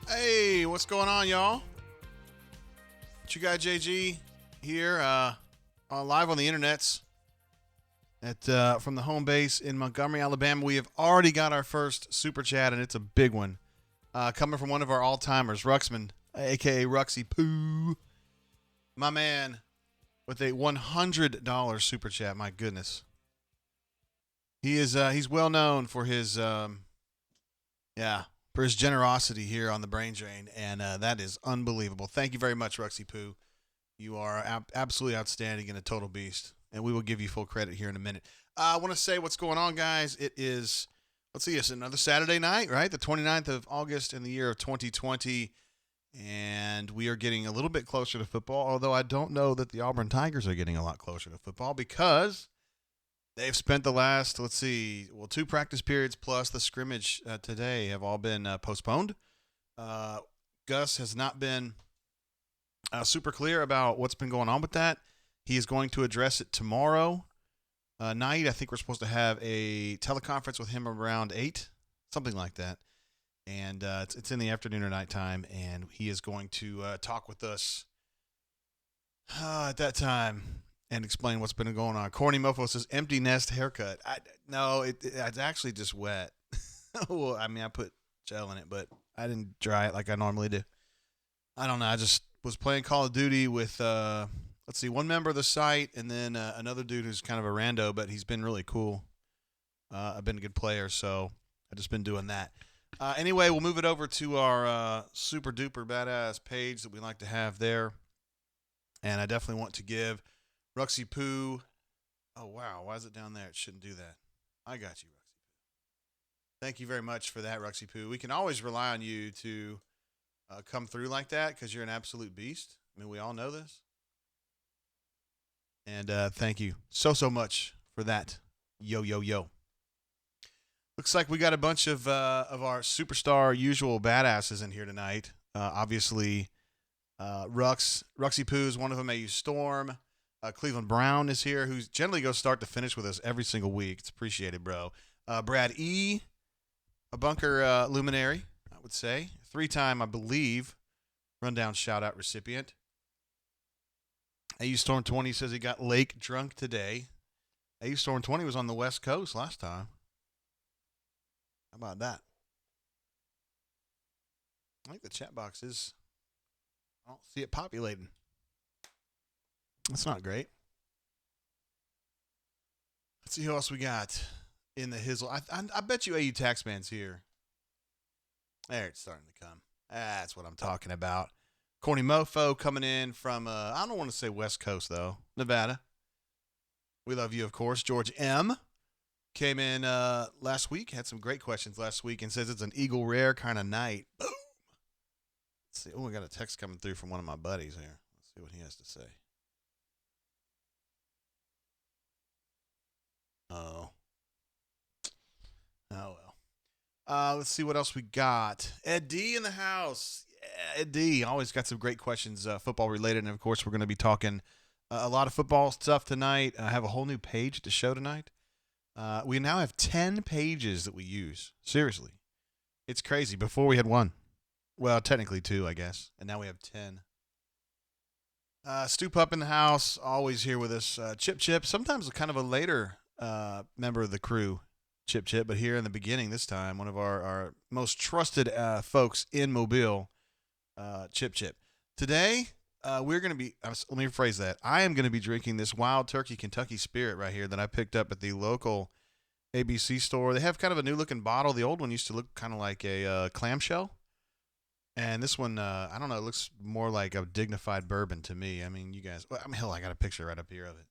Hey, what's going on, y'all? It's your guy JG here, live on the internets at from the home base in Montgomery, Alabama. We have already got our first super chat, and it's a big one, coming from one of our all-timers, Ruxman, aka Ruxy Poo, my man, with a $100 super chat. My goodness, he's well known for his for his generosity here on the Brain Drain, and that is unbelievable. Thank you very much, Ruxy Poo. You are absolutely outstanding and a total beast, and we will give you full credit here in a minute. I want to say what's going on, guys. It is, let's see, it's another Saturday night, right? The 29th of August in the year of 2020, and we are getting a little bit closer to football, although I don't know that the Auburn Tigers are getting a lot closer to football because they've spent the last, 2 practice periods plus the scrimmage today have all been postponed. Gus has not been super clear about what's been going on with that. He is going to address it tomorrow night. I think we're supposed to have a teleconference with him around 8, something like that. And it's in the afternoon or nighttime, and he is going to talk with us at that time and explain what's been going on. Corny Mofo says, empty nest haircut. No, it's actually just wet. Well, I mean, I put gel in it, but I didn't dry it like I normally do. I don't know. I just was playing Call of Duty with, one member of the site and then another dude who's kind of a rando, but he's been really cool. I've been a good player, so I've just been doing that. Anyway, we'll move it over to our super duper badass page that we like to have there. And I definitely want to give Ruxy Poo. Oh, wow. Why is it down there? It shouldn't do that. I got you, Ruxy Poo. Thank you very much for that, Ruxy Poo. We can always rely on you to come through like that because you're an absolute beast. I mean, we all know this. And thank you so much for that. Yo, yo, yo. Looks like we got a bunch of our superstar usual badasses in here tonight. Obviously, Ruxy Poo is one of them. AU Storm. Cleveland Brown is here, who generally goes start to finish with us every single week. It's appreciated, bro. Brad E., a bunker luminary, I would say. 3-time, I believe, rundown shout-out recipient. AU Storm 20 says he got lake drunk today. AU Storm 20 was on the West Coast last time. How about that? I think the chat box is. I don't see it populating. That's not great. Let's see who else we got in the hizzle. I bet you AU Taxman's here. There, it's starting to come. That's what I'm talking about. Corny Mofo coming in from, I don't want to say West Coast, though. Nevada. We love you, of course. George M. came in last week, had some great questions last week, and says it's an Eagle Rare kind of night. Boom. Let's see. Oh, I got a text coming through from one of my buddies here. Let's see what he has to say. Oh. Oh, well. Let's see what else we got. Ed D in the house. Yeah, Ed D. Always got some great questions, football related. And, of course, we're going to be talking a lot of football stuff tonight. I have a whole new page to show tonight. We now have 10 pages that we use. Seriously. It's crazy. Before we had one. Well, technically 2, I guess. And now we have 10. Stu Pup in the house. Always here with us. Chip. Sometimes kind of a later member of the crew. Chip, but here in the beginning this time, one of our most trusted folks in Mobile, Chip. Today, we're going to be, let me rephrase that. I am going to be drinking this Wild Turkey Kentucky Spirit right here that I picked up at the local ABC store. They have kind of a new looking bottle. The old one used to look kind of like a clamshell. And this one, I don't know, it looks more like a dignified bourbon to me. I mean, you guys, hell, I got a picture right up here of it.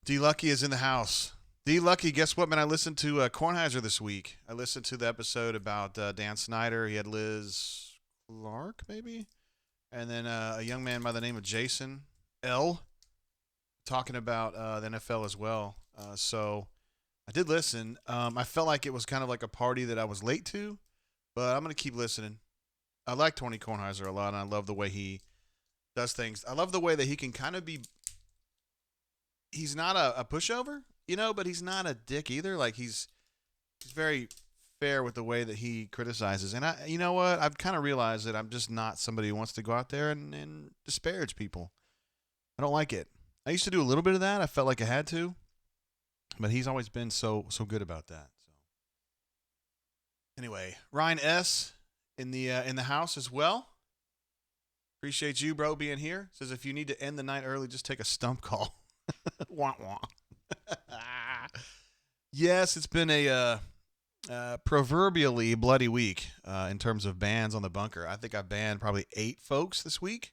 D Lucky is in the house. D Lucky, guess what, man? I listened to Kornheiser this week. I listened to the episode about Dan Snyder. He had Liz Clark, maybe? And then a young man by the name of Jason L. talking about the NFL as well. So I did listen. I felt like it was kind of like a party that I was late to, but I'm going to keep listening. I like Tony Kornheiser a lot, and I love the way he does things. I love the way that he can kind of be – he's not a pushover. But he's not a dick either. Like he's very fair with the way that he criticizes. And you know what? I've kind of realized that I'm just not somebody who wants to go out there and disparage people. I don't like it. I used to do a little bit of that. I felt like I had to, but he's always been so good about that. So anyway, Ryan S in the house as well. Appreciate you, bro, being here. Says if you need to end the night early, just take a stump call. Wah wah. Yes, it's been a proverbially bloody week in terms of bans on the bunker. I think I banned probably 8 folks this week,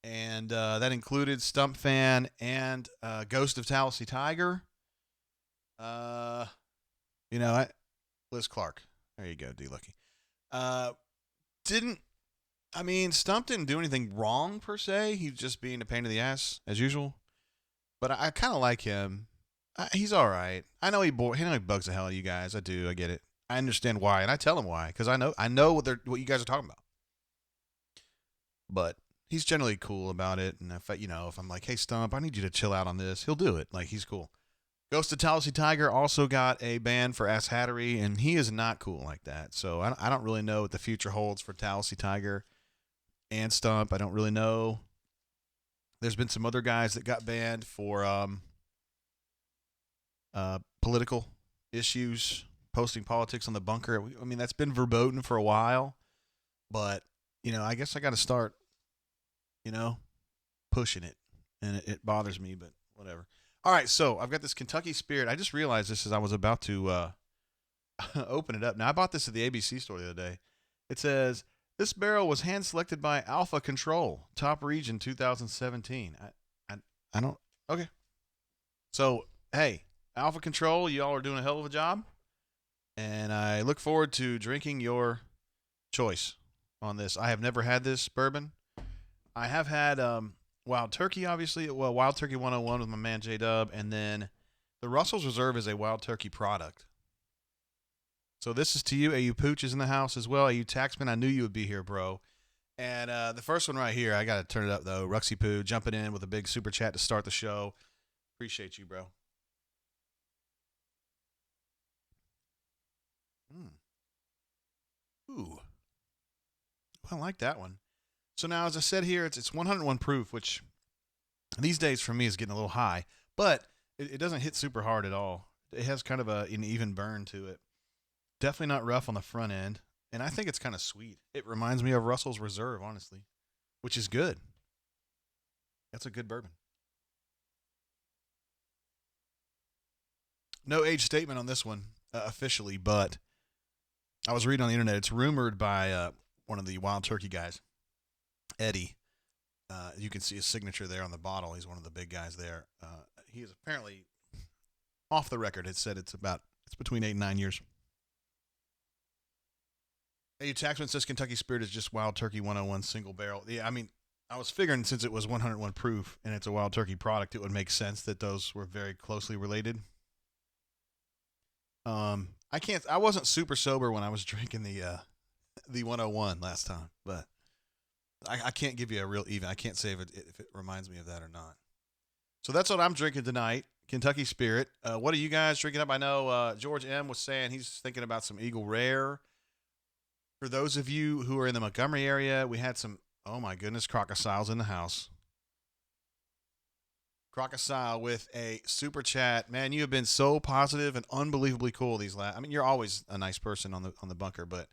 and that included Stump Fan and Ghost of Tallahassee Tiger. Liz Clark. There you go, D Lucky. Stump didn't do anything wrong per se. He's just being a pain in the ass as usual. But I kind of like him. He's all right. I know he bugs the hell out of you guys. I do. I get it. I understand why, and I tell him why because I know what you guys are talking about. But he's generally cool about it. And if I'm like, hey Stump, I need you to chill out on this, he'll do it. Like he's cool. Ghost of Tallahassee Tiger also got a ban for ass hattery, and he is not cool like that. So I don't really know what the future holds for Tallahassee Tiger and Stump. I don't really know. There's been some other guys that got banned for political issues, posting politics on the bunker. I mean, that's been verboten for a while, but I guess I got to start, pushing it, and it bothers me, but whatever. All right, so I've got this Kentucky Spirit. I just realized this as I was about to open it up. Now I bought this at the ABC store the other day. It says this barrel was hand selected by Alpha Control, top region 2017. I don't. Okay. So hey. Alpha Control, y'all are doing a hell of a job, and I look forward to drinking your choice on this. I have never had this bourbon. I have had Wild Turkey, obviously. Well, Wild Turkey 101 with my man J-Dub, and then the Russell's Reserve is a Wild Turkey product. So this is to you. AU Pooch is in the house as well. AU Taxman, I knew you would be here, bro. And the first one right here, I got to turn it up, though. Ruxy Poo jumping in with a big super chat to start the show. Appreciate you, bro. Ooh. I like that one. So now, as I said here, it's 101 proof, which these days for me is getting a little high, but it doesn't hit super hard at all. It has kind of an even burn to it. Definitely not rough on the front end, and I think it's kind of sweet. It reminds me of Russell's Reserve, honestly, which is good. That's a good bourbon. No age statement on this one officially, but I was reading on the internet. It's rumored by one of the Wild Turkey guys, Eddie. You can see his signature there on the bottle. He's one of the big guys there. He is apparently off the record. It said it's between 8 and 9 years. Hey, Taxman says Kentucky Spirit is just Wild Turkey 101 single barrel. Yeah, I mean, I was figuring since it was 101 proof and it's a Wild Turkey product, it would make sense that those were very closely related. I wasn't super sober when I was drinking the 101 last time, but I can't give you a real even. I can't say if it reminds me of that or not. So that's what I'm drinking tonight, Kentucky Spirit. What are you guys drinking up? I know George M. was saying he's thinking about some Eagle Rare. For those of you who are in the Montgomery area, we had some, oh my goodness, crocodiles in the house. Crocodile with a super chat. Man, you have been so positive and unbelievably cool these last. I mean, you're always a nice person on the bunker, but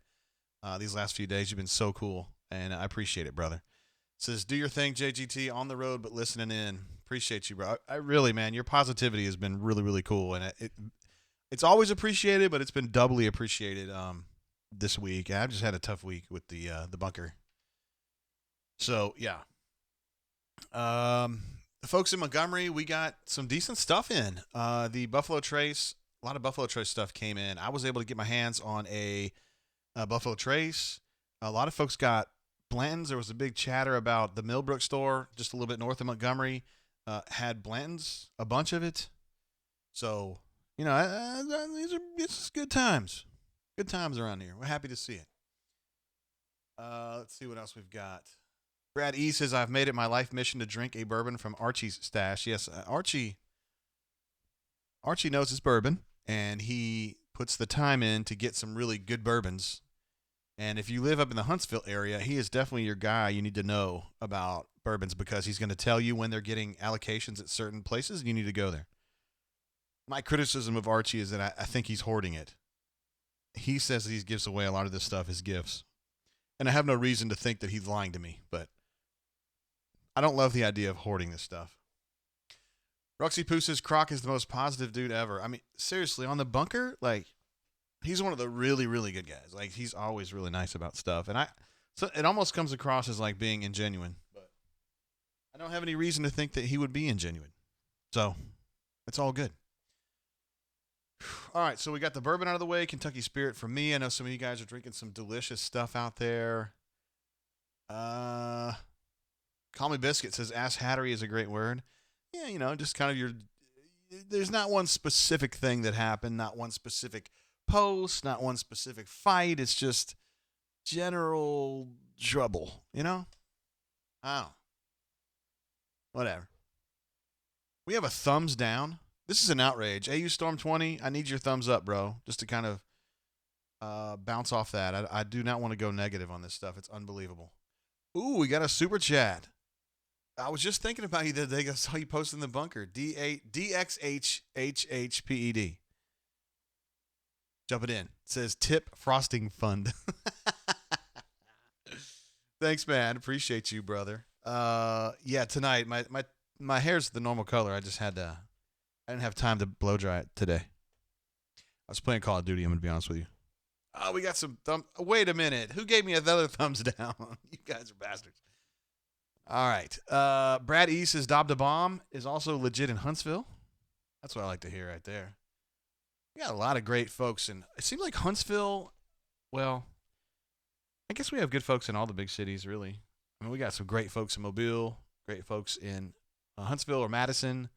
these last few days you've been so cool, and I appreciate it, brother. Says, do your thing, JGT, on the road, but listening in. Appreciate you, bro. I really, man, your positivity has been really, really cool, and it's always appreciated, but it's been doubly appreciated this week. I've just had a tough week with the bunker. So yeah. The folks in Montgomery, we got some decent stuff in. The Buffalo Trace, a lot of Buffalo Trace stuff came in. I was able to get my hands on a Buffalo Trace. A lot of folks got Blanton's. There was a big chatter about the Millbrook store, just a little bit north of Montgomery, had Blanton's, a bunch of it. So, it's good times. Good times around here. We're happy to see it. Let's see what else we've got. Brad E says, I've made it my life mission to drink a bourbon from Archie's stash. Yes, Archie knows his bourbon, and he puts the time in to get some really good bourbons. And if you live up in the Huntsville area, he is definitely your guy you need to know about bourbons because he's going to tell you when they're getting allocations at certain places, and you need to go there. My criticism of Archie is that I think he's hoarding it. He says that he gives away a lot of this stuff as gifts. And I have no reason to think that he's lying to me, but I don't love the idea of hoarding this stuff. Roxy Poo says Croc is the most positive dude ever. I mean, seriously, on the bunker, like, he's one of the really, really good guys. Like, he's always really nice about stuff. And so it almost comes across as like being ingenuine, but I don't have any reason to think that he would be ingenuine. So it's all good. All right, so we got the bourbon out of the way, Kentucky Spirit for me. I know some of you guys are drinking some delicious stuff out there. Call Me Biscuit says ass hattery is a great word. Yeah, just kind of there's not one specific thing that happened, not one specific post, not one specific fight. It's just general trouble, I don't know. Whatever. We have a thumbs down. This is an outrage. AU Storm 20, I need your thumbs up, bro, just to kind of bounce off that. I do not want to go negative on this stuff. It's unbelievable. Ooh, we got a super chat. I was just thinking about you the other day. I saw you post in the bunker. DXHHHPED. Jump it in. It says tip frosting fund. Thanks, man. Appreciate you, brother. Yeah, tonight my hair's the normal color. I just had to. I didn't have time to blow dry it today. I was playing Call of Duty. I'm gonna be honest with you. Oh, we got some Wait a minute. Who gave me another thumbs down? You guys are bastards. All right. Brad E says Dob the Bomb is also legit in Huntsville. That's what I like to hear right there. We got a lot of great folks, and it seems like Huntsville. Well, I guess we have good folks in all the big cities, really. I mean, we got some great folks in Mobile, great folks in Huntsville or Madison.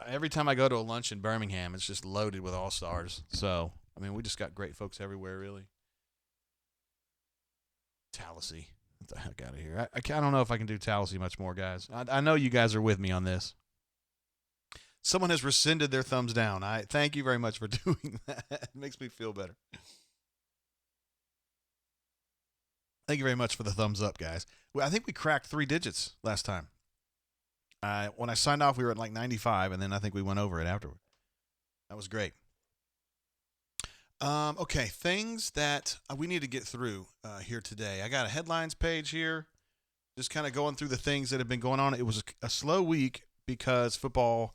Every time I go to a lunch in Birmingham, it's just loaded with all-stars. So, I mean, we just got great folks everywhere, really. Tallahassee. Get the heck out of here. I don't know if I can do Tallahassee much more, guys. I know you guys are with me on this. Someone has rescinded their thumbs down. I thank you very much for doing that. It makes me feel better. Thank you very much for the thumbs up, guys. Well, I think we cracked 3 digits last time. When I signed off, we were at like 95, and then I think we went over it afterward. That was great. Okay, things that we need to get through here today. I got a headlines page here, just kind of going through the things that have been going on. It was a slow week because football,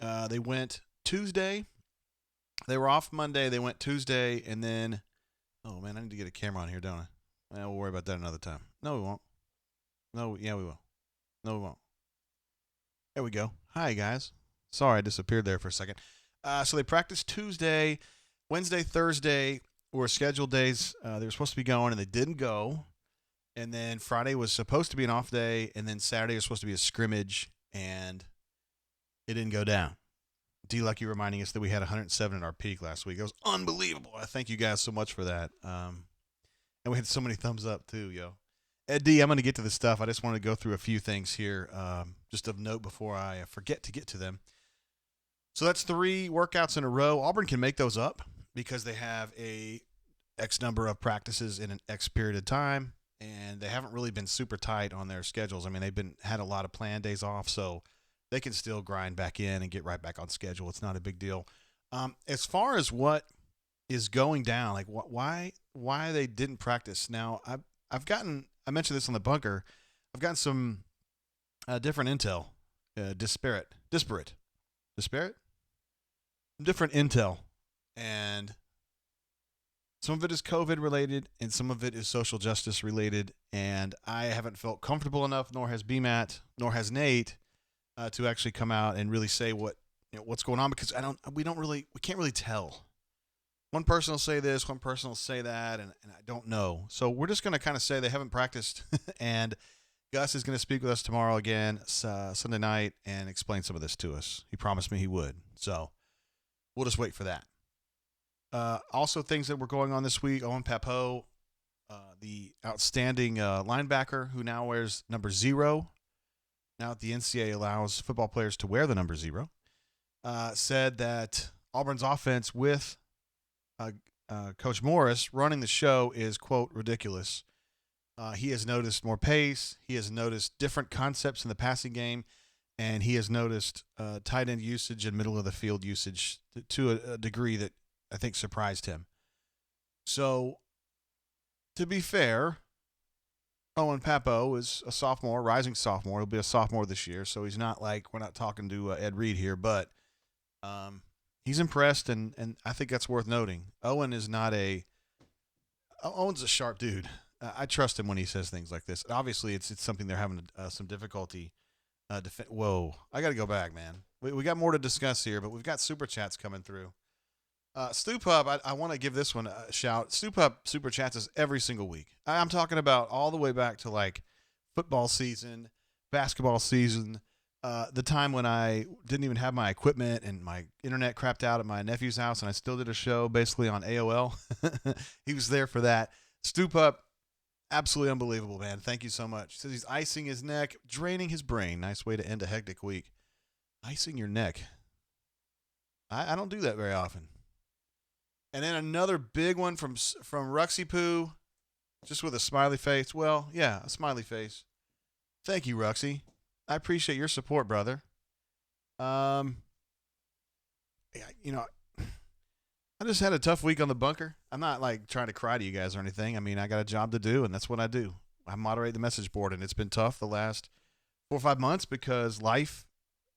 they went Tuesday. They were off Monday. They went Tuesday, and then, oh, man, I need to get a camera on here, don't I? We'll worry about that another time. No, we won't. No, yeah, we will. No, we won't. There we go. Hi, guys. Sorry, I disappeared there for a second. So they practiced Tuesday. Wednesday, Thursday were scheduled days. They were supposed to be going, and they didn't go. And then Friday was supposed to be an off day, and then Saturday was supposed to be a scrimmage, and it didn't go down. D-Lucky reminding us that we had 107 at our peak last week. It was unbelievable. I thank you guys so much for that. And we had so many thumbs up, too, yo. Ed D, I'm going to get to this stuff. I just want to go through a few things here, just of note before I forget to get to them. So that's 3 workouts in a row. Auburn can make those up because they have a X number of practices in an X period of time, and they haven't really been super tight on their schedules. I mean, they've had a lot of planned days off, so they can still grind back in and get right back on schedule. It's not a big deal. As far as what is going down, like why they didn't practice. Now, I mentioned this on the bunker. I've gotten some different intel, disparate, different intel, and some of it is COVID related, and some of it is social justice related. And I haven't felt comfortable enough, nor has BMAT, nor has Nate, to actually come out and really say what's going on, because we can't really tell. One person will say this, one person will say that, and I don't know. So we're just going to kind of say they haven't practiced, and Gus is going to speak with us tomorrow again, Sunday night, and explain some of this to us. He promised me he would. So we'll just wait for that. Also, things that were going on this week, Owen Papo, the outstanding linebacker who now wears number 0. Now that the NCAA allows football players to wear the number 0, said that Auburn's offense with Coach Morris running the show is, quote, ridiculous. He has noticed more pace. He has noticed different concepts in the passing game, and he has noticed tight end usage and middle of the field usage to a degree that I think surprised him. So, to be fair, Owen Papo is a sophomore, rising sophomore. He'll be a sophomore this year, so he's not like, we're not talking to Ed Reed here, but he's impressed, and I think that's worth noting. Owen's a sharp dude. I trust him when he says things like this. Obviously, it's something they're having some difficulty. Whoa, I got to go back, man. We got more to discuss here, but we've got super chats coming through. Stu Pub, I want to give this one a shout. Stu Pub super chats us every single week. I'm talking about all the way back to like football season, basketball season, the time when I didn't even have my equipment and my internet crapped out at my nephew's house, and I still did a show basically on AOL. He was there for that. Stu Pub, absolutely unbelievable, man. Thank you so much. He says he's icing his neck, draining his brain. Nice way to end a hectic week. Icing your neck. I don't do that very often. And then another big one from Ruxy Poo, just with a smiley face. Well, yeah, a smiley face. Thank you, Ruxy. I appreciate your support, brother. I just had a tough week on the bunker. I'm not like trying to cry to you guys or anything. I mean, I got a job to do, and that's what I do. I moderate the message board, and it's been tough the last 4 or 5 months because life,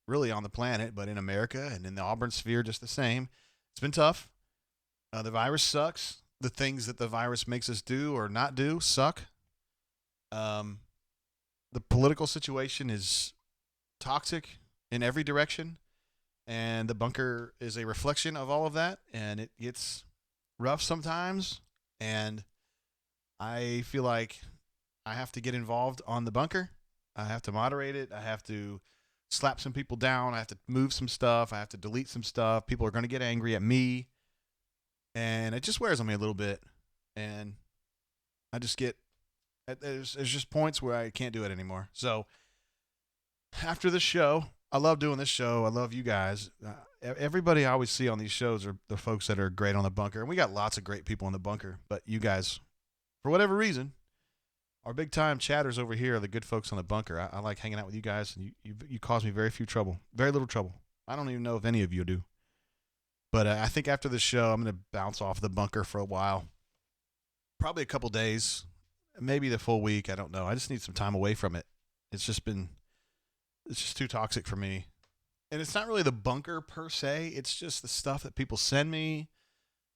really on the planet, but in America and in the Auburn sphere, just the same. It's been tough. The virus sucks. The things that the virus makes us do or not do suck. The political situation is toxic in every direction, and the bunker is a reflection of all of that, and it gets rough sometimes, and I feel like I have to get involved on the bunker. I have to moderate it. I have to slap some people down. I have to move some stuff. I have to delete some stuff. People are going to get angry at me. And it just wears on me a little bit, and I just get there's just points where I can't do it anymore. So after this show, I love doing this show. I love you guys. Everybody I always see on these shows are the folks that are great on the bunker, and we got lots of great people on the bunker. But you guys, for whatever reason, Our big time chatters over here are the good folks on the bunker. I like hanging out with you guys, and you cause me very little trouble. I don't even know if any of you do. But I think after the show, I'm going to bounce off the bunker for a while. Probably a couple days, maybe the full week. I don't know. I just need some time away from it. It's just too toxic for me. And it's not really the bunker per se. It's just the stuff that people send me,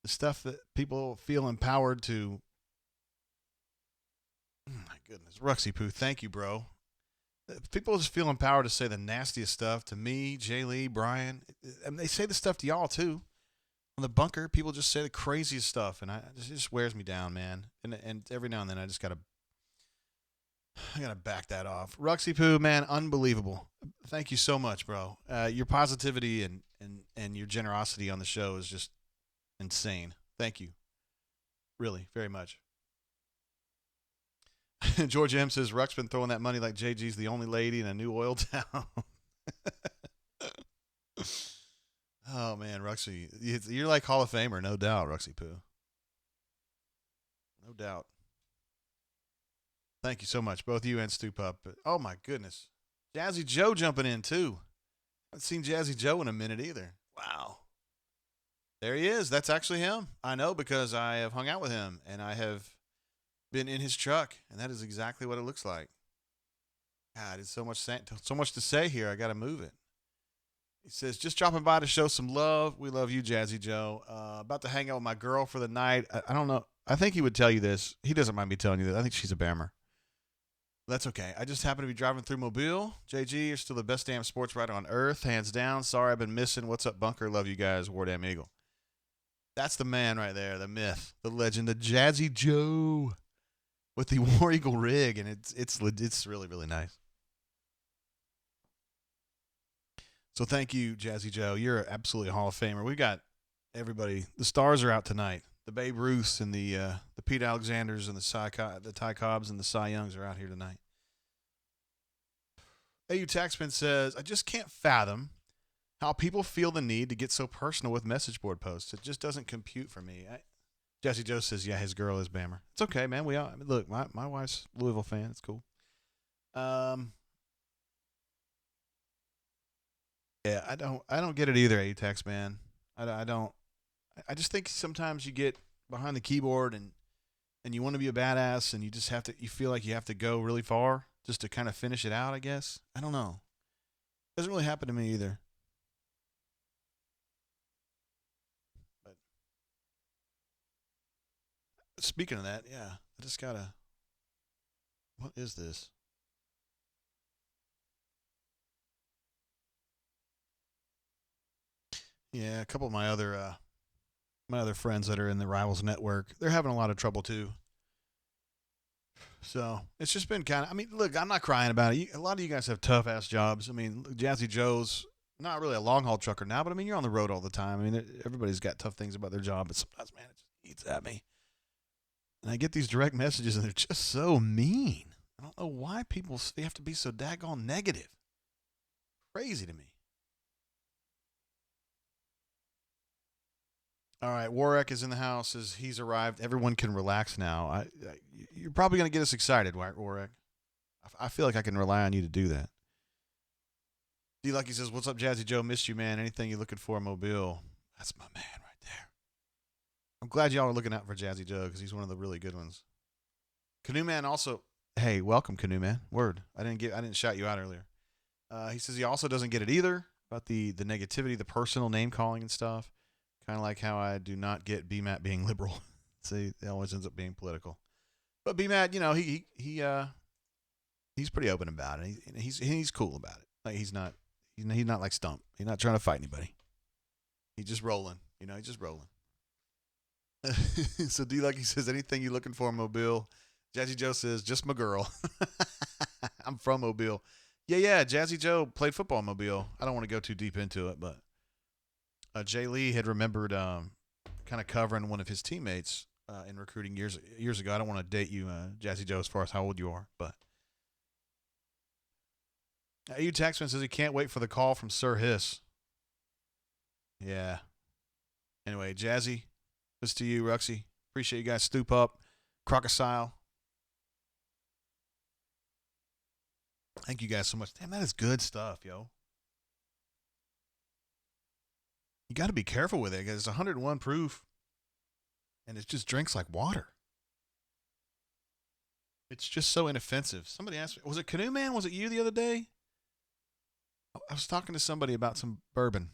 the stuff that people feel empowered to. Oh my goodness. Ruxy Poo, thank you, bro. People just feel empowered to say the nastiest stuff to me, Jay Lee, Brian. And they say the stuff to y'all too. On the bunker, people just say the craziest stuff, and it just wears me down, man. And every now and then, I gotta back that off. Ruxy Poo, man, unbelievable. Thank you so much, bro. Your positivity and your generosity on the show is just insane. Thank you, really, very much. George M says Ruck's been throwing that money like JG's the only lady in a new oil town. Oh man, Ruxy, you're like Hall of Famer, no doubt, Ruxy Poo. No doubt. Thank you so much, both you and Stoop Up. Oh my goodness, Jazzy Joe jumping in too. I haven't seen Jazzy Joe in a minute either. Wow, there he is. That's actually him. I know because I have hung out with him and I have been in his truck, and that is exactly what it looks like. God, it's so much to say here. I got to move it. He says, just dropping by to show some love. We love you, Jazzy Joe. About to hang out with my girl for the night. I don't know. I think he would tell you this. He doesn't mind me telling you that. I think she's a Bammer. That's okay. I just happen to be driving through Mobile. JG, you're still the best damn sports writer on earth, hands down. Sorry I've been missing. What's up, Bunker? Love you guys. War Damn Eagle. That's the man right there, the myth, the legend, the Jazzy Joe with the War Eagle rig, and it's really, really nice. So thank you, Jazzy Joe. You're absolutely a Hall of Famer. We got everybody. The stars are out tonight. The Babe Ruths and the Pete Alexanders and the Ty Cobbs and the Cy Youngs are out here tonight. AU Taxman says, I just can't fathom how people feel the need to get so personal with message board posts. It just doesn't compute for me. Jesse Joe says, yeah, his girl is Bammer. It's okay, man. Look, my wife's a Louisville fan. It's cool. Yeah, I don't get it either, A-Tex, man. I don't. I just think sometimes you get behind the keyboard and you want to be a badass and you feel like you have to go really far just to kind of finish it out, I guess. I don't know. Doesn't really happen to me either. But speaking of that, yeah, I just gotta. What is this? Yeah, a couple of my other friends that are in the Rivals Network, they're having a lot of trouble too. So it's just been kind of. I mean, look, I'm not crying about it. A lot of you guys have tough ass jobs. I mean, Jazzy Joe's not really a long haul trucker now, but I mean, you're on the road all the time. I mean, everybody's got tough things about their job, but sometimes, man, it just eats at me. And I get these direct messages, and they're just so mean. I don't know why they have to be so daggone negative. Crazy to me. All right, Warwick is in the house. He's arrived. Everyone can relax now. You're probably going to get us excited, Warwick. I feel like I can rely on you to do that. D Lucky says, "What's up, Jazzy Joe? Missed you, man. Anything you're looking for, Mobile? That's my man right there. I'm glad y'all are looking out for Jazzy Joe because he's one of the really good ones. Canoe Man also. Hey, welcome, Canoe Man. Word. I didn't shout you out earlier. He says he also doesn't get it either about the negativity, the personal name calling and stuff. Kind of like how I do not get BMAT being liberal. See, it always ends up being political. But BMAT, he's pretty open about it. He's cool about it. Like he's not like Stump. He's not trying to fight anybody. He's just rolling. He's just rolling. So D Lucky says, anything you looking for, Mobile? Jazzy Joe says, just my girl. I'm from Mobile. Yeah. Jazzy Joe played football in Mobile. I don't want to go too deep into it, but Jay Lee had remembered kind of covering one of his teammates in recruiting years ago. I don't want to date you, Jazzy Joe, as far as how old you are, but AU Taxman says he can't wait for the call from Sir Hiss. Yeah. Anyway, Jazzy, this to you, Ruxy. Appreciate you guys. Stoop up, Crocodile. Thank you guys so much. Damn, that is good stuff, yo. You got to be careful with it because it's 101 proof, and it just drinks like water. It's just so inoffensive. Somebody asked me, was it Canoe Man? Was it you the other day? I was talking to somebody about some bourbon.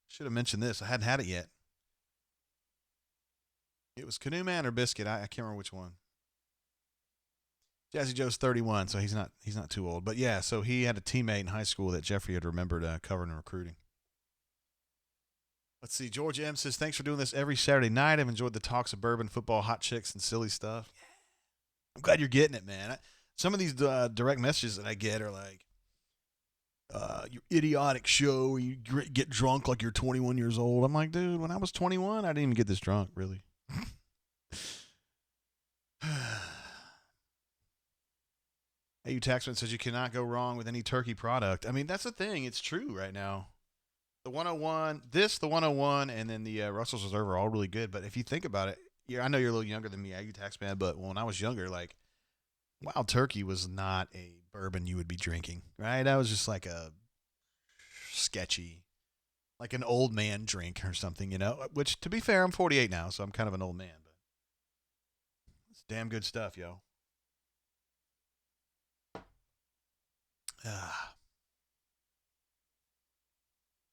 Should have mentioned this. I hadn't had it yet. It was Canoe Man or Biscuit. I can't remember which one. Jazzy Joe's 31, so he's not too old. But yeah, so he had a teammate in high school that Jeffrey had remembered covering and recruiting. Let's see. George M says, thanks for doing this every Saturday night. I've enjoyed the talks of bourbon, football, hot chicks, and silly stuff. I'm glad you're getting it, man. Some of these direct messages that I get are like, your idiotic show where you get drunk like you're 21 years old. I'm like, dude, when I was 21, I didn't even get this drunk, really. Hey, Taxman says you cannot go wrong with any turkey product. I mean, that's the thing. It's true right now. The 101, the 101, and then the Russell's Reserve are all really good. But if you think about it, I know you're a little younger than me, you Taxman, but when I was younger, like, Wild Turkey was not a bourbon you would be drinking, right? That was just like a sketchy, like an old man drink or something, which, to be fair, I'm 48 now, so I'm kind of an old man, but it's damn good stuff, yo.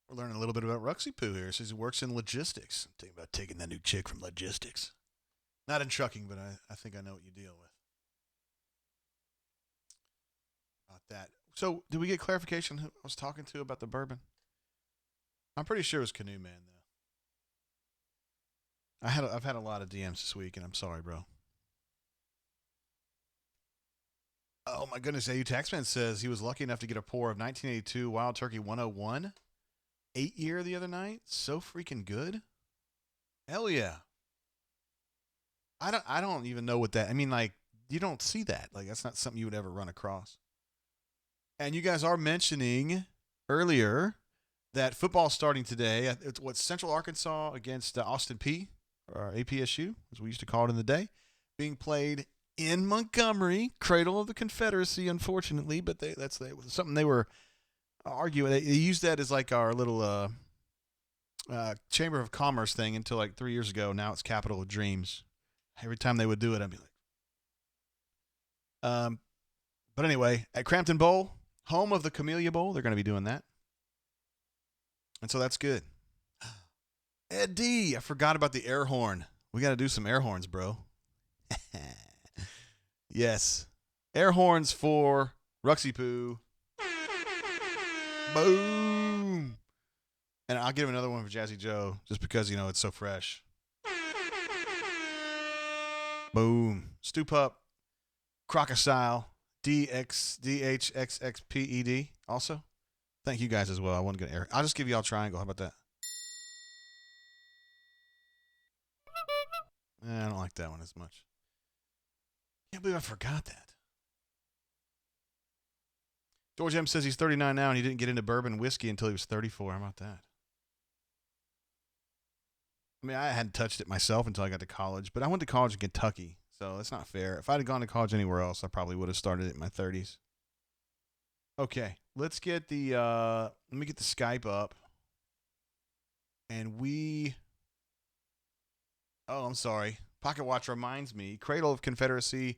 We're learning a little bit about Ruxy Poo here. It says he works in logistics. I'm thinking about taking that new chick from logistics. Not in trucking, but I think I know what you deal with. About that. So, did we get clarification who I was talking to about the bourbon? I'm pretty sure it was Canoe Man, though. I've had a lot of DMs this week, and I'm sorry, bro. Oh, my goodness. AU Taxman says he was lucky enough to get a pour of 1982 Wild Turkey 101. 8-year the other night. So freaking good. Hell yeah. I don't even know what that, I mean, like, you don't see that. Like, that's not something you would ever run across. And you guys are mentioning earlier that football starting today. It's what, Central Arkansas against Austin P, or APSU, as we used to call it in the day, being played in Montgomery, cradle of the Confederacy, unfortunately. But that's something they were arguing. They used that as like our little Chamber of Commerce thing until like 3 years ago. Now it's Capital of Dreams. Every time they would do it, I'd be like, but anyway, at Crampton Bowl, home of the Camellia Bowl, they're going to be doing that. And so that's good. Ed D, I forgot about the air horn. We got to do some air horns, bro. Yes. Air horns for Ruxy Poo. Boom. And I'll give him another one for Jazzy Joe just because, it's so fresh. Boom. Stoop up. Crocodile. DHXXPED also. Thank you guys as well. I wasn't going to air. I'll just give y'all triangle. How about that? I don't like that one as much. Can't believe I forgot that. George M says he's 39 now and he didn't get into bourbon whiskey until he was 34. How about that? I mean, I hadn't touched it myself until I got to college, but I went to college in Kentucky, so that's not fair. If I'd have gone to college anywhere else, I probably would have started it in my 30s. Okay, let's get let me get the Skype up. And I'm sorry. Pocket Watch reminds me, cradle of Confederacy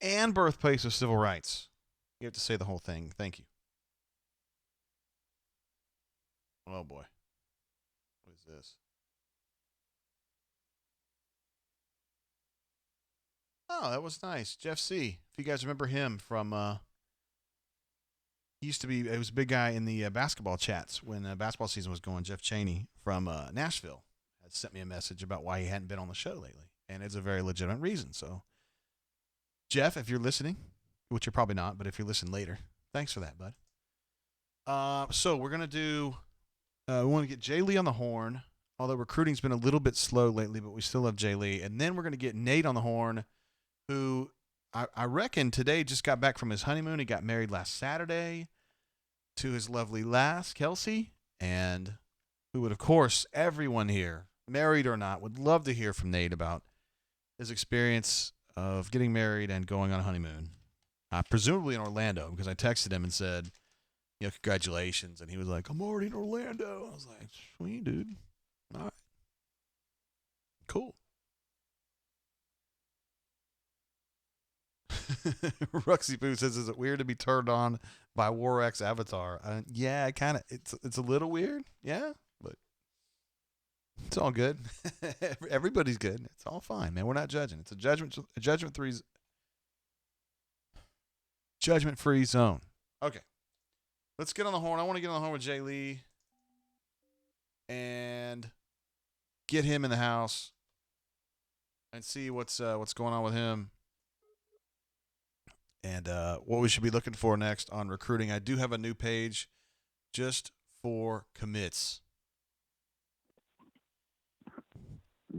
and birthplace of civil rights. You have to say the whole thing. Thank you. Oh, boy. What is this? Oh, that was nice. Jeff C. If you guys remember him from, he was a big guy in the basketball chats when basketball season was going. Jeff Cheney from Nashville had sent me a message about why he hadn't been on the show lately. And it's a very legitimate reason. So, Jeff, if you're listening, which you're probably not, but if you listen later, thanks for that, bud. So we're going to do, we want to get Jay Lee on the horn, although recruiting's been a little bit slow lately, but we still have Jay Lee. And then we're going to get Nate on the horn, who I reckon today just got back from his honeymoon. He got married last Saturday to his lovely lass, Kelsey, and who would, of course, everyone here, married or not, would love to hear from Nate about his experience of getting married and going on a honeymoon. presumably in Orlando, because I texted him and said, congratulations, and he was like, I'm already in Orlando. I was like, sweet, dude. All right, cool. Ruxy Poo says, "Is it weird to be turned on by Warx Avatar?" Yeah, kind of. It's a little weird. Yeah, but it's all good. Everybody's good. It's all fine, man. We're not judging. It's a judgment free zone. Okay, let's get on the horn. I want to get on the horn with Jay Lee and get him in the house and see what's going on with him. And what we should be looking for next on recruiting. I do have a new page just for commits.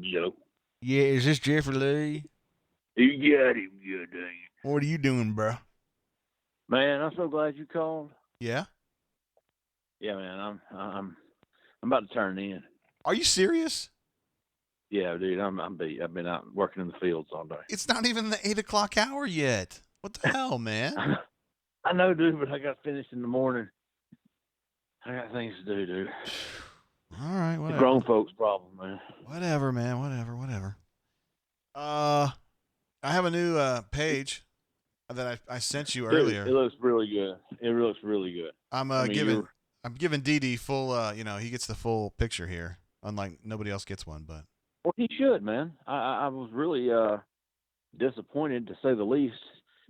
Joe. Yeah, is this Jeffrey Lee? You got him good, dang it. What are you doing, bro? Man, I'm so glad you called. Yeah? Yeah, man, I'm about to turn in. Are you serious? Yeah, dude, I'm beat. I've been out working in the fields all day. It's not even the 8 o'clock hour yet. What the hell, man? I know, dude, but I got finished in the morning. I got things to do, dude. All right, whatever. The grown folks' problem, man. Whatever, man. Whatever. I have a new page that I sent you earlier. It looks really good. It looks really good. I'm giving Didi full. He gets the full picture here, unlike nobody else gets one. But well, he should, man. I was really disappointed, to say the least,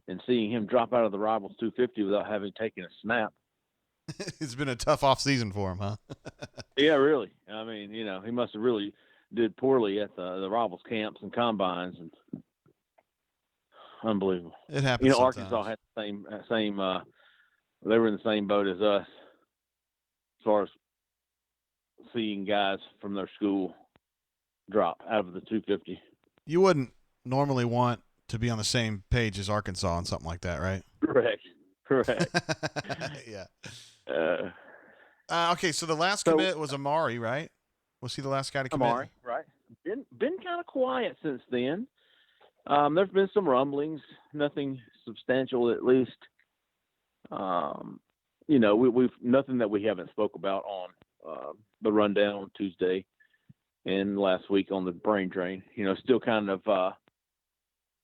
in seeing him drop out of the Rivals 250 without having taken a snap. It's been a tough off season for him, huh? Yeah, really. I mean, he must have really did poorly at the Rivals camps and combines, and unbelievable. It happens. Arkansas had the same. They were in the same boat as us, as far as seeing guys from their school drop out of the 250. You wouldn't normally want to be on the same page as Arkansas on something like that, right? Correct. Yeah. Okay, so the last commit was Amari, right? Was he the last guy to commit? Amari, right. Been kind of quiet since then. There's been some rumblings, nothing substantial at least. We've nothing that we haven't spoke about on the rundown on Tuesday and last week on the brain drain. Still kind of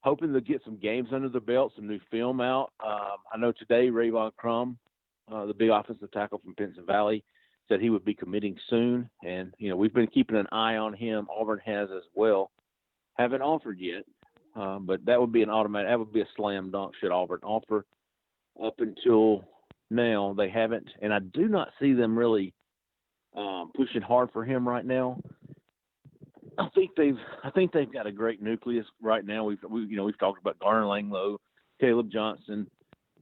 hoping to get some games under the belt, some new film out. I know today Rayvon Crum, the big offensive tackle from Pinson Valley, said he would be committing soon. And, we've been keeping an eye on him. Auburn has as well. Haven't offered yet, but that would be an automatic. That would be a slam dunk should Auburn offer. Up until now, they haven't. And I do not see them really pushing hard for him right now. I think they've got a great nucleus right now. We've talked about Garner Langlow, Caleb Johnson,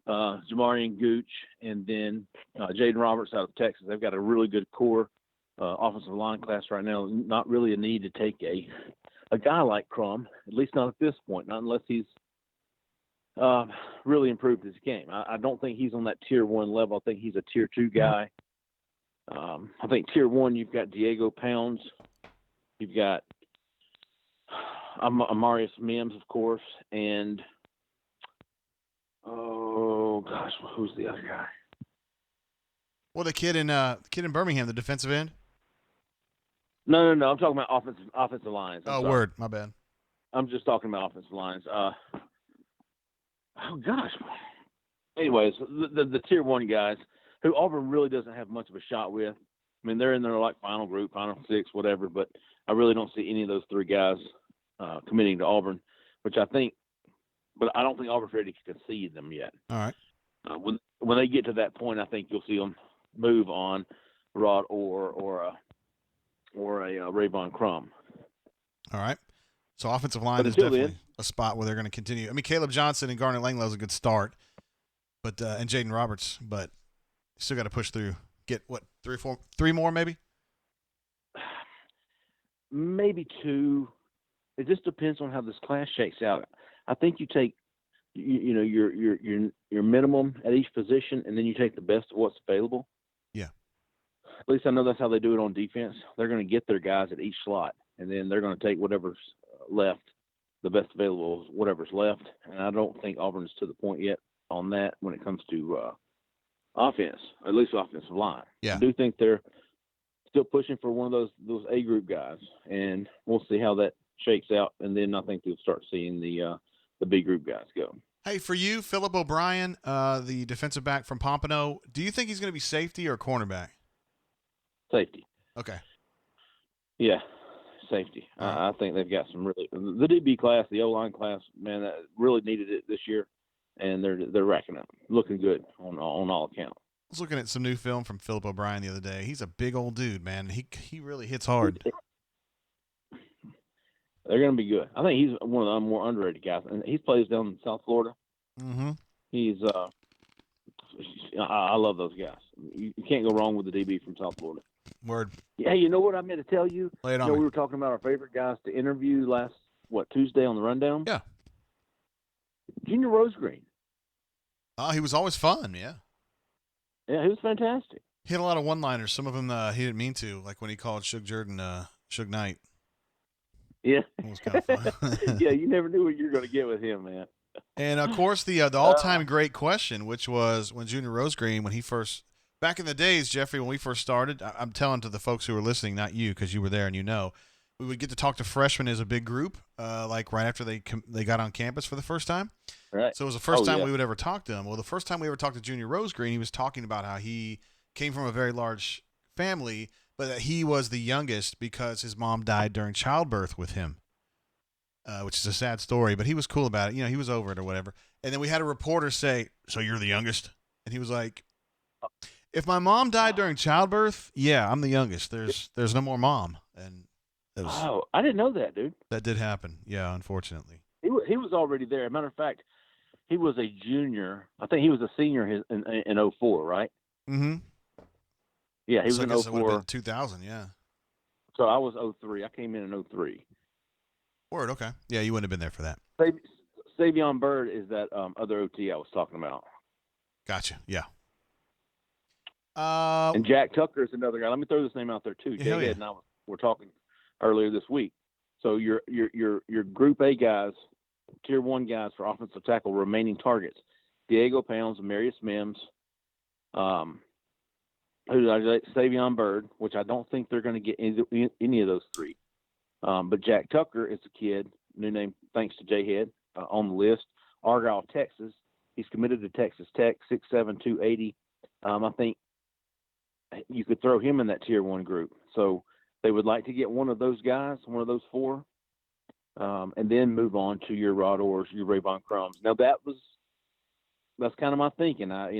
Jamarian Gooch, and then Jaden Roberts out of Texas. They've got a really good core offensive line class right now. Not really a need to take a guy like Crum, at least not at this point, not unless he's really improved his game. I don't think he's on that tier 1 level. I think he's a tier 2 guy. I think tier 1, you've got Diego Pounds. You've got Amarius Mims, of course, and who's the other guy? Well, the kid in Birmingham, the defensive end. No. I'm talking about offensive lines. Word, my bad. I'm just talking about offensive lines. Anyways, the tier 1 guys who Auburn really doesn't have much of a shot with. I mean, they're in their final group, final 6, whatever, but I really don't see any of those 3 guys committing to Auburn, but I don't think Auburn's ready to concede them yet. All right. When they get to that point, I think you'll see them move on Rod or a Rayvon Crum. All right. So offensive line is definitely a spot where they're going to continue. I mean, Caleb Johnson and Garnet Langlow is a good start, but and Jaden Roberts, but still got to push through. Get what, 3 more maybe? Maybe 2. It just depends on how this class shakes out. I think you take, your minimum at each position, and then you take the best of what's available. Yeah. At least I know that's how they do it on defense. They're going to get their guys at each slot, and then they're going to take whatever's left, the best available, whatever's left. And I don't think Auburn's to the point yet on that when it comes to offense, at least offensive line. Yeah. I do think they're still pushing for one of those A group guys, and we'll see how that shakes out. And then I think we'll start seeing the B group guys go. Hey, for you, Phillip O'Brien, the defensive back from Pompano, do you think he's going to be safety or cornerback? Safety. Okay. Yeah, safety. Right. I think they've got some really the DB class, the O-line class, man, that really needed it this year, and they're racking up, looking good on all accounts. I was looking at some new film from Phillip O'Brien the other day. He's a big old dude, man. He really hits hard. They're going to be good. I think he's one of the more underrated guys, and he plays down in South Florida. Mm-hmm. He's I love those guys. You can't go wrong with the DB from South Florida. Word. Yeah, you know what I meant to tell you? Lay it on me. We were talking about our favorite guys to interview Tuesday on the rundown? Yeah. Junior Rosegreen. Oh, he was always fun, yeah. Yeah, he was fantastic. He had a lot of one-liners. Some of them he didn't mean to, like when he called Suge Jordan Suge Knight. Yeah. It was kind of fun. Yeah, you never knew what you were going to get with him, man. And, of course, the all-time great question, which was when Junior Rosegreen, when he first – back in the days, Jeffrey, when we first started, I'm telling to the folks who were listening, not you because you were there and you know, we would get to talk to freshmen as a big group, like right after they got on campus for the first time. Right. So it was the first time we would ever talk to him. Well, the first time we ever talked to Junior Rosegreen, he was talking about how he came from a very large family, but that he was the youngest because his mom died during childbirth with him, which is a sad story, but he was cool about it. You know, he was over it or whatever. And then we had a reporter say, "So you're the youngest?" And he was like, "If my mom died during childbirth, yeah, I'm the youngest. There's no more mom." And it was, I didn't know that, dude. That did happen. Yeah, unfortunately. He was already there. As a matter of fact, he was a junior. I think he was a senior in 04, right? Mm-hmm. Yeah, he was in 04. It would have been 2000, yeah. So I was 03. I came in 03. Word, okay. Yeah, you wouldn't have been there for that. Savion Bird is that other OT I was talking about. Gotcha, yeah. And Jack Tucker is another guy. Let me throw this name out there too. Jay Head and I were talking earlier this week. So your Group A guys, Tier 1 guys for offensive tackle, remaining targets: Diego Pounds, Marius Mims, Savion Bird, which I don't think they're going to get any of those three. But Jack Tucker is a kid, new name thanks to Jay Head, on the list. Argyle, Texas. He's committed to Texas Tech, 6'7", 280. I think you could throw him in that Tier 1 group. So they would like to get one of those guys, one of those four, and then move on to your Rod Orrs, your Rayvon Crumbs. Now that's kind of my thinking. I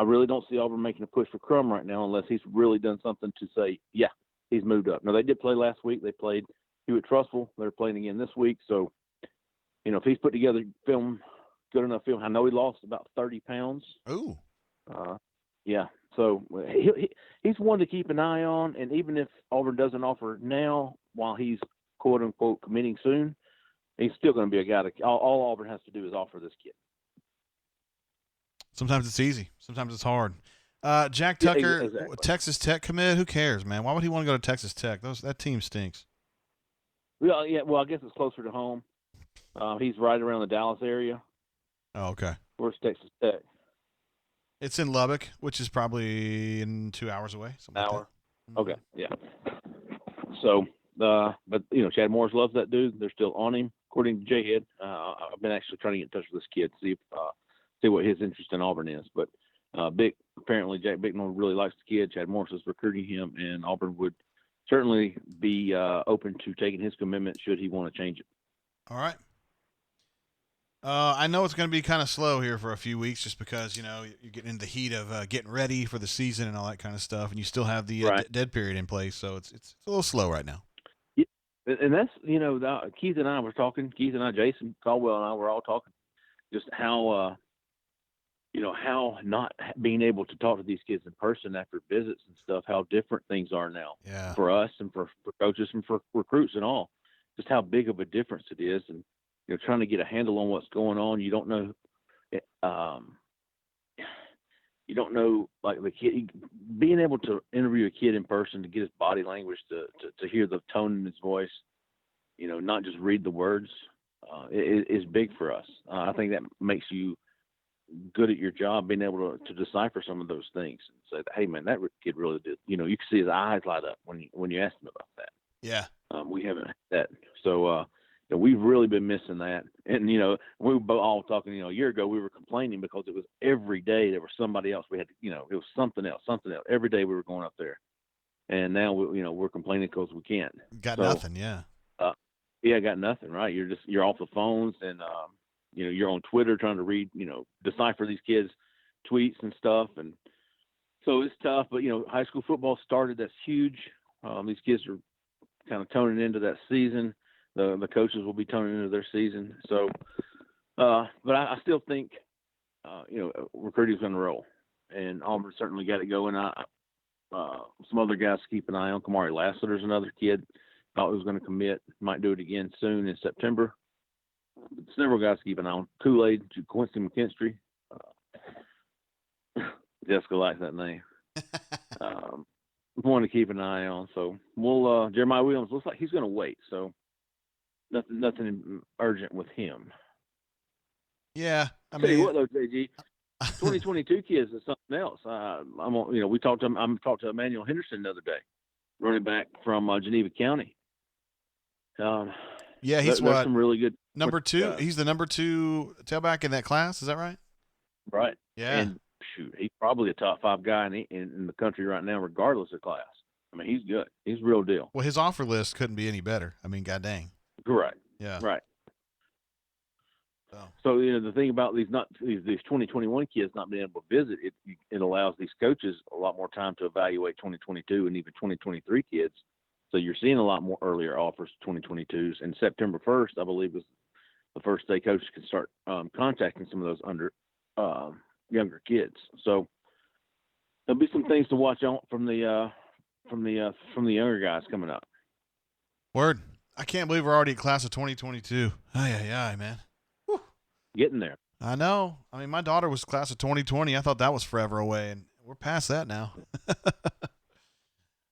really don't see Auburn making a push for Crum right now unless he's really done something to say, yeah, he's moved up. Now they did play last week. They played Hewitt-Trussville. They're playing again this week. So, if he's put together good enough film, I know he lost about 30 pounds. Ooh. Yeah. So he's one to keep an eye on. And even if Auburn doesn't offer now, while he's quote unquote committing soon, he's still going to be a guy that all Auburn has to do is offer this kid. Sometimes it's easy. Sometimes it's hard. Jack Tucker, yeah, exactly. Texas Tech commit. Who cares, man? Why would he want to go to Texas Tech? That team stinks. Well, yeah. Well, I guess it's closer to home. He's right around the Dallas area. Oh, okay. Where's Texas Tech? It's in Lubbock, which is probably in 2 hours away. Hour. Like Okay. Yeah. So, but Chad Morris loves that dude. They're still on him, according to Jay Head. I've been actually trying to get in touch with this kid to see what his interest in Auburn is. But apparently Jack Bicknell really likes the kid. Chad Morris is recruiting him, and Auburn would certainly be open to taking his commitment should he want to change it. All right. I know it's going to be kind of slow here for a few weeks just because, you're getting in the heat of getting ready for the season and all that kind of stuff, and you still have the dead period in place, so it's a little slow right now. Yeah. And that's, Keith and I were talking, Jason Caldwell and I were all talking, just how, how not being able to talk to these kids in person after visits and stuff, how different things are now for us and for coaches and for recruits and all, just how big of a difference it is. And, trying to get a handle on what's going on. You don't know, like the kid, being able to interview a kid in person, to get his body language, to hear the tone in his voice, not just read the words. is big for us. I think that makes you good at your job, being able to decipher some of those things and say, "Hey, man, that kid really did." You know, you can see his eyes light up when you ask him about that. Yeah. We haven't had that, so we've really been missing that. And we were all talking. A year ago, we were complaining because it was every day there was somebody else. We had to, it was something else. Every day we were going up there, and now we're complaining because we can't. Got nothing. Yeah. Yeah, I got nothing. Right? You're off the phones, and you're on Twitter trying to read, decipher these kids' tweets and stuff, and so it's tough. But high school football started. That's huge. These kids are kind of toning into that season. The coaches will be toning into their season. So, but I still think, recruiting's going to roll, and Auburn certainly got it going. Some other guys to keep an eye on. Kamari Lassiter's another kid. Thought he was going to commit. Might do it again soon in September. Several guys to keep an eye on. Kool-Aid, Quincy McKinstry. Jessica likes that name. One to keep an eye on. So we'll Jeremiah Williams looks like he's going to wait. So nothing urgent with him. Yeah, Tell you what though, JG, 2022 kids is something else. We talked to talked to Emmanuel Henderson the other day, running back from Geneva County. Yeah, he's some really good number 2. He's the number 2 tailback in that class. Is that right? Right. Yeah. And shoot, he's probably a top 5 guy in the country right now, regardless of class. I mean, he's good. He's real deal. Well, his offer list couldn't be any better. I mean, god dang. Correct. Yeah. Right. So the thing about these 2021 kids not being able to visit, it allows these coaches a lot more time to evaluate 2022 and even 2023 kids. So you're seeing a lot more earlier offers 2022s, and September 1st, I believe, was the first day coaches can start contacting some of those younger kids. So there'll be some things to watch on from the younger guys coming up. Word. I can't believe we're already a class of 2022. Ay, man. Whew. Getting there. I know. I mean, my daughter was class of 2020. I thought that was forever away, and we're past that now.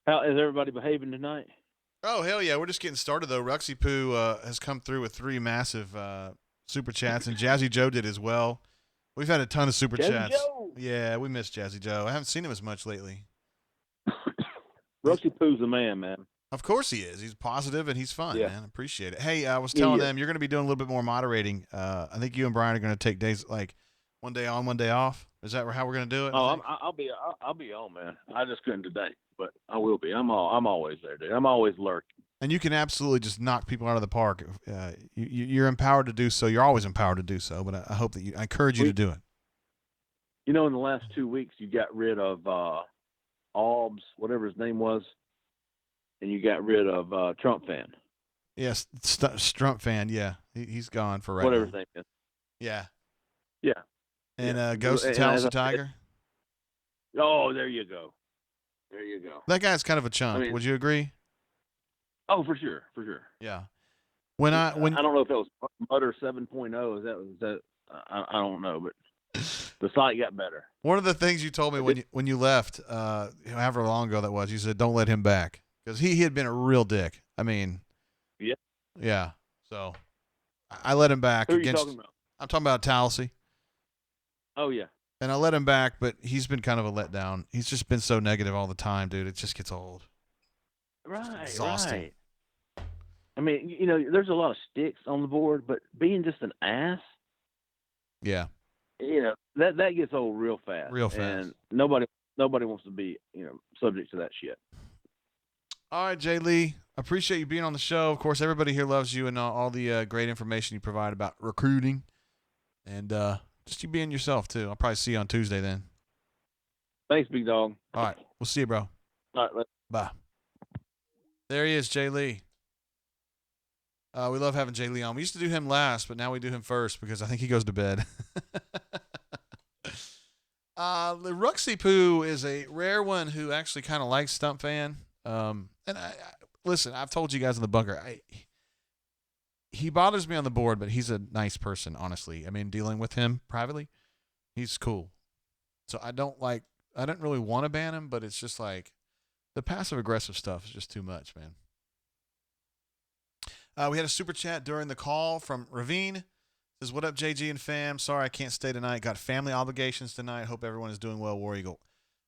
How is everybody behaving tonight? Oh, hell yeah. We're just getting started, though. Ruxy Poo has come through with 3 massive super chats, and Jazzy Joe did as well. We've had a ton of super chats. Joe. Yeah, we miss Jazzy Joe. I haven't seen him as much lately. Ruxy Poo's the man, man. Of course he is. He's positive and he's fun, yeah. man. Appreciate it. Hey, I was telling them you're going to be doing a little bit more moderating. I think you and Brian are going to take days like one day on, one day off. Is that how we're going to do it? Oh, I'll be on, man. I just couldn't today, but I will be. I'm always there, dude. I'm always lurking. And you can absolutely just knock people out of the park. You're empowered to do so. You're always empowered to do so. But I hope that I encourage you to do it. In the last 2 weeks, you got rid of Albs, whatever his name was, and you got rid of Trump fan. Yes, Trump fan. Yeah, he's gone for right whatever now. his name is. Yeah. Yeah. And Ghost of Talos the Tiger. Oh, there you go. There you go. That guy's kind of a chump. Would you agree? Oh, for sure. Yeah. I don't know if it was Mutter 7.0. Is that I don't know, but the site got better. One of the things you told me when you left, however long ago that was, you said don't let him back because he had been a real dick. I mean, yeah. So I let him back. Who are you talking about? I'm talking about Tallahassee. Oh yeah. And I let him back, but he's been kind of a letdown. He's just been so negative all the time, dude. It just gets old. Right. Exhausting. Right. I mean, there's a lot of sticks on the board, but being just an ass. Yeah. That gets old real fast. And nobody wants to be, subject to that shit. All right, Jay Lee. Appreciate you being on the show. Of course, everybody here loves you and all the great information you provide about recruiting. And just you being yourself, too. I'll probably see you on Tuesday then. Thanks, big dog. All right. We'll see you, bro. All right. Bye. There he is, Jay Lee. We love having Jay Lee on. We used to do him last, but now we do him first because I think he goes to bed. The Ruxy Poo is a rare one who actually kind of likes Stump Fan. And I listen, I've told you guys in the bunker, he bothers me on the board, but he's a nice person, honestly. I mean, dealing with him privately, he's cool. So I don't really want to ban him, but it's just like the passive aggressive stuff is just too much, man. We had a super chat during the call from Ravine. Says, "What up, JG and fam? Sorry I can't stay tonight. Got family obligations tonight. Hope everyone is doing well, War Eagle."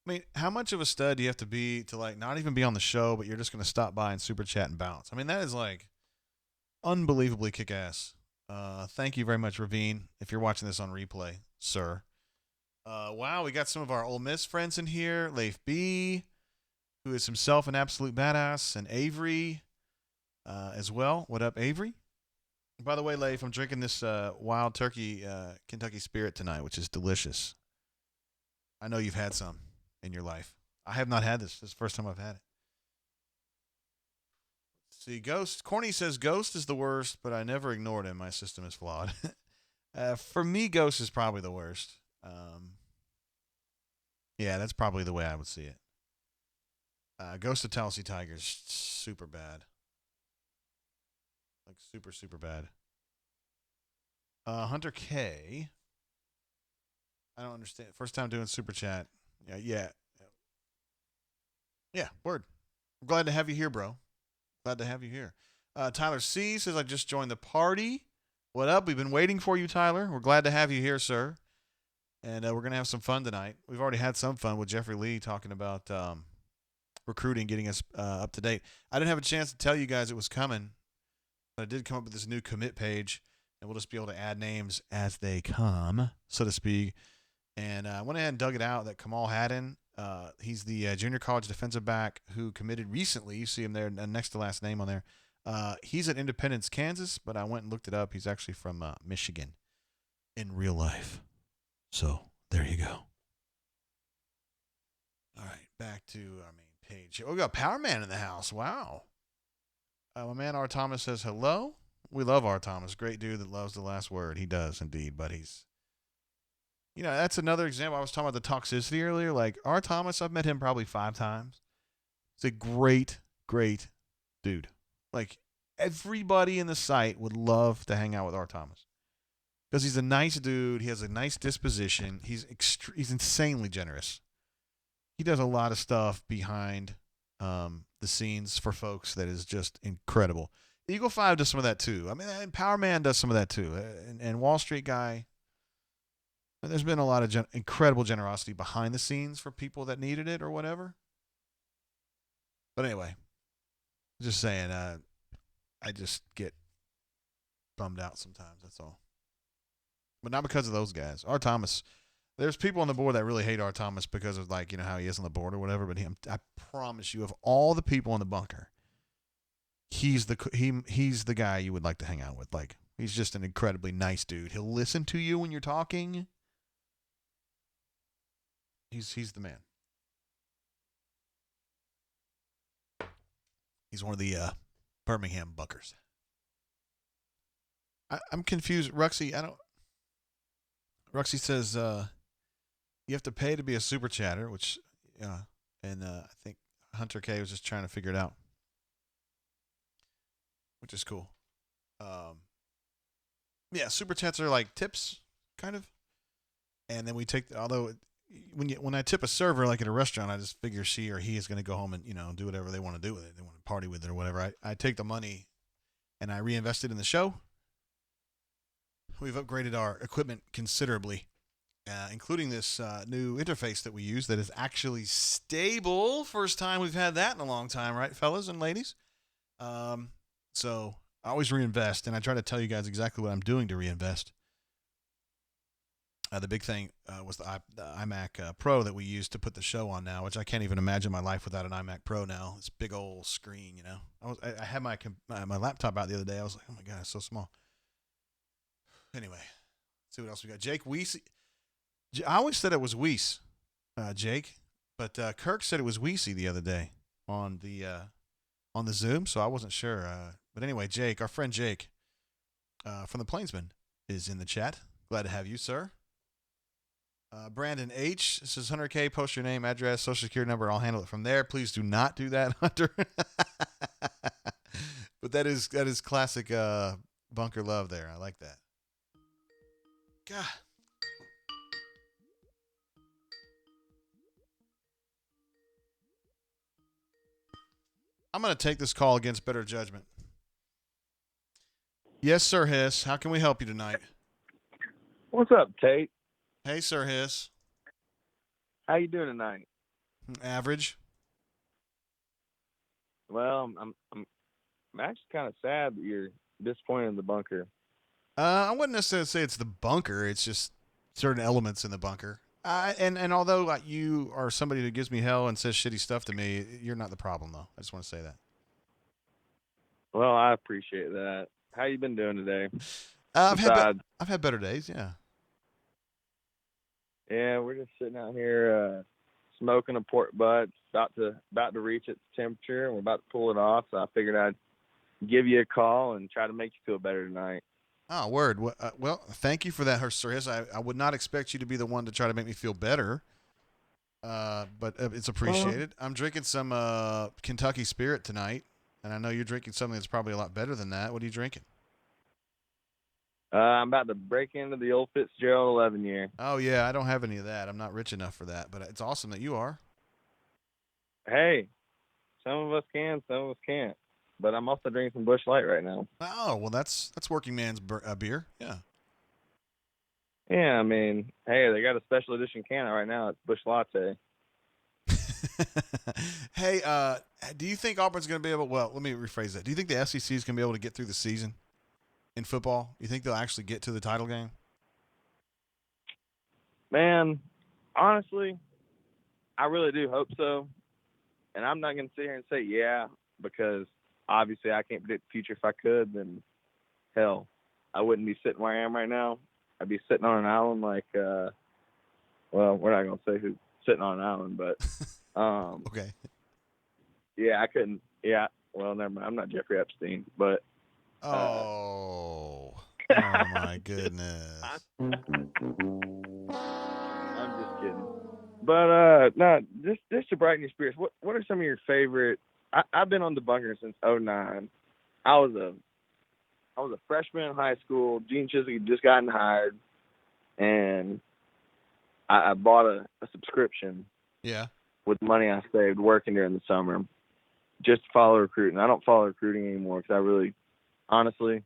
I mean, how much of a stud do you have to be to like not even be on the show, but you're just gonna stop by and super chat and bounce? I mean, that is like unbelievably kick ass. Thank you very much, Ravine. If you're watching this on replay, sir. Wow, we got some of our Ole Miss friends in here. Leif B, who is himself an absolute badass, and Avery as well. What up, Avery? By the way, Leif, I'm drinking this Wild Turkey Kentucky Spirit tonight, which is delicious. I know you've had some in your life. I have not had this. This is the first time I've had it. Let's see, Ghost. Corny says Ghost is the worst, but I never ignored him. My system is flawed. For me, Ghost is probably the worst. Yeah, that's probably the way I would see it. Ghost of Tennessee Tigers, super bad. Like super, super bad. Hunter K. I don't understand. First time doing super chat. Yeah. Yeah, word. I'm glad to have you here, bro. Glad to have you here. Tyler C says, I just joined the party. What up? We've been waiting for you, Tyler. We're glad to have you here, sir. And we're going to have some fun tonight. We've already had some fun with Jeffrey Lee talking about recruiting, getting us up to date. I didn't have a chance to tell you guys it was coming, but I did come up with this new commit page, and we'll just be able to add names as they come, so to speak. And I went ahead and dug it out that Kamal Haddon, he's the junior college defensive back who committed recently. You see him there next to last name on there. He's at Independence, Kansas, but I went and looked it up. He's actually from Michigan in real life. So there you go. All right, back to our main page. Oh, we got Power Man in the house. Wow. My man R. Thomas says hello. We love R. Thomas. Great dude that loves the last word. He does indeed, but he's, that's another example. I was talking about the toxicity earlier. Like R. Thomas, I've met him probably 5 times. He's a great, great dude. Like everybody in the site would love to hang out with R. Thomas because he's a nice dude. He has a nice disposition. He's insanely generous. He does a lot of stuff behind the scenes for folks that is just incredible. Eagle 5 does some of that too. I mean, and Power Man does some of that too. And Wall Street Guy. There's been a lot of incredible generosity behind the scenes for people that needed it or whatever. But anyway, just saying, I just get bummed out sometimes. That's all. But not because of those guys. R. Thomas, there's people on the board that really hate R. Thomas because of how he is on the board or whatever. But I promise you, of all the people in the bunker, he's the guy you would like to hang out with. Like he's just an incredibly nice dude. He'll listen to you when you're talking. He's the man. He's one of the Birmingham Buckers. I'm confused. Ruxy says you have to pay to be a super chatter, which and I think Hunter K was just trying to figure it out, which is cool. Yeah, super chats are like tips, kind of, and then we take. Although when I tip a server like at a restaurant, I just figure she or he is going to go home and do whatever they want to do with it. They want to party with it or whatever. I take the money and I reinvest it in the show. We've upgraded our equipment considerably, including this new interface that we use that is actually stable. First time we've had that in a long time, right, fellas and ladies? So I always reinvest, and I try to tell you guys exactly what I'm doing to reinvest. The big thing was the iMac Pro that we use to put the show on now, which I can't even imagine my life without an iMac Pro now. This big old screen, I had my laptop out the other day. I was like, oh my God, it's so small. Anyway, let's see what else we got. Jake Weiss. I always said it was Weiss, Jake, but Kirk said it was Weesey the other day on the Zoom, so I wasn't sure. But anyway, Jake, our friend Jake from the Plainsman, is in the chat. Glad to have you, sir. Brandon H says 100K, post your name, address, social security number. I'll handle it from there. Please do not do that, Hunter. But that is classic bunker love there. I like that. God. I'm going to take this call against better judgment. Yes, Sir Hiss. How can we help you tonight? What's up, Tate? Hey, Sir Hiss. How you doing tonight? Average. Well, I'm actually kind of sad that you're disappointed in the bunker. I wouldn't necessarily say it's the bunker. It's just certain elements in the bunker. And although you are somebody who gives me hell and says shitty stuff to me, you're not the problem, though. I just want to say that. Well, I appreciate that. How you been doing today? I've had Besides, I've had better days. Yeah. yeah, we're just sitting out here smoking a port butt, about to reach its temperature, and we're about to pull it off. So I figured I'd give you a call and try to make you feel better tonight. Oh, word. Well, thank you for that, Sir Hiss. I would not expect you to be the one to try to make me feel better. But it's appreciated. I'm drinking some Kentucky Spirit tonight, and I know you're drinking something that's probably a lot better than that. What are you drinking? I'm about to break into the old Fitzgerald 11 year. Oh yeah, I don't have any of that. I'm not rich enough for that, but it's awesome that you are. Hey, some of us can, some of us can't. But I'm also drinking some Busch Light right now. Oh well, that's working man's beer. Yeah. Yeah, I mean, hey, they got a special edition can right now. It's Busch Latte. Hey, do you think Auburn's going to be able? Well, let me rephrase that. Do you think the SEC is going to be able to get through the season in football? You think they'll actually get to the title game? Man, honestly, I really do hope so. And I'm not going to sit here and say yeah, because obviously I can't predict the future. If I could, then hell, I wouldn't be sitting where I am right now. I'd be sitting on an island like, well, we're not going to say who's sitting on an island, but Okay. yeah, I couldn't. Yeah, well, never mind. I'm not Jeffrey Epstein, but Oh my goodness. I'm just kidding. But no, just to brighten your spirits, what are some of your favorite? I've been on the bunker since '09. I was a freshman in high school. Gene Chisholm had just gotten hired, and I bought a subscription. Yeah. With money I saved working during the summer, just to follow recruiting. I don't follow recruiting anymore because honestly,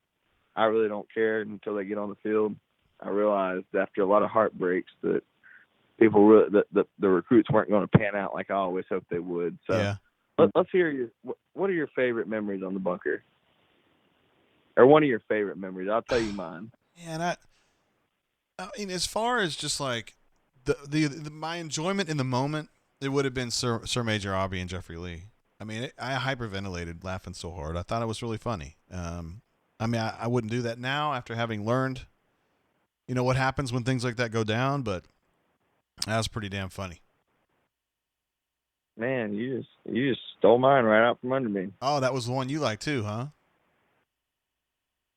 I really don't care until they get on the field. I realized after a lot of heartbreaks that people really, the recruits weren't going to pan out like I always hoped they would. So Yeah. let's hear what are your favorite memories on the bunker, or one of your favorite memories? I'll tell you mine. Yeah, I mean, as far as just like my enjoyment in the moment, it would have been Sir Major Aubrey and Jeffrey Lee. I mean, I hyperventilated laughing so hard. I thought it was really funny. I mean, I wouldn't do that now after having learned, what happens when things like that go down, but that was pretty damn funny. Man, you just stole mine right out from under me. Oh, that was the one you liked too, huh?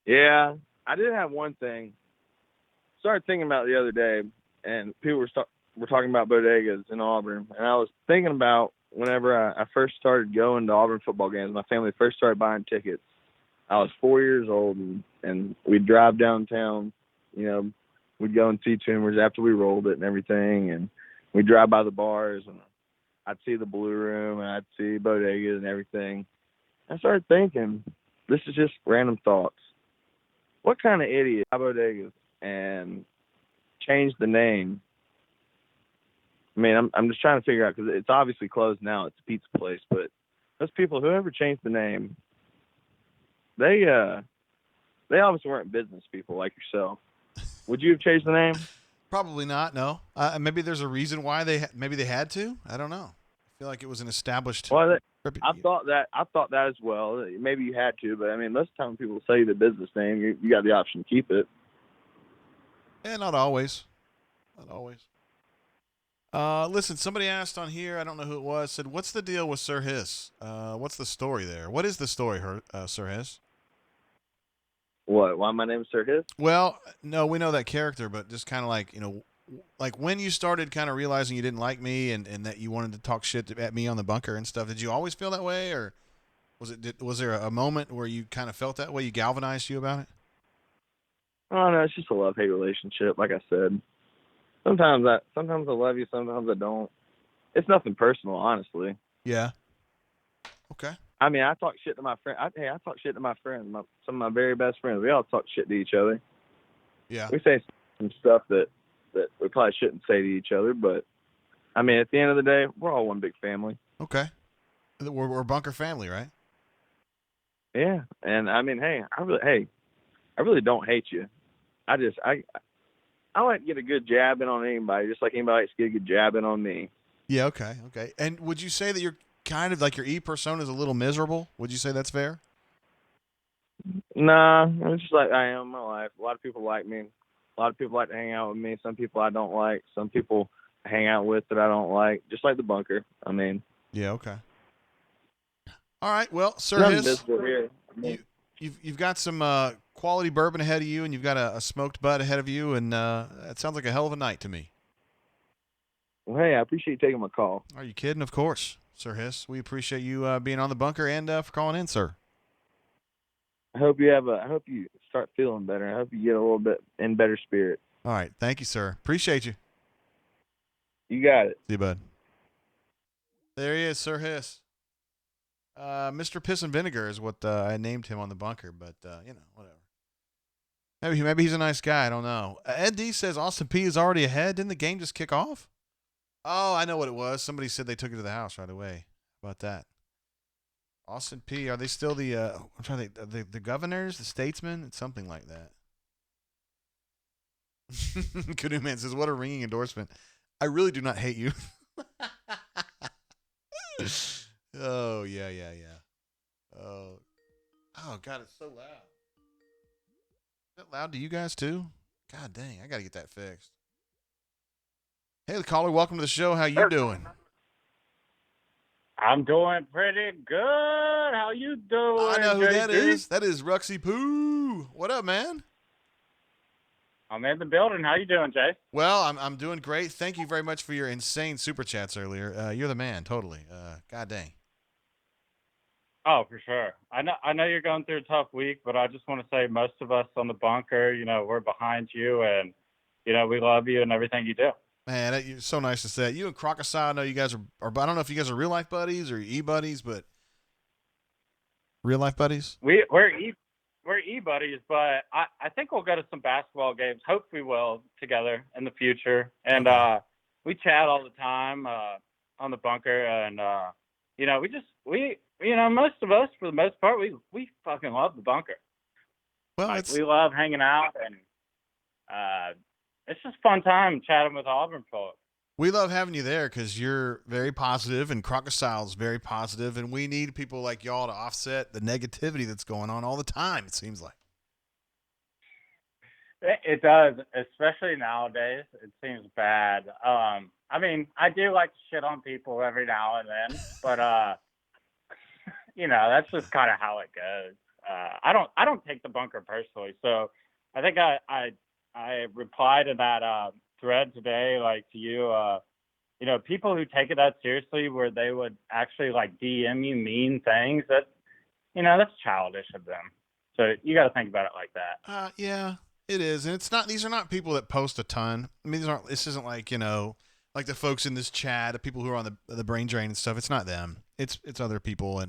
Yeah, I did have one thing. Started thinking about it the other day, and people were talking about bodegas in Auburn, and I was thinking about whenever I first started going to Auburn football games. My family first started buying tickets. I was 4 years old, and we'd drive downtown. We'd go and see Tumors after we rolled it and everything, and we'd drive by the bars, and I'd see the Blue Room, and I'd see bodegas and everything. I started thinking, this is just random thoughts. What kind of idiot buy bodegas and change the name? I mean, I'm just trying to figure out, because it's obviously closed now. It's a pizza place, but those people, whoever changed the name, they obviously weren't business people like yourself. Would you have changed the name? Probably not. No. Maybe there's a reason why maybe they had to. I don't know. I feel like it was an established. Well, I thought that as well. Maybe you had to, but I mean, most of the time people say the business name, you got the option to keep it. Yeah, not always. Not always. Listen, somebody asked on here, I don't know who it was, said, what's the deal with Sir Hiss? What's the story there? What is the story, Sir Hiss? What? Why my name's Sir Hiss? Well, no, we know that character, but just kind of like, like when you started kind of realizing you didn't like me and that you wanted to talk shit at me on the bunker and stuff, did you always feel that way, or was there a moment where you kind of felt that way? You galvanized you about it? Oh no, it's just a love-hate relationship. Like I said, sometimes I love you, sometimes I don't. It's nothing personal, honestly. Yeah. Okay. I mean, I talk shit to my friend. I talk shit to my friends, some of my very best friends. We all talk shit to each other. Yeah. We say some stuff that we probably shouldn't say to each other, but I mean, at the end of the day, we're all one big family. Okay. We're bunker family, right? Yeah, and I mean, I really don't hate you. I like to get a good jab in on anybody, just like anybody likes to get a good jab in on me. Yeah. Okay. Okay. And would you say that you're kind of like your persona is a little miserable? Would you say that's fair? Nah, I'm just like I am in my life. A lot of people like me. A lot of people like to hang out with me. Some people I don't like. Some people I hang out with that I don't like. Just like the bunker. I mean. Yeah. Okay. All right. Well, Sir Nothing Hiss, visible here. I mean, you've got some quality bourbon ahead of you, and you've got a smoked butt ahead of you, and it sounds like a hell of a night to me. well, hey, I appreciate you taking my call. Are you kidding? Of course, Sir Hiss. We appreciate you being on the bunker and for calling in, sir. I hope you start feeling better. I hope you get a little bit in better spirit. All right. Thank you, sir. Appreciate you. You got it. See you, bud. There he is, Sir Hiss. Mr. Piss and Vinegar is what I named him on the bunker, but whatever. Maybe he's a nice guy. I don't know. Ed D says Austin P is already ahead. Didn't the game just kick off? Oh, I know what it was. Somebody said they took it to the house right away. How about that? Austin P, are they still the I'm trying to think, the governors, the statesmen? It's something like that. Canoe Man says, what a ringing endorsement. I really do not hate you. Oh, yeah. Oh, God, it's so loud. Is that loud to you guys, too? God dang, I got to get that fixed. Hey, the caller, welcome to the show. How you doing? I'm doing pretty good. How you doing? I know who JD? that is. That is Ruxy Poo. What up, man? I'm in the building. How you doing, Jay? Well, I'm doing great. Thank you very much for your insane super chats earlier. You're the man, totally. God dang. Oh, for sure. I know you're going through a tough week, but I just want to say most of us on the bunker, we're behind you, and we love you and everything you do. Man, it's so nice to say it. You and Crocosile, I know you guys are I don't know if you guys are real life buddies or e-buddies, but real life buddies? We're e-buddies, but I think we'll go to some basketball games. Hope we will together in the future. And Okay. We chat all the time on the bunker, and most of us, for the most part, we fucking love the bunker. Well, We love hanging out, and it's just a fun time chatting with Auburn folks. we love having you there because you're very positive and Crocosile's very positive, and we need people like y'all to offset the negativity that's going on all the time, it seems like. It does, especially nowadays. It seems bad. I mean, I do like to shit on people every now and then, but that's just kind of how it goes. I don't take the bunker personally, so I think I replied to that thread today, like to you. People who take it that seriously, where they would actually like DM you mean things, that's childish of them. So you got to think about it like that. Yeah, it is, and it's not. These are not people that post a ton. I mean, this isn't like like the folks in this chat, the people who are on the brain drain and stuff. It's not them. It's other people,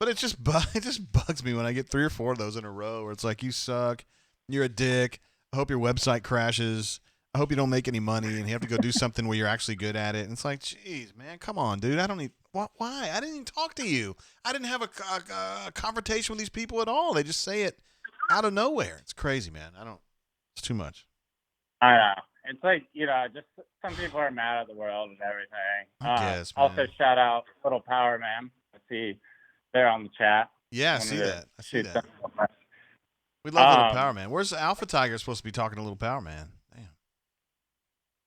but it just bugs me when I get 3 or 4 of those in a row where it's like, you suck, you're a dick. I hope your website crashes. I hope you don't make any money and you have to go do something where you're actually good at it. And it's like, geez, man, come on, dude. I don't need. Why? I didn't even talk to you. I didn't have a confrontation with these people at all. They just say it out of nowhere. It's crazy, man. It's too much. I know. It's like, just some people are mad at the world and everything. I guess, man. Also, shout out Little Power Man. I see they're on the chat. Yeah, I see that. We love Little Power Man. Where's Alpha Tiger supposed to be talking to Little Power Man? Damn.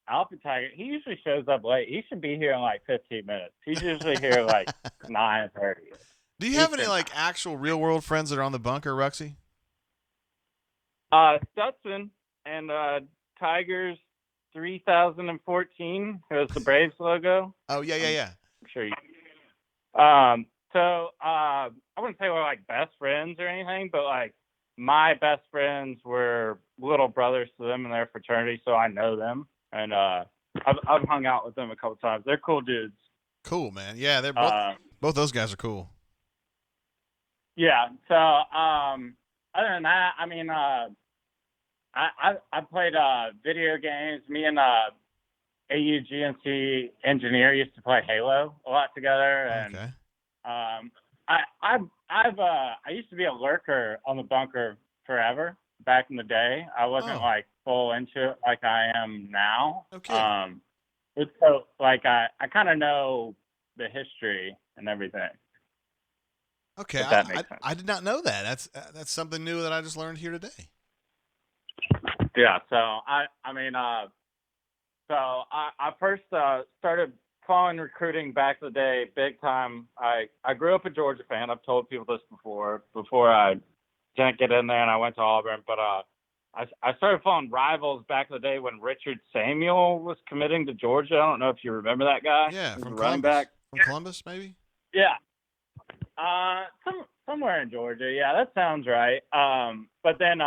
Alpha Tiger, he usually shows up late. He should be here in like 15 minutes. He's usually here like 9:30. Do you have any like actual real world friends that are on the bunker, Ruxy? Stutson and Tigers 3014, who has the Braves logo. Oh yeah. I'm sure you. So I wouldn't say we're like best friends or anything, but like my best friends were little brothers to them in their fraternity, so I know them, and I've hung out with them a couple times. They're cool dudes. Cool, man. Yeah, they're both those guys are cool. Yeah. So other than that, I mean, I played video games. Me and AUGNC engineer used to play Halo a lot together, and Okay. I used to be a lurker on the bunker forever back in the day. I wasn't like full into it like I am now. Okay. So like I kind of know the history and everything. Okay. If that makes sense. I did not know that. That's something new that I just learned here today. Yeah. So I first started following recruiting back in the day, big time. I grew up a Georgia fan. I've told people this before I didn't get in there and I went to Auburn. But I started following Rivals back in the day when Richard Samuel was committing to Georgia. I don't know if you remember that guy. Yeah, from running Columbus. back. From Columbus, maybe? Yeah. Somewhere in Georgia. Yeah, that sounds right. But then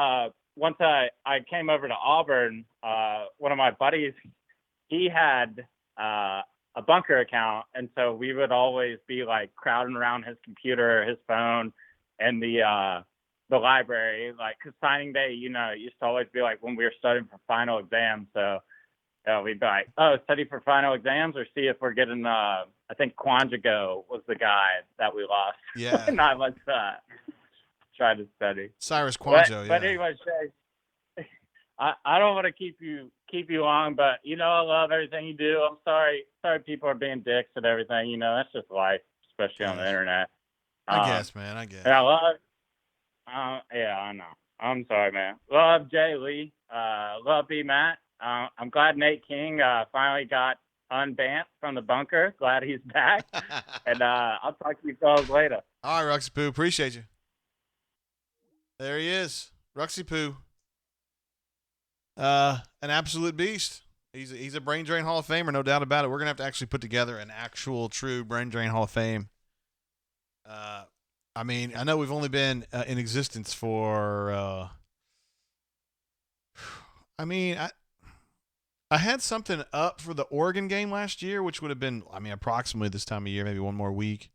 once I came over to Auburn, one of my buddies, he had a bunker account, and so we would always be like crowding around his computer, his phone, and the library, like, cause signing day, it used to always be like when we were studying for final exams. So we'd be like, study for final exams, or see if we're getting. I think Quanjigo was the guy that we lost. Yeah. And I was try to study. Cyrus Quanjo, But yeah. anyway, Shay, I don't want to keep you long, but I love everything you do. I'm sorry people are being dicks and everything. That's just life, especially on the internet. I guess, man. I guess. Yeah, I love. Yeah, I know. I'm sorry, man. Love Jay Lee. Love B Matt. I'm glad Nate King finally got unbanned from the bunker. Glad he's back. And I'll talk to you fellas later. All right, Ruxy Poo. Appreciate you. There he is. Ruxy Poo. An absolute beast. He's a Brain Drain Hall of Famer, no doubt about it. We're going to have to actually put together an actual true Brain Drain Hall of Fame. I mean, I know we've only been in existence for I had something up for the Oregon game last year, which would have been, approximately this time of year, maybe one more week.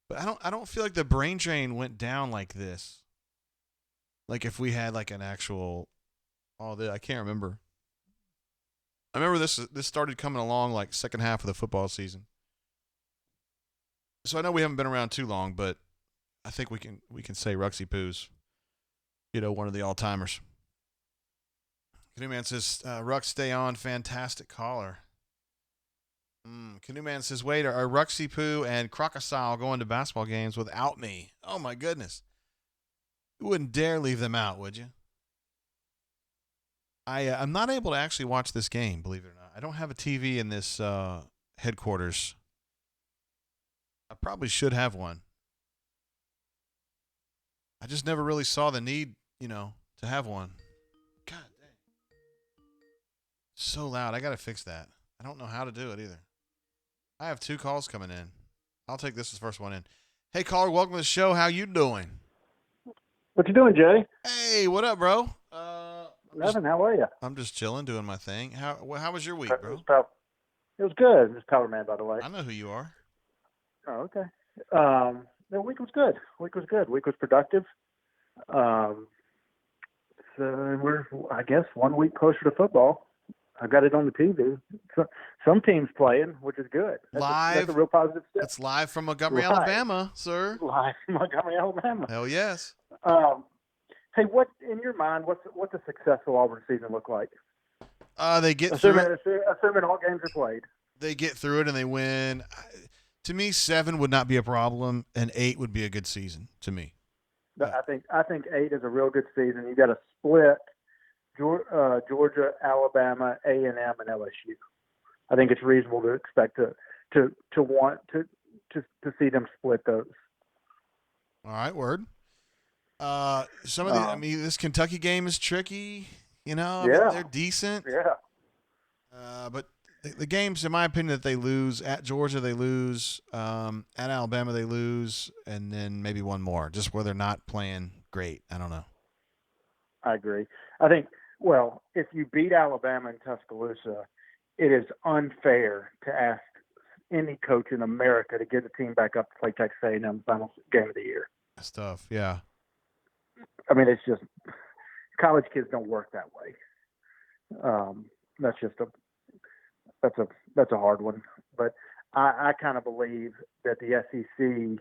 But I don't feel like the brain drain went down like this. Like if we had like an actual, I can't remember. I remember this started coming along like second half of the football season. So I know we haven't been around too long, but I think we can say Ruxy Poo's, one of the all timers. Canoe Man says, Rux, stay on. Fantastic caller. Canoe Man says, wait, are Ruxy Poo and Crocodile going to basketball games without me? Oh, my goodness. You wouldn't dare leave them out, would you? I'm not able to actually watch this game, believe it or not. I don't have a TV in this headquarters. I probably should have one. I just never really saw the need, to have one. God dang. So loud. I got to fix that. I don't know how to do it either. I have 2 calls coming in. I'll take this as the first one in. Hey, caller, welcome to the show. How you doing? What you doing, Jay? Hey, what up, bro? Nothing. How are you? I'm just chilling, doing my thing. How was your week, bro? It was good. This is Power Man, by the way. I know who you are. Oh, okay. The week was good. Week was productive. So we're, I guess, 1 week closer to football. I got it on the TV. So, some teams playing, which is good. That's a real positive step. It's live from Montgomery, Alabama, sir. Live from Montgomery, Alabama. Hell yes. Hey, what in your mind? What's a successful Auburn season look like? They get through it. Assuming all games are played. They get through it and they win. To me, 7 would not be a problem, and 8 would be a good season to me. I think 8 is a real good season. You got to split Georgia, Alabama, A&M, and LSU. I think it's reasonable to expect to want to see them split those. All right, word. Some of this Kentucky game is tricky. They're decent. Yeah. But the games, in my opinion, that they lose at Georgia, they lose. At Alabama, they lose, and then maybe one more, just where they're not playing great. I don't know. I agree. I think, well, if you beat Alabama in Tuscaloosa, it is unfair to ask any coach in America to get the team back up to play Texas A&M final game of the year. That's tough. Yeah. I mean, it's just college kids don't work that way. That's just that's a hard one. But I kind of believe that the SEC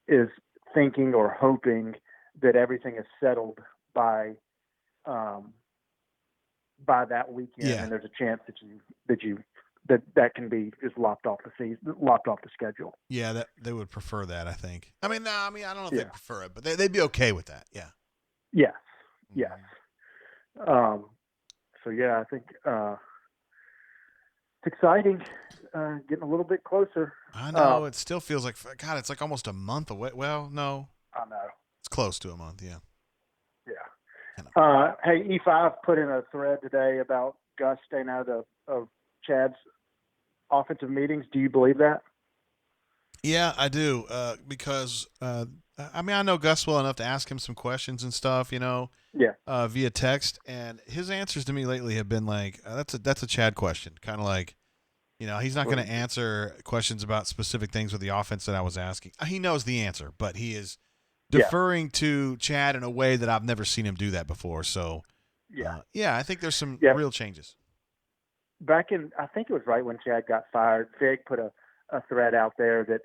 is thinking or hoping that everything is settled by that weekend, Yeah. and there's a chance that can be just lopped off the schedule. Yeah, that they would prefer that, I think. I mean, no, I don't know if Yeah. they'd prefer it, but they'd be okay with that. Yeah. Yes. Mm-hmm. Yes. So yeah, I think it's exciting, getting a little bit closer. I know it still feels like God. It's like almost a month away. Well, no, I know. it's close to a month. Yeah. Yeah. Hey, E5 put in a thread today about Gus staying out of Chad's offensive meetings. Do you believe that? Yeah, I do. Because I know Gus well enough to ask him some questions and stuff. Yeah. Via text, and his answers to me lately have been like, that's a Chad question, kind of like, he's not going to answer questions about specific things with the offense that I was asking. He knows the answer, but he is deferring to Chad in a way that I've never seen him do that before. So, I think there's some real changes. Back in, I think it was right when Chad got fired, Fig put a thread out there that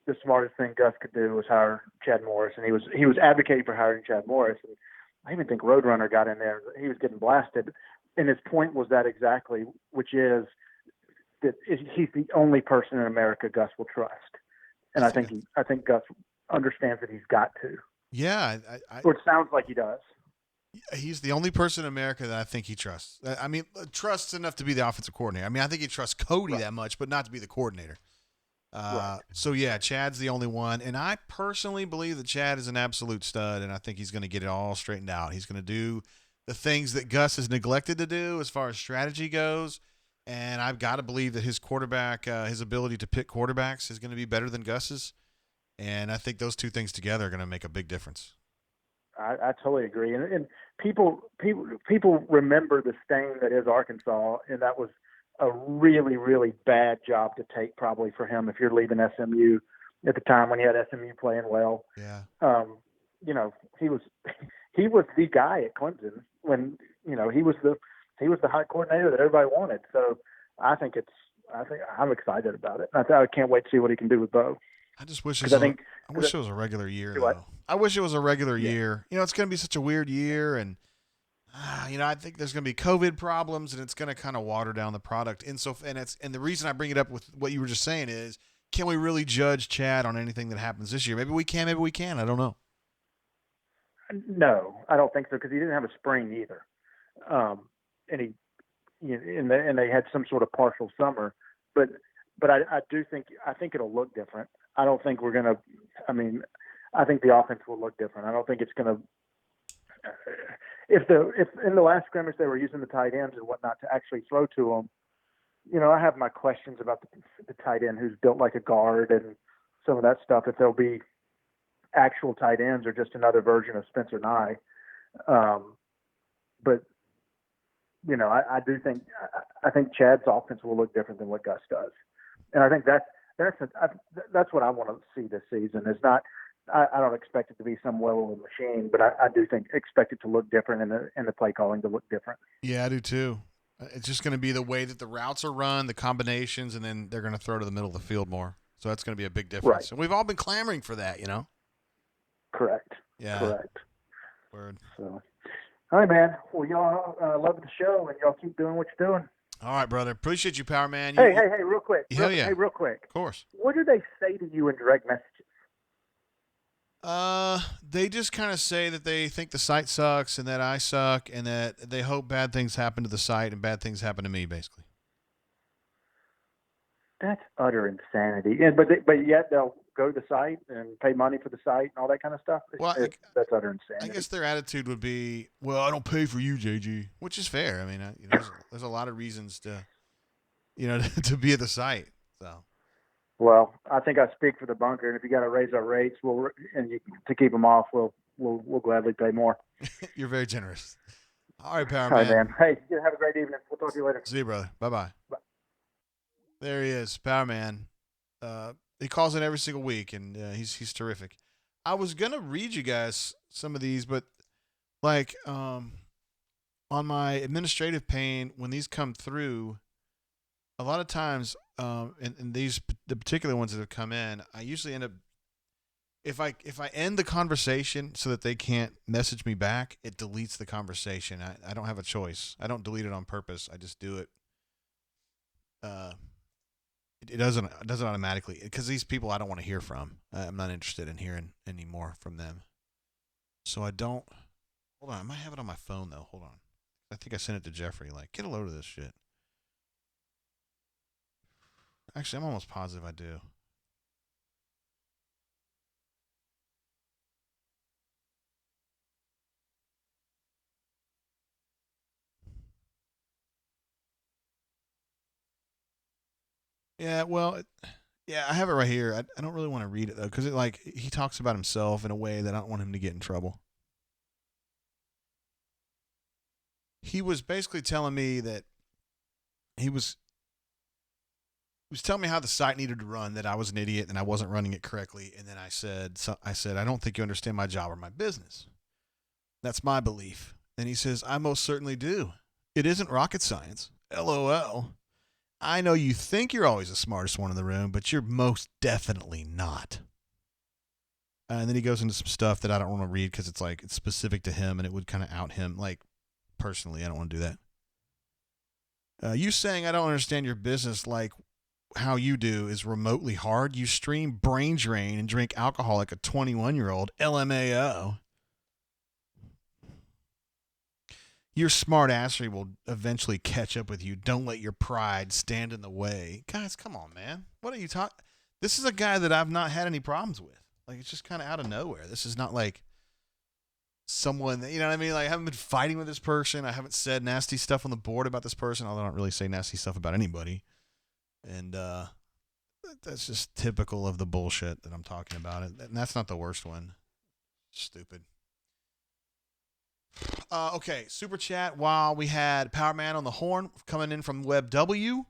the smartest thing Gus could do was hire Chad Morris, and he was advocating for hiring Chad Morris. And I even think Roadrunner got in there. He was getting blasted. And his point was that exactly, which is that he's the only person in America Gus will trust. And I think Gus understands that he's got to. Yeah. Or it sounds like he does. He's the only person in America that I think he trusts. I mean, trusts enough to be the offensive coordinator. I mean, I think he trusts Cody that much, but not to be the coordinator. So, yeah, Chad's the only one. And I personally believe that Chad is an absolute stud, and I think he's going to get it all straightened out. He's going to do the things that Gus has neglected to do as far as strategy goes. And I've got to believe that his quarterback, his ability to pick quarterbacks is going to be better than Gus's. And I think those two things together are going to make a big difference. I totally agree. And people remember the stain that is Arkansas, and that was a really, really bad job to take probably for him if you're leaving SMU at the time when he had SMU playing well. Yeah. He was the guy at Clemson when, he was the high coordinator that everybody wanted. So I think I'm excited about it. I can't wait to see what he can do with Bo. I just wish it was a regular year, though. I wish it was a regular year. It's going to be such a weird year, and I think there's going to be COVID problems, and it's going to kind of water down the product. And the reason I bring it up with what you were just saying is, can we really judge Chad on anything that happens this year? Maybe we can, maybe we can't. I don't know. No, I don't think so, because he didn't have a sprain either, and they had some sort of partial summer, but I think it'll look different. I don't think we're going to – I think the offense will look different. I don't think it's going to – if in the last scrimmage they were using the tight ends and whatnot to actually throw to them, I have my questions about the tight end who's built like a guard and some of that stuff, if there'll be actual tight ends or just another version of Spencer Nye. But I do think – I think Chad's offense will look different than what Gus does. And I think that's what I want to see this season. Is not I don't expect it to be some well-oiled machine, but I do expect it to look different and the play calling to look different. Yeah, I do too. It's just going to be the way that the routes are run, the combinations, and then they're going to throw to the middle of the field more. So that's going to be a big difference. Right. And we've all been clamoring for that, Correct. Yeah. Correct. Word. So, all right, man. Well, y'all love the show, and y'all keep doing what you're doing. All right, brother. Appreciate you, Power Man. Hey, real quick. Hell yeah. Hey, real quick. Of course. What do they say to you in direct messages? They just kind of say that they think the site sucks and that I suck and that they hope bad things happen to the site and bad things happen to me, basically. That's utter insanity. But yet they'll go to the site and pay money for the site and all that kind of stuff. Well, that's utter insanity. I guess their attitude would be, well, I don't pay for you, JG, which is fair. I mean, there's a lot of reasons to, to be at the site. So. Well, I think I speak for the bunker, and if you got to raise our rates, to keep them off, we'll gladly pay more. You're very generous. All right, Power Man. All right, man. Hey, have a great evening. We'll talk to you later. See you, brother. Bye-bye. Bye. There he is, Power Man. He calls in every single week, and he's terrific. I was gonna read you guys some of these, but like on my administrative pane, when these come through, a lot of times, and these the particular ones that have come in, I usually end up if I end the conversation so that they can't message me back, it deletes the conversation. I don't have a choice. I don't delete it on purpose. I just do it. Uh, it doesn't automatically because these people I don't want to hear from. I'm not interested in hearing any more from them. So I don't. Hold on, I might have it on my phone though. Hold on. I think I sent it to Jeffrey. Like, get a load of this shit. Actually, I'm almost positive I do. Yeah, well, yeah, I have it right here. I don't really want to read it though, because he talks about himself in a way that I don't want him to get in trouble. He was basically telling me that he was telling me how the site needed to run, that I was an idiot and I wasn't running it correctly, and then I said I don't think you understand my job or my business. That's my belief. And he says, I most certainly do. It isn't rocket science. LOL. I know you think you're always the smartest one in the room, but you're most definitely not. And then he goes into some stuff that I don't want to read because it's specific to him and it would kind of out him. Like, personally, I don't want to do that. You saying I don't understand your business like how you do is remotely hard. You stream brain drain and drink alcohol like a 21-year-old. LMAO. Your smart assery will eventually catch up with you. Don't let your pride stand in the way. Guys, come on, man. What are you talking? This is a guy that I've not had any problems with. Like, it's just kind of out of nowhere. This is not like someone that, you know what I mean? Like, I haven't been fighting with this person. I haven't said nasty stuff on the board about this person, although I don't really say nasty stuff about anybody. And that's just typical of the bullshit that I'm talking about. And that's not the worst one. Stupid. Okay, super chat. While we had Power Man on the horn coming in from Web W,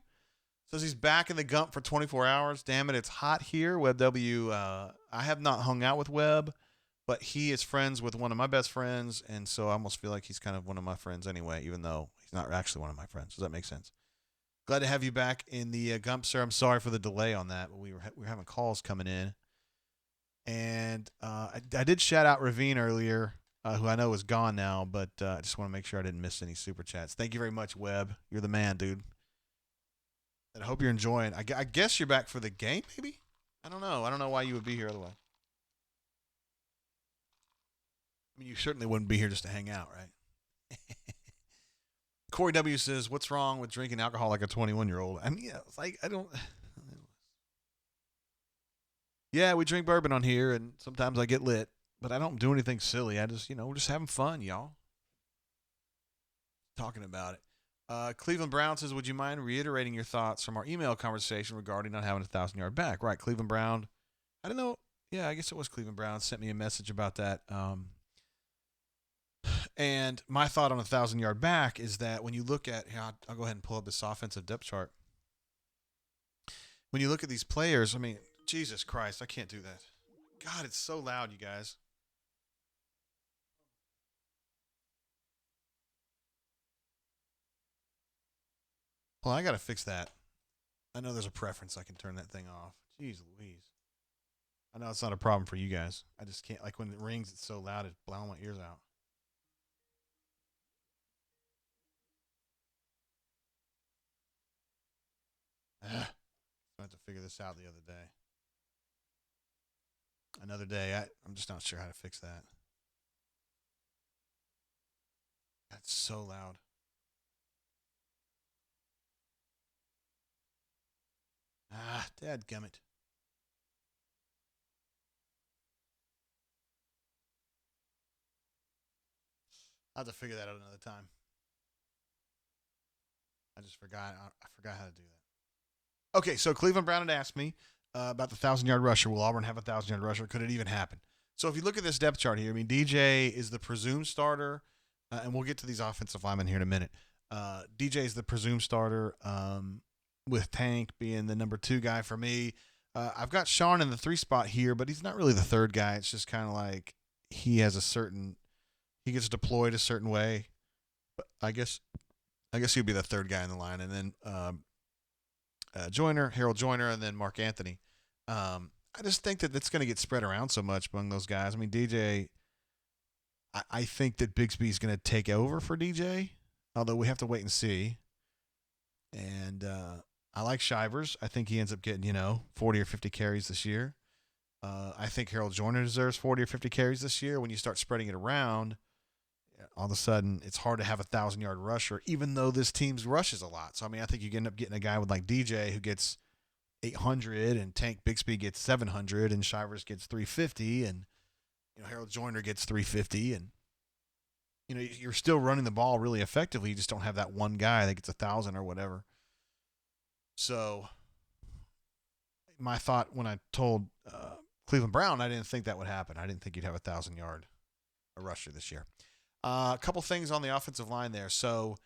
says he's back in the Gump for 24 hours. Damn it, it's hot here. Web W. I have not hung out with Web, but he is friends with one of my best friends, and so I almost feel like he's kind of one of my friends anyway, even though he's not actually one of my friends. Does that make sense? Glad to have you back in the Gump, sir. I'm sorry for the delay on that, but we were having calls coming in, and I did shout out Ravine earlier. Who I know is gone now, but I just want to make sure I didn't miss any super chats. Thank you very much, Webb. You're the man, dude. And I hope you're enjoying. I guess you're back for the game, maybe? I don't know. I don't know why you would be here otherwise. I mean, you certainly wouldn't be here just to hang out, right? Corey W. says, what's wrong with drinking alcohol like a 21-year-old? I mean, yeah, it's like, I don't... Yeah, we drink bourbon on here, and sometimes I get lit. But I don't do anything silly. I just, we're just having fun, y'all. Talking about it. Cleveland Brown says, would you mind reiterating your thoughts from our email conversation regarding not having a 1,000-yard back? Right, Cleveland Brown. I don't know. Yeah, I guess it was Cleveland Brown sent me a message about that. And my thought on a 1,000-yard back is that when you look at, I'll go ahead and pull up this offensive depth chart. When you look at these players, I mean, Jesus Christ, I can't do that. God, it's so loud, you guys. Well, I got to fix that. I know there's a preference I can turn that thing off. Jeez Louise. I know it's not a problem for you guys. I just can't, like when it rings, it's so loud, it's blowing my ears out. I had to figure this out the other day. Another day, I'm just not sure how to fix that. That's so loud. Dadgummit. I'll have to figure that out another time. I just forgot. I forgot how to do that. Okay, so Cleveland Brown had asked me about the 1,000-yard rusher. Will Auburn have a 1,000-yard rusher? Could it even happen? So if you look at this depth chart here, I mean, DJ is the presumed starter, and we'll get to these offensive linemen here in a minute. DJ is the presumed starter, with Tank being the number 2 guy for me. I've got Sean in the 3 spot here, but he's not really the third guy. It's just kind of like he gets deployed a certain way. But I guess he'll be the third guy in the line, and then Harold Joyner, and then Mark Anthony. I just think that it's going to get spread around so much among those guys. I mean, DJ, I think that Bigsby is going to take over for DJ, although we have to wait and see. And I like Shivers. I think he ends up getting, 40 or 50 carries this year. I think Harold Joyner deserves 40 or 50 carries this year. When you start spreading it around, all of a sudden it's hard to have a 1,000-yard rusher, even though this team's rushes a lot. So, I mean, I think you end up getting a guy with like DJ who gets 800, and Tank Bixby gets 700, and Shivers gets 350, and Harold Joyner gets 350, and you're still running the ball really effectively. You just don't have that one guy that gets 1,000 or whatever. So my thought when I told Cleveland Brown, I didn't think that would happen. I didn't think you'd have 1,000-yard rusher this year. A couple things on the offensive line there. So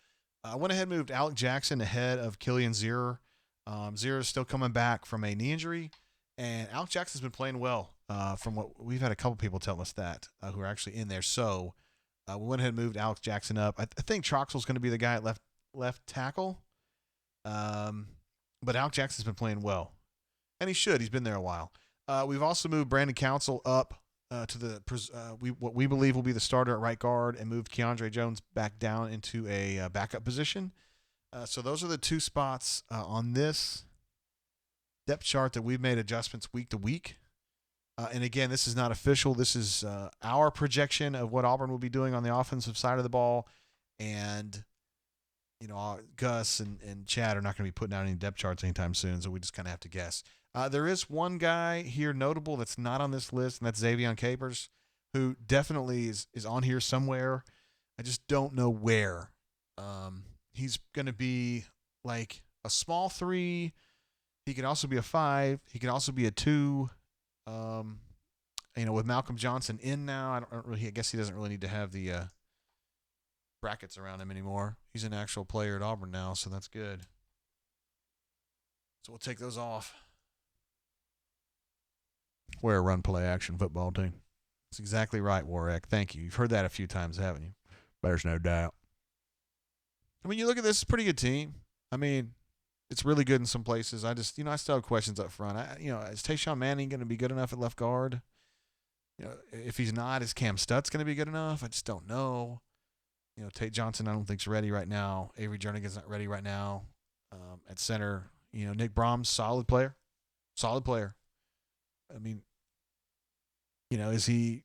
I went ahead and moved Alec Jackson ahead of Killian Zierer. Zierer is still coming back from a knee injury, and Alec Jackson's been playing well. From what we've had a couple people tell us that who are actually in there. So we went ahead and moved Alex Jackson up. I think Troxell's going to be the guy at left tackle. But Alec Jackson's been playing well, and he should. He's been there a while. We've also moved Brandon Council up to what we believe will be the starter at right guard, and moved Keandre Jones back down into a backup position. So those are the 2 spots on this depth chart that we've made adjustments week to week. And again, this is not official. This is our projection of what Auburn will be doing on the offensive side of the ball. And, Gus and Chad are not going to be putting out any depth charts anytime soon, so we just kind of have to guess. There is one guy here notable that's not on this list, and that's Xavion Capers, who definitely is on here somewhere. I just don't know where. He's going to be like a small 3. He can also be a 5. He can also be a 2. With Malcolm Johnson in now, I guess he doesn't really need to have the brackets around him anymore. He's an actual player at Auburn now, so that's good. So we'll take those off. We're a run, play, action football team. That's exactly right, Warwick. Thank you. You've heard that a few times, haven't you? There's no doubt. I mean, you look at this, it's a pretty good team. I mean, it's really good in some places. I just, I still have questions up front. Is Tayshawn Manning going to be good enough at left guard? If he's not, is Cam Stutz going to be good enough? I just don't know. Tate Johnson, I don't think is ready right now. Avery Jernigan's not ready right now. At center, Nick Brahms, solid player. I mean, is he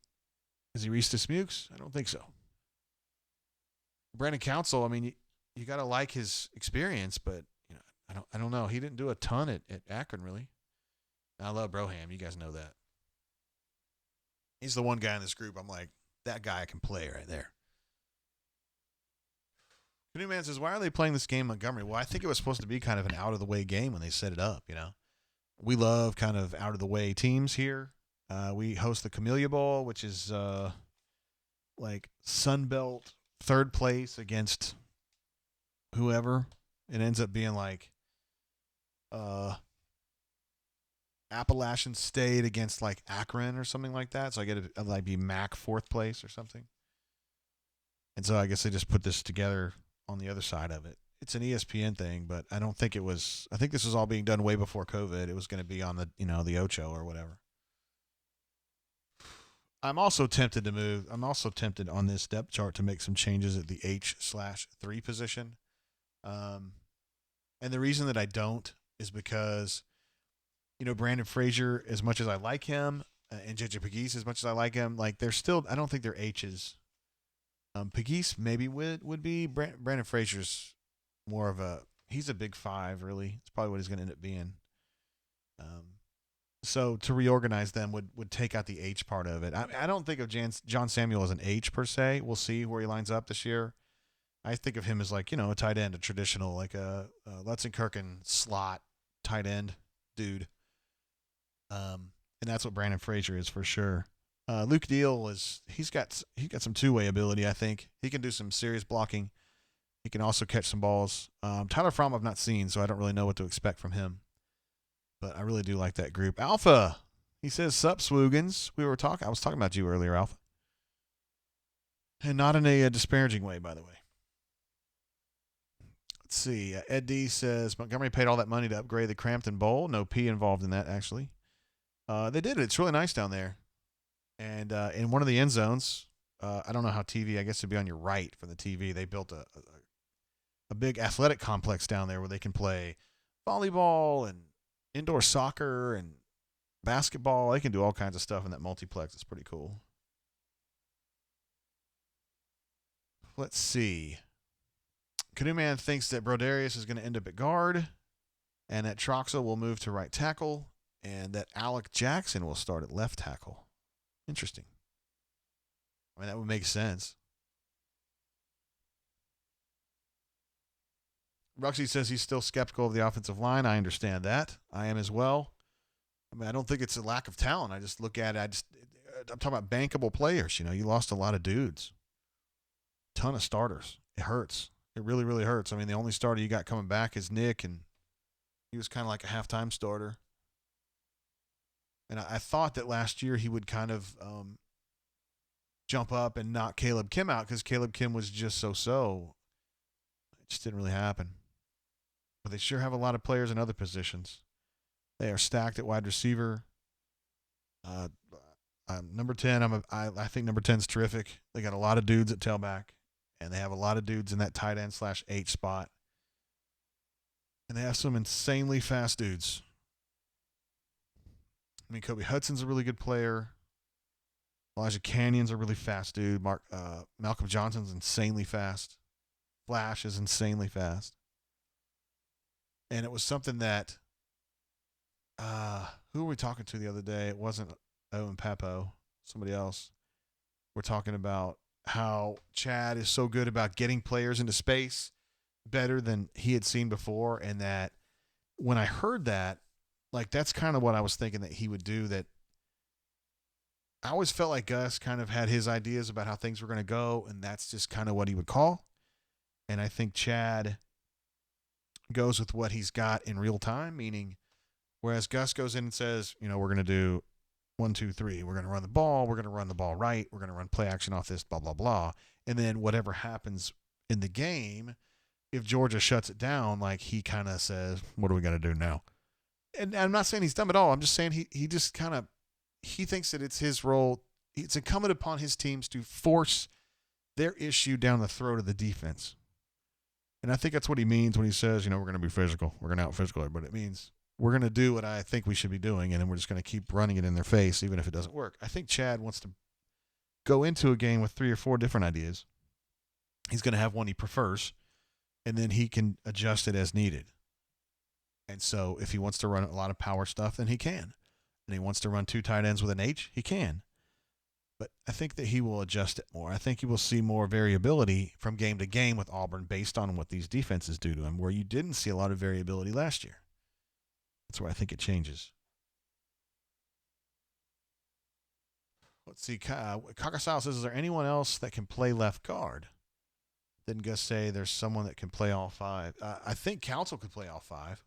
Reese Smukes? I don't think so. Brandon Council, I mean, you got to like his experience, but I don't know. He didn't do a ton at Akron, really. I love Broham. You guys know that. He's the one guy in this group I'm like, that guy can play right there. Canoe Man says, why are they playing this game in Montgomery? Well, I think it was supposed to be kind of an out-of-the-way game when they set it up, We love kind of out-of-the-way teams here. We host the Camellia Bowl, which is like Sunbelt third place against whoever. It ends up being like Appalachian State against like Akron or something like that. So I get to like be MAC fourth place or something. And so I guess they just put this together on the other side of it. It's an ESPN thing, but I don't think it was. I think this was all being done way before COVID. It was going to be on the the Ocho or whatever. I'm also tempted on this depth chart to make some changes at the H/3 position. And the reason that I don't is because, Brandon Frazier, as much as I like him, and JJ Pegues, as much as I like him, like they're still, I don't think they're H's. Pegues maybe would be. Brandon Frazier's more of he's a big 5, really. It's probably what he's going to end up being. So to reorganize them would take out the H part of it. I don't think of John Samuel as an H per se. We'll see where he lines up this year. I think of him as like, a tight end, a traditional, like a Lutzenkirchen slot tight end dude. And that's what Brandon Frazier is for sure. Luke Deal he's got some two-way ability, I think. He can do some serious blocking. He can also catch some balls. Tyler Fromm I've not seen, so I don't really know what to expect from him. But I really do like that group. Alpha, he says, "Sup, Swoogans." I was talking about you earlier, Alpha, and not in a disparaging way, by the way. Let's see. Ed D says Montgomery paid all that money to upgrade the Crampton Bowl. No P involved in that, actually. They did it. It's really nice down there. And in one of the end zones, I don't know how TV. I guess it'd be on your right from the TV. They built a big athletic complex down there where they can play volleyball and indoor soccer and basketball. They can do all kinds of stuff in that multiplex. It's pretty cool. Let's see. Canoe Man thinks that Broderius is going to end up at guard, and that Troxel will move to right tackle, and that Alec Jackson will start at left tackle. Interesting. I mean, that would make sense. Ruxy says he's still skeptical of the offensive line. I understand that. I am as well. I mean, I don't think it's a lack of talent. I just look at it. I'm talking about bankable players. You know, you lost a lot of dudes. Ton of starters. It hurts. It really, really hurts. I mean, the only starter you got coming back is Nick, and he was kind of like a halftime starter. And I thought that last year he would kind of jump up and knock Caleb Kim out because Caleb Kim was just so-so. It just didn't really happen. But they sure have a lot of players in other positions. They are stacked at wide receiver. Number 10, I think number 10 is terrific. They got a lot of dudes at tailback, and they have a lot of dudes in that tight end /H spot. And they have some insanely fast dudes. I mean, Kobe Hudson's a really good player. Elijah Canyon's a really fast dude. Malcolm Johnson's insanely fast. Flash is insanely fast. And it was something that, who were we talking to the other day? It wasn't Owen Papo, somebody else. We're talking about how Chad is so good about getting players into space better than he had seen before. And that when I heard that, like, that's kind of what I was thinking that he would do. That I always felt like Gus kind of had his ideas about how things were going to go, and that's just kind of what he would call. And I think Chad goes with what he's got in real time, meaning whereas Gus goes in and says, you know, we're going to do 1, 2, 3. We're going to run the ball. We're going to run the ball right. We're going to run play action off this, blah, blah, blah. And then whatever happens in the game, if Georgia shuts it down, like, he kind of says, what are we going to do now? And I'm not saying he's dumb at all. I'm just saying he just kind of, he thinks that it's his role. It's incumbent upon his teams to force their issue down the throat of the defense. And I think that's what he means when he says, you know, we're going to be physical. We're going to out-physical everybody. It means we're going to do what I think we should be doing, and then we're just going to keep running it in their face, even if it doesn't work. I think Chad wants to go into a game with 3 or 4 different ideas. He's going to have one he prefers, and then he can adjust it as needed. And so if he wants to run a lot of power stuff, then he can. And he wants to run 2 tight ends with an H, he can. But I think that he will adjust it more. I think you will see more variability from game to game with Auburn based on what these defenses do to him, where you didn't see a lot of variability last year. That's where I think it changes. Let's see. Kakasao says, is there anyone else that can play left guard? Didn't Gus say there's someone that can play all 5? I think Council could play all 5.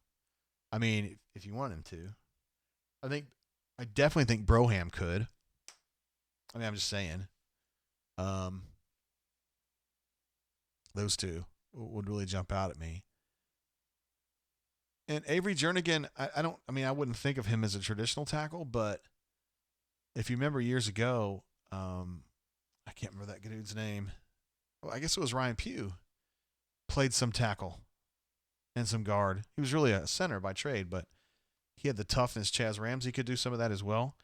I mean, if you want him to. I definitely think Broham could. I mean, I'm just saying. Those 2 would really jump out at me. And Avery Jernigan, I wouldn't think of him as a traditional tackle, but if you remember years ago, I can't remember that dude's name. Well, I guess it was Ryan Pugh. Played some tackle and some guard. He was really a center by trade, but he had the toughness. Chaz Ramsey could do some of that as well.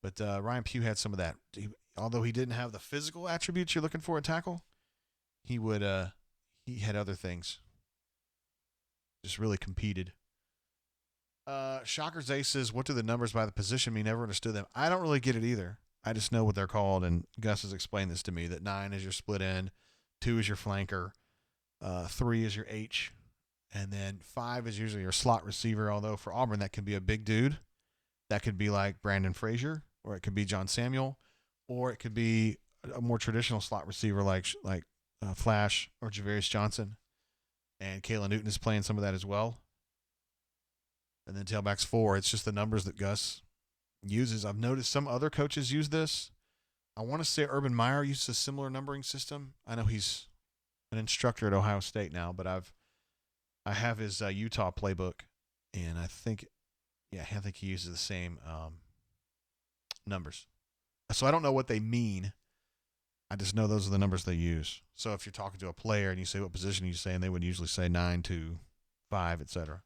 But Ryan Pugh had some of that. Although he didn't have the physical attributes you're looking for at tackle, he had other things. Just really competed. Shockers Ace says, what do the numbers by the position mean? Never understood them. I don't really get it either. I just know what they're called, and Gus has explained this to me, that 9 is your split end, 2 is your flanker, 3 is your H, and then 5 is usually your slot receiver, although for Auburn that can be a big dude. That could be like Brandon Frazier, or it could be John Samuel, or it could be a more traditional slot receiver like Flash or Javarius Johnson. And Kayla Newton is playing some of that as well. and then tailbacks 4. It's just the numbers that Gus uses. I've noticed some other coaches use this. I want to say Urban Meyer uses a similar numbering system. I know he's an instructor at Ohio State now, but I have his Utah playbook, and I think he uses the same numbers. So I don't know what they mean. I just know those are the numbers they use. So if you're talking to a player and you say what position you say, and they would usually say 9 to 5, etc.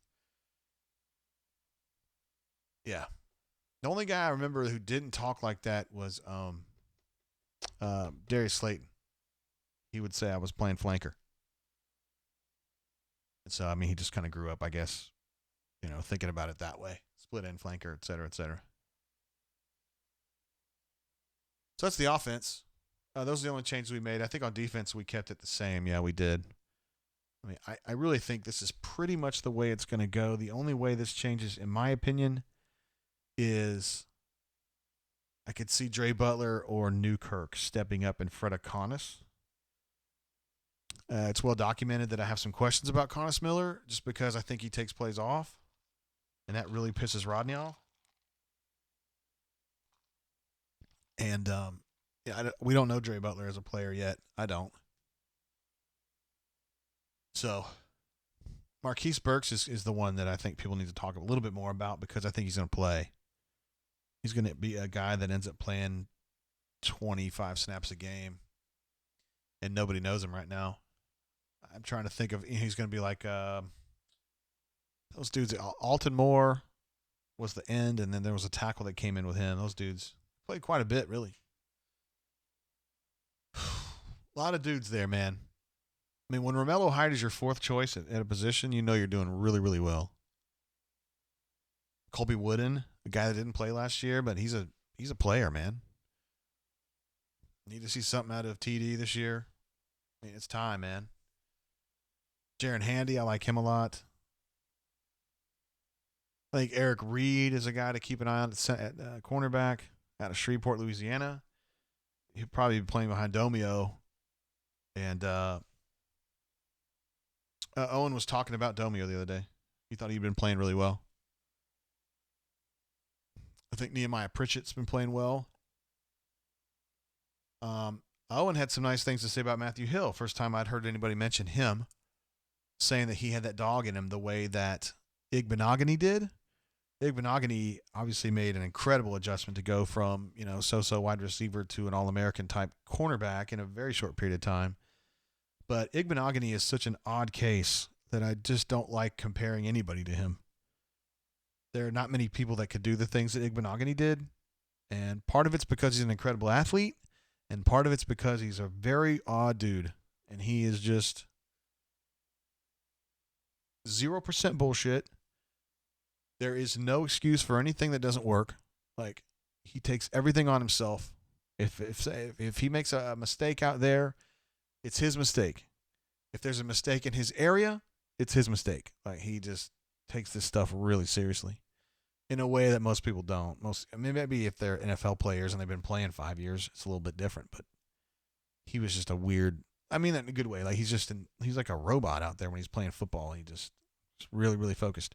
Yeah. The only guy I remember who didn't talk like that was Darius Slayton. He would say I was playing flanker. And so, I mean, he just kind of grew up, I guess, thinking about it that way. Split end flanker, et cetera, et cetera. So that's the offense. Those are the only changes we made. I think on defense we kept it the same. Yeah, we did. I mean, I really think this is pretty much the way it's going to go. The only way this changes, in my opinion, is I could see Dre Butler or Newkirk stepping up in front of Connis. It's well documented that I have some questions about Connis Miller just because I think he takes plays off, and that really pisses Rodney off. And we don't know Dre Butler as a player yet. I don't. So Marquise Burks is the one that I think people need to talk a little bit more about because I think he's going to play. He's going to be a guy that ends up playing 25 snaps a game, and nobody knows him right now. I'm trying to think of he's going to be like those dudes. Alton Moore was the end, and then there was a tackle that came in with him. Those dudes played quite a bit, really. A lot of dudes there, man. I mean, when Romello Hyde is your fourth choice at a position, you know you're doing really, really well. Colby Wooden, the guy that didn't play last year, but he's a player, man. Need to see something out of TD this year. I mean, it's time, man. Jaron Handy, I like him a lot. I think Eric Reed is a guy to keep an eye on at cornerback out of Shreveport, Louisiana. He'll probably be playing behind Domio. And Owen was talking about Domio the other day. He thought he'd been playing really well. I think Nehemiah Pritchett's been playing well. Owen had some nice things to say about Matthew Hill. First time I'd heard anybody mention him, saying that he had that dog in him the way that Igbenogany did. Igbenogany obviously made an incredible adjustment to go from, so-so wide receiver to an All-American type cornerback in a very short period of time. But Igbenogany is such an odd case that I just don't like comparing anybody to him. There are not many people that could do the things that Igbenogany did. And part of it's because he's an incredible athlete, and part of it's because he's a very odd dude. And he is just 0% bullshit. There is no excuse for anything that doesn't work. Like, he takes everything on himself. If he makes a mistake out there, it's his mistake. If there's a mistake in his area, it's his mistake. Like, he just takes this stuff really seriously in a way that most people don't. Maybe if they're NFL players and they've been playing 5 years, it's a little bit different. But he was just a weird. I mean that in a good way. Like, he's like a robot out there when he's playing football. He's really, really focused.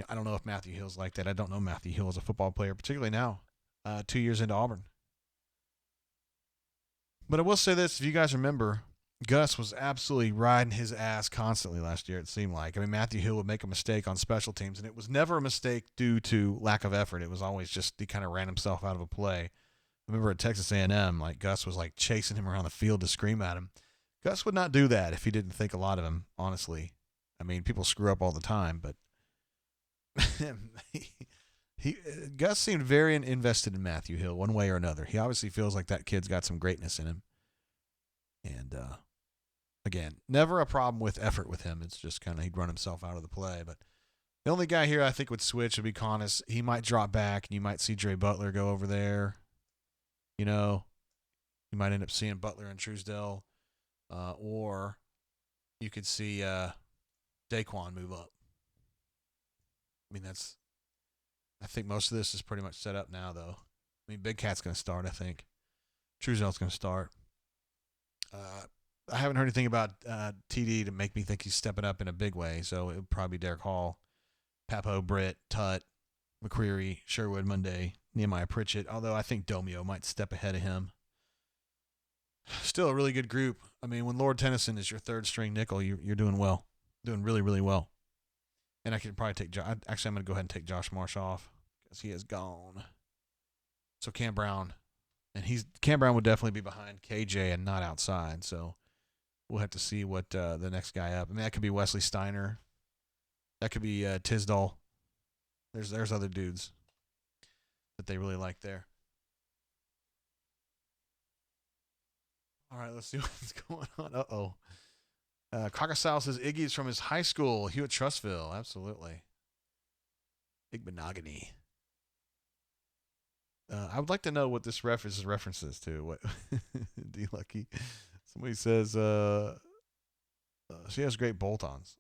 I don't know if Matthew Hill's like that. I don't know Matthew Hill as a football player, particularly now, 2 years into Auburn. But I will say this: if you guys remember, Gus was absolutely riding his ass constantly last year, it seemed like. I mean, Matthew Hill would make a mistake on special teams, and it was never a mistake due to lack of effort. It was always just he kind of ran himself out of a play. I remember at Texas A&M, like Gus was like chasing him around the field to scream at him. Gus would not do that if he didn't think a lot of him, honestly. I mean, people screw up all the time, but Gus seemed very invested in Matthew Hill one way or another. He obviously feels like that kid's got some greatness in him. And again, never a problem with effort with him. It's just kind of he'd run himself out of the play. But the only guy here I think would switch would be Connis. He might drop back, and you might see Dre Butler go over there. You might end up seeing Butler and Truesdell, or you could see Daquan move up. I mean, I think most of this is pretty much set up now, though. I mean, Big Cat's going to start, I think. Truesdell's going to start. I haven't heard anything about TD to make me think he's stepping up in a big way, so it would probably be Derek Hall. Papo, Britt, Tut, McCreary, Sherwood, Monday, Nehemiah Pritchett, although I think Domio might step ahead of him. Still a really good group. I mean, when Lord Tennyson is your third string nickel, you're doing well. Doing really, really well. And I could probably take actually, I'm going to go ahead and take Josh Marsh off because he is gone. So Cam Brown. And Cam Brown would definitely be behind KJ and not outside. So we'll have to see what the next guy up. I mean, that could be Wesley Steiner. That could be Tisdall. There's other dudes that they really like there. All right, let's see what's going on. Uh-oh. Crocosile says Iggy's from his high school, Hewitt Trustville. Absolutely. Big monogamy. I would like to know what this references to. What D Lucky. Somebody says she has great bolt-ons.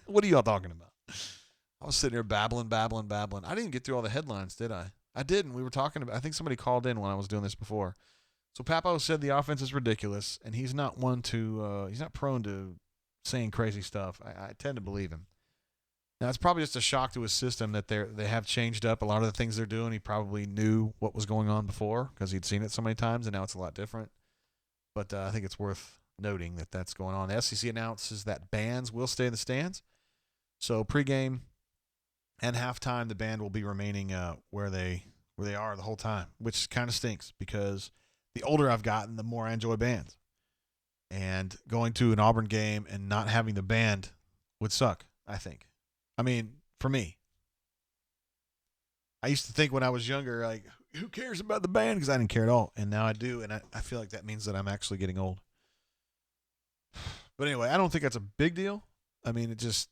What are y'all talking about? I was sitting here babbling. I didn't even get through all the headlines, did I? I didn't. We were talking about. I think somebody called in when I was doing this before. So Papo said the offense is ridiculous, and he's not one to. He's not prone to saying crazy stuff. I tend to believe him. Now it's probably just a shock to his system that they have changed up a lot of the things they're doing. He probably knew what was going on before because he'd seen it so many times, and now it's a lot different. But I think it's worth noting that that's going on. The SEC announces that bands will stay in the stands. So pregame and halftime, the band will be remaining where they are the whole time, which kind of stinks because the older I've gotten, the more I enjoy bands. And going to an Auburn game and not having the band would suck, I think. I mean, for me. I used to think when I was younger, like, who cares about the band? Because I didn't care at all. And now I do, and I feel like that means that I'm actually getting old. But anyway, I don't think that's a big deal. I mean, it just,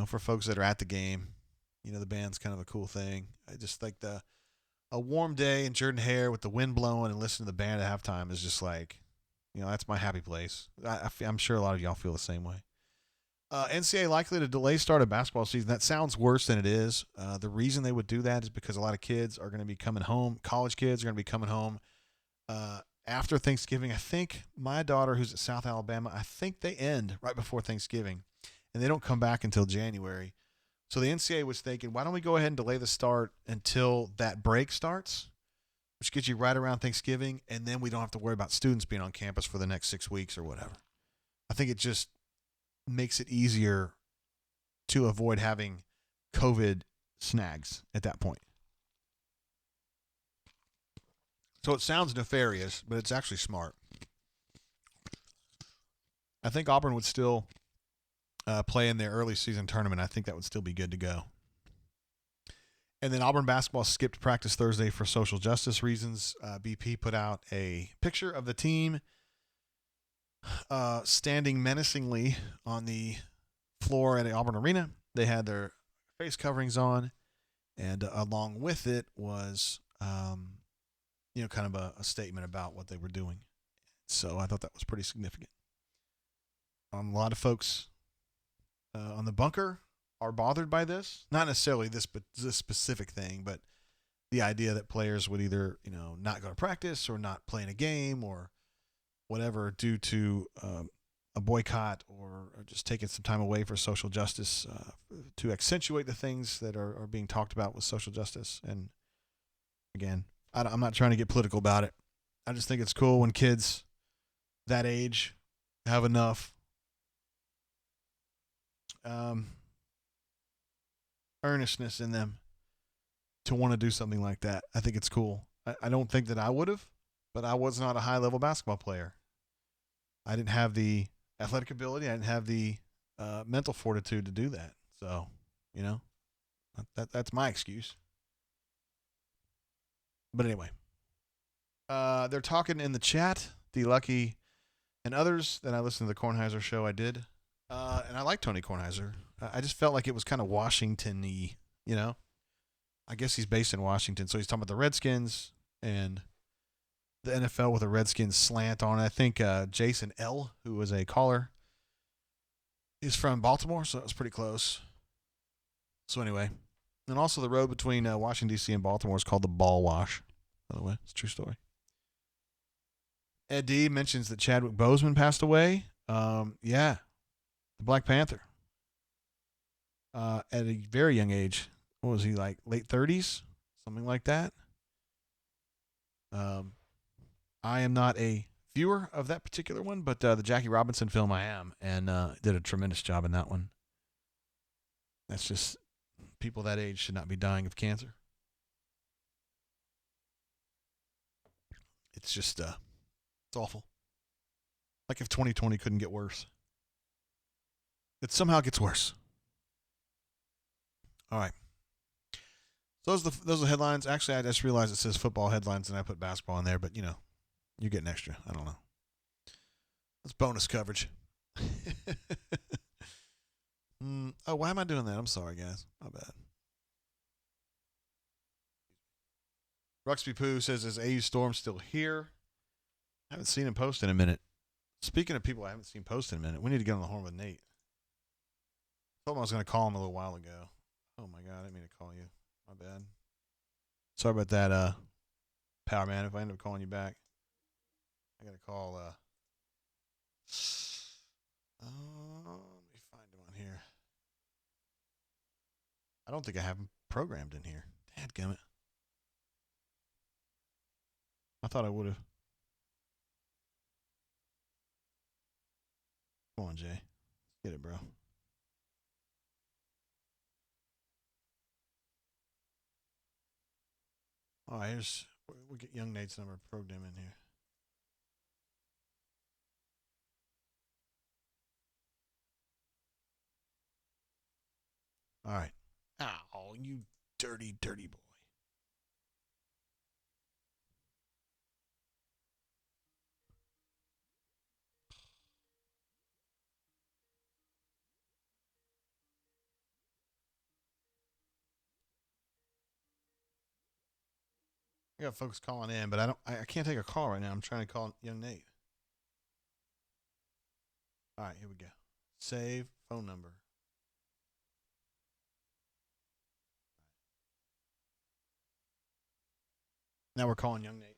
for folks that are at the game, the band's kind of a cool thing. I just like a warm day in Jordan-Hare with the wind blowing and listening to the band at halftime is just like, that's my happy place. I'm sure a lot of y'all feel the same way. NCAA likely to delay start of basketball season. That sounds worse than it is. The reason they would do that is because a lot of kids are going to be coming home. College kids are going to be coming home after Thanksgiving. I think my daughter, who's at South Alabama, I think they end right before Thanksgiving, and they don't come back until January. So the NCAA was thinking, why don't we go ahead and delay the start until that break starts, which gets you right around Thanksgiving, and then we don't have to worry about students being on campus for the next 6 weeks or whatever. I think it just makes it easier to avoid having COVID snags at that point. So it sounds nefarious, but it's actually smart. I think Auburn would still play in their early season tournament. I think that would still be good to go. And then Auburn basketball skipped practice Thursday for social justice reasons. BP put out a picture of the team standing menacingly on the floor at the Auburn Arena. They had their face coverings on, and along with it was, kind of a statement about what they were doing. So I thought that was pretty significant. A lot of folks on the bunker are bothered by this. Not necessarily this specific thing, but the idea that players would either, not go to practice or not play in a game or whatever due to a boycott or just taking some time away for social justice to accentuate the things that are being talked about with social justice. And again, I'm not trying to get political about it. I just think it's cool when kids that age have enough earnestness in them to want to do something like that. I think it's cool. I don't think that I would have, but I was not a high-level basketball player. I didn't have the athletic ability. I didn't have the mental fortitude to do that. So, that's my excuse. But anyway, they're talking in the chat, D Lucky and others, that I listened to the Kornheiser show. I did. And I like Tony Kornheiser. I just felt like it was kind of Washington-y, I guess he's based in Washington. So he's talking about the Redskins and the NFL with a Redskins slant on it. I think Jason L., who was a caller, is from Baltimore, so that was pretty close. So anyway, and also the road between Washington, D.C. and Baltimore is called the Ball Wash, by the way. It's a true story. Ed D. mentions that Chadwick Boseman passed away. Yeah, the Black Panther. at a very young age. What was he, like late 30s? Something like that. I am not a viewer of that particular one, but the Jackie Robinson film I am, and did a tremendous job in that one. That's just, people that age should not be dying of cancer. It's just, it's awful. Like if 2020 couldn't get worse. It somehow gets worse. All right. So those are the headlines. Actually, I just realized it says football headlines and I put basketball in there, but you're getting extra. I don't know. That's bonus coverage. Oh, why am I doing that? I'm sorry, guys. My bad. Ruxby Poo says, is AU Storm still here? I haven't seen him post in a minute. Speaking of people I haven't seen post in a minute, we need to get on the horn with Nate. I told him I was going to call him a little while ago. Oh, my God. I didn't mean to call you. My bad. Sorry about that, Power Man, if I end up calling you back. I got to call, let me find him on here. I don't think I have him programmed in here. Dadgummit. I thought I would have. Come on, Jay. Let's get it, bro. All right, we'll get young Nate's number, program in here. All right. Ow, you dirty, dirty boy. I got folks calling in, but I can't take a call right now. I'm trying to call young Nate. All right, here we go. Save phone number. Now we're calling young Nate.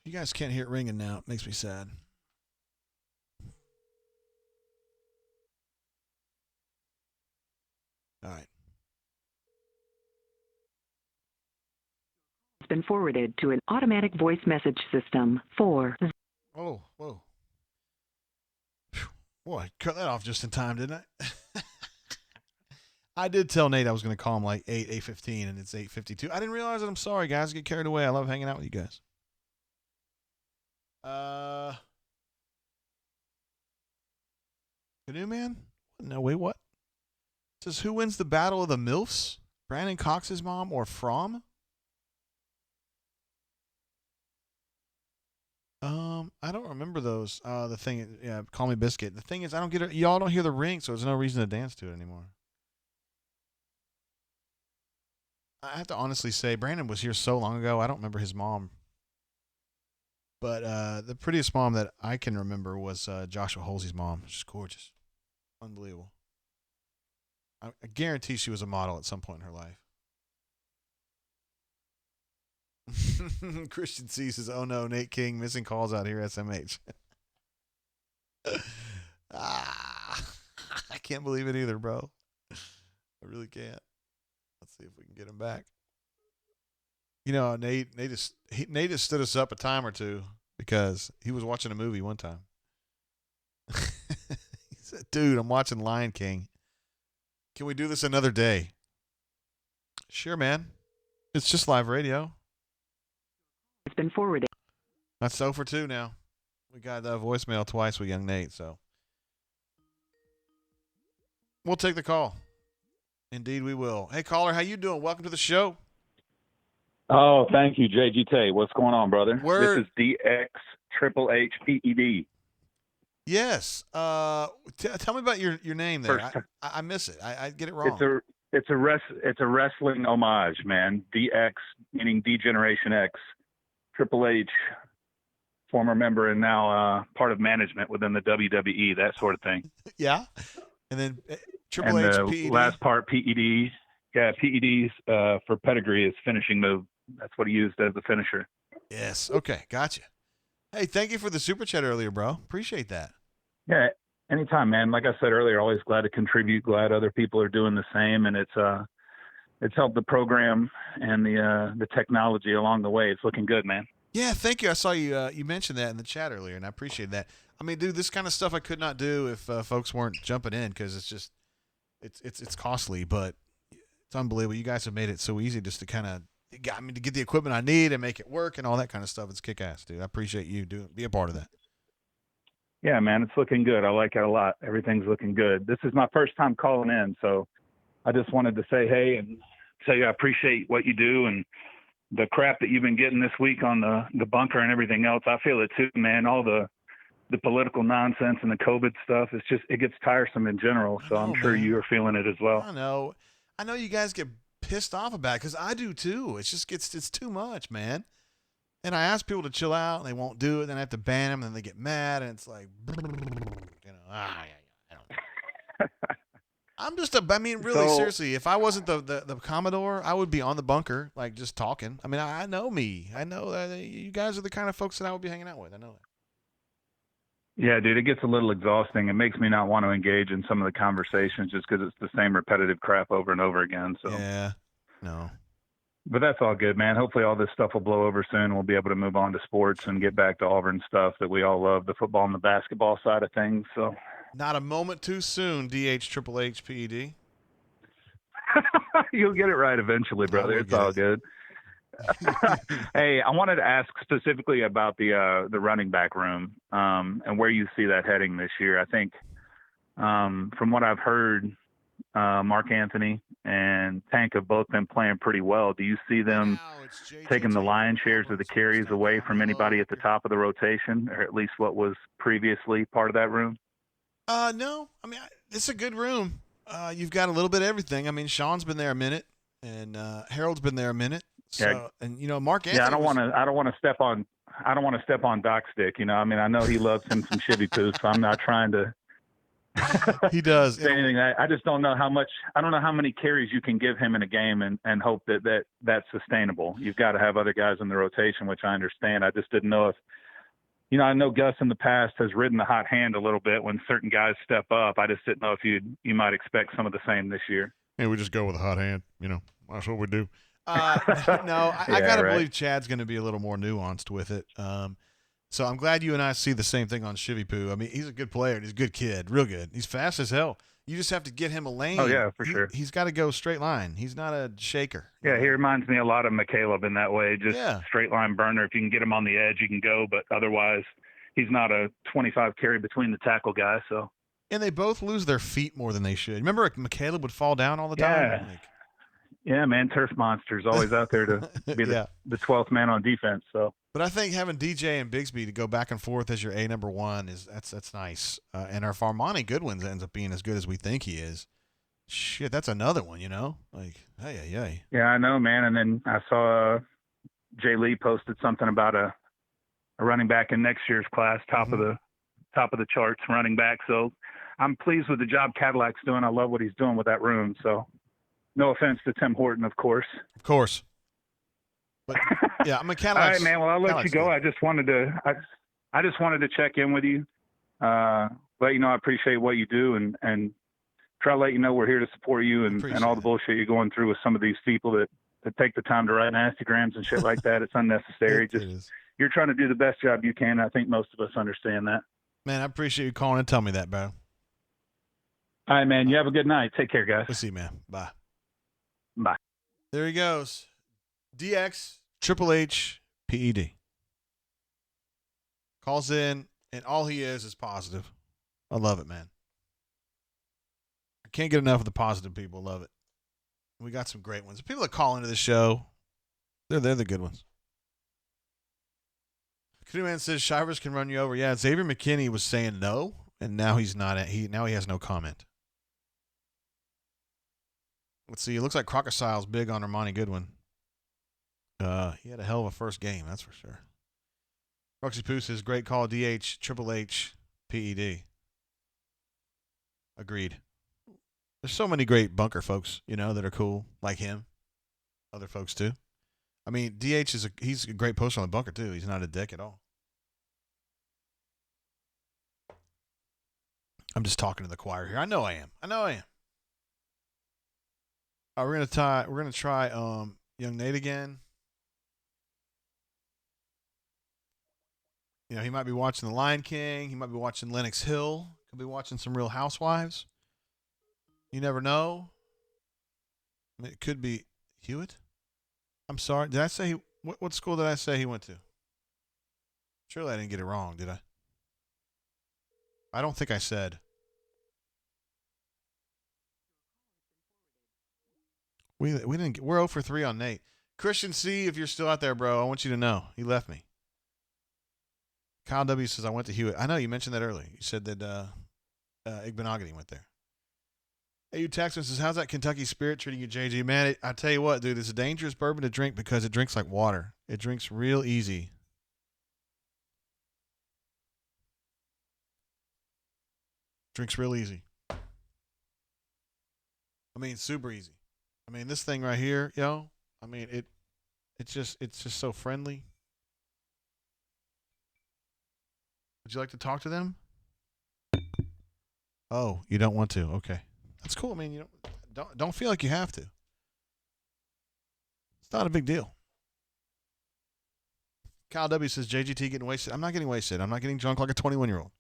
You guys can't hear it ringing now. It makes me sad. All right. It's been forwarded to an automatic voice message system. 4. Oh, whoa. Boy, I cut that off just in time, didn't I? I did tell Nate I was going to call him like 8:15, and it's 8:52. I didn't realize it. I'm sorry, guys. I get carried away. I love hanging out with you guys. Canoe Man? No, wait, what? It says, who wins the battle of the MILFs? Brandon Cox's mom or From? I don't remember those. The thing, yeah, Call Me Biscuit. The thing is, I don't get it. Y'all don't hear the ring, so there's no reason to dance to it anymore. I have to honestly say, Brandon was here so long ago, I don't remember his mom. But the prettiest mom that I can remember was Joshua Holsey's mom. She's gorgeous. Unbelievable. I guarantee she was a model at some point in her life. Christian C says, oh no, Nate King missing calls out here, SMH. I can't believe it either, bro. I really can't. Let's see if we can get him back. You know, Nate just stood us up a time or two because he was watching a movie one time. He said, dude, I'm watching Lion King. Can we do this another day? Sure, man. It's just live radio. It's been forwarded. That's so for 2 now. We got voicemail twice with young Nate, so we'll take the call. Indeed, we will. Hey, caller, how you doing? Welcome to the show. Oh, thank you, JGT. What's going on, brother? Word. This is DX Triple H PED. Yes. Tell me about your name there. I miss it. I get it wrong. It's a wrestling homage, man. DX meaning D-Generation X. Triple H, former member and now part of management within the WWE, that sort of thing. Yeah. And then Triple H, PED. Last part, PED. Yeah, PED's for pedigree is finishing move. That's what he used as the finisher. Yes. Okay. Gotcha. Hey, thank you for the super chat earlier, bro. Appreciate that. Yeah. Anytime, man. Like I said earlier, always glad to contribute. Glad other people are doing the same, and it's helped the program and the technology along the way. It's looking good, man. Yeah, thank you. I saw you you mentioned that in the chat earlier, and I appreciate that. I mean, dude, this kind of stuff I could not do if folks weren't jumping in because it's just it's costly, but it's unbelievable. You guys have made it so easy just to kind of to get the equipment I need and make it work and all that kind of stuff. It's kick ass, dude. I appreciate you be a part of that. Yeah, man, it's looking good. I like it a lot. Everything's looking good. This is my first time calling in, so I just wanted to say hey and say I appreciate what you do and the crap that you've been getting this week on the bunker and everything else. I feel it too, man. All the political nonsense and the COVID stuff, it gets tiresome in general. So I'm sure you are feeling it as well. I know you guys get pissed off about it because I do too. It's too much, man. And I ask people to chill out and they won't do it. Then I have to ban them and then they get mad and it's like, I don't know. Really seriously, if I wasn't the Commodore, I would be on the bunker, like just talking. I mean, I know me. I know that you guys are the kind of folks that I would be hanging out with. I know that. Yeah, dude, it gets a little exhausting. It makes me not want to engage in some of the conversations just because it's the same repetitive crap over and over again. So yeah, no. But that's all good, man. Hopefully all this stuff will blow over soon. We'll be able to move on to sports and get back to Auburn stuff that we all love, the football and the basketball side of things. So. Not a moment too soon, DH Triple H PED. You'll get it right eventually, brother. It's all good. Hey, I wanted to ask specifically about the running back room and where you see that heading this year. I think from what I've heard, Mark Anthony and Tank have both been playing pretty well. Do you see them taking the lion's shares of the carries away from anybody at the top of the rotation, or at least what was previously part of that room? No. I mean, it's a good room. You've got a little bit of everything. I mean, Sean's been there a minute, and Harold's been there a minute. So, yeah. And Mark Anthony. Yeah, I don't want to step on Doc's dick. I mean, I know he loves him some Chivy Poo, so I'm not trying to. He does say anything. I just don't know how much. I don't know how many carries you can give him in a game and hope that's sustainable. You've got to have other guys in the rotation, which I understand. I just didn't know if. I know Gus in the past has ridden the hot hand a little bit when certain guys step up. I just didn't know if you might expect some of the same this year. Yeah, we just go with a hot hand. That's what we do. No, I gotta believe Chad's going to be a little more nuanced with it. So I'm glad you and I see the same thing on Chivy Poo. I mean, he's a good player. He's a good kid, real good. He's fast as hell. You just have to get him a lane. Oh, yeah, for sure. He's got to go straight line. He's not a shaker. Yeah, he reminds me a lot of McCaleb in that way. Just straight line burner. If you can get him on the edge, you can go. But otherwise, he's not a 25 carry between the tackle guy. So. And they both lose their feet more than they should. Remember, McCaleb would fall down all the time? Yeah, man, turf monster's always out there to be the 12th man on defense. So. But I think having DJ and Bigsby to go back and forth as your A number one that's nice. And if Armani Goodwin ends up being as good as we think he is, shit, that's another one, Like, hey. Yeah, I know, man. And then I saw Jay Lee posted something about a running back in next year's class, top of the charts running back. So I'm pleased with the job Cadillac's doing. I love what he's doing with that room. So no offense to Tim Horton, of course. Of course. But yeah, I'm a Cadillac. All right, man. Well, I'll let you go. I just wanted to check in with you, let you know I appreciate what you do, and try to let you know we're here to support you and all the bullshit you're going through with some of these people that take the time to write Instagrams and shit like that. It's unnecessary. You're trying to do the best job you can. I think most of us understand that. Man, I appreciate you calling and telling me that, bro. All right, man. You have a good night. Take care, guys. We'll see you, man. Bye. Bye. There he goes. DX Triple H PED calls in, and all he is positive. I love it, man. I can't get enough of the positive people. Love it. We got some great ones. The people that call into the show, they're the good ones. Canoe Man says Shivers can run you over. Yeah, Xavier McKinney was saying no, and now he's not. Now he has no comment. Let's see. It looks like Crocosile's big on Armani Goodwin. He had a hell of a first game, that's for sure. Roxy Poo says, great call, DH, Triple H, PED. Agreed. There's so many great bunker folks, that are cool, like him. Other folks, too. I mean, DH he's a great poster on the bunker, too. He's not a dick at all. I'm just talking to the choir here. I know I am. We're gonna try young Nate again. You know, he might be watching The Lion King. He might be watching Lenox Hill. Could be watching some Real Housewives. You never know. I mean, it could be Hewitt. I'm sorry. Did I say what school did I say he went to? Surely I didn't get it wrong, did I? I don't think I said. We didn't. We're 0 for 3 on Nate. Christian C, if you're still out there, bro, I want you to know he left me. Kyle W says I went to Hewitt. I know you mentioned that earlier. You said that Igbenogany went there. Hey, you Texan says, how's that Kentucky Spirit treating you, JG? Man, I tell you what, dude, it's a dangerous bourbon to drink because it drinks like water. It drinks real easy. Drinks real easy. I mean, super easy. I mean, this thing right here, yo. I mean, it's just so friendly. Would you like to talk to them? Oh, you don't want to? Okay, that's cool. I mean, you don't feel like you have to. It's not a big deal. Kyle W says JGT getting wasted. I'm not getting wasted. I'm not getting drunk like a 21-year-old.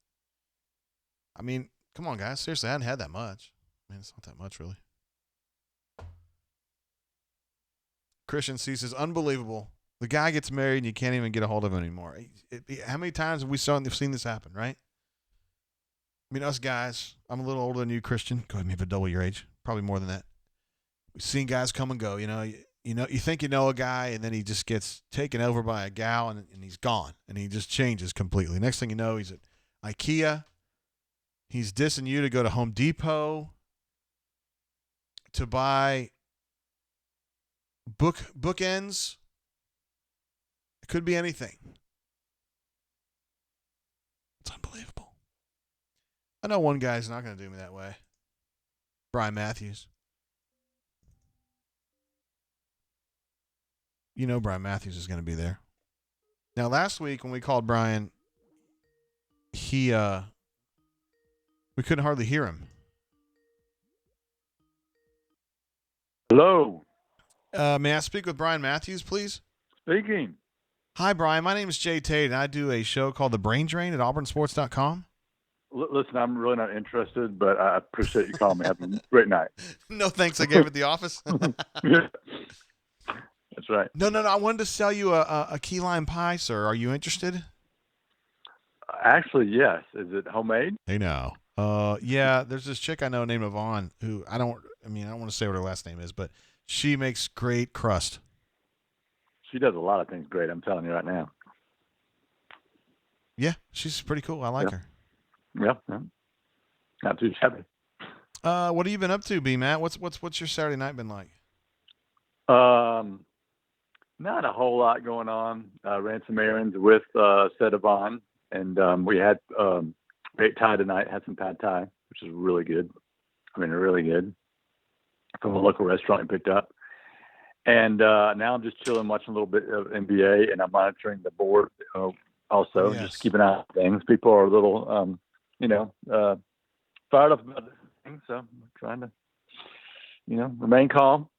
I mean, come on, guys. Seriously, I hadn't had that much. I mean, it's not that much, really. Christian C says, unbelievable. The guy gets married and you can't even get a hold of him anymore. How many times have we seen this happen, right? I mean, us guys, I'm a little older than you, Christian. Go ahead, maybe double your age. Probably more than that. We've seen guys come and go. You think you know a guy, and then he just gets taken over by a gal, and he's gone, and he just changes completely. Next thing you know, he's at IKEA. He's dissing you to go to Home Depot to buy bookends. It could be anything. It's unbelievable. I know one guy's not going to do me that way. Brian Matthews. You know Brian Matthews is going to be there. Now, last week when we called Brian, we couldn't hardly hear him. Hello. May I speak with Brian Matthews, please? Speaking. Hi, Brian. My name is Jay Tate, and I do a show called The Brain Drain at auburnsports.com. Listen, I'm really not interested, but I appreciate you calling me. Have a great night. No thanks. I gave it the office. Yeah. That's right. No. I wanted to sell you a key lime pie, sir. Are you interested? Actually, yes. Is it homemade? Hey, now. Yeah, there's this chick I know named Yvonne who I don't want to say what her last name is, but she makes great crust. She does a lot of things great, I'm telling you right now. Yeah, she's pretty cool. I like her. Yeah. Not too shabby. What have you been up to, B Matt? What's your Saturday night been like? Not a whole lot going on. Ran some errands with said Yvonne, and we had ate Thai tonight. Had some pad Thai, which is really good. I mean, really good. From a local restaurant we picked up. And now I'm just chilling, watching a little bit of NBA, and I'm monitoring the board also, Yes. just keeping an eye on things. People are a little, fired up about this thing, so I'm trying to, remain calm.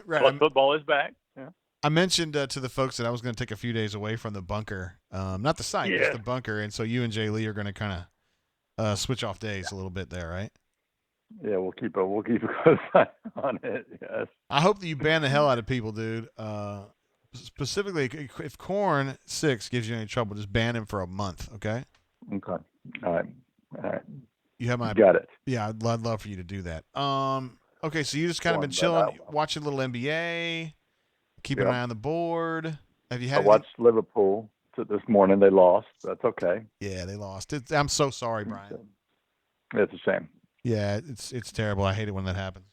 Right. Football is back. Yeah. I mentioned to the folks that I was going to take a few days away from the bunker, not the site, just the bunker, and so you and Jay Lee are going to kind of switch off days a little bit there, right? Yeah, we'll keep a close eye on it. Yes. I hope that you ban the hell out of people, dude. Specifically, if Corn 6 gives you any trouble, just ban him for a month, okay? Okay. All right. You have my Got it. Yeah, I'd love for you to do that. Okay, so you just kind of been chilling, watching a little NBA, keeping an eye on the board. Have you had? I watched Liverpool this morning. They lost. That's okay. Yeah, they lost. I'm so sorry, Brian. It's a shame. Yeah, it's terrible. I hate it when that happens.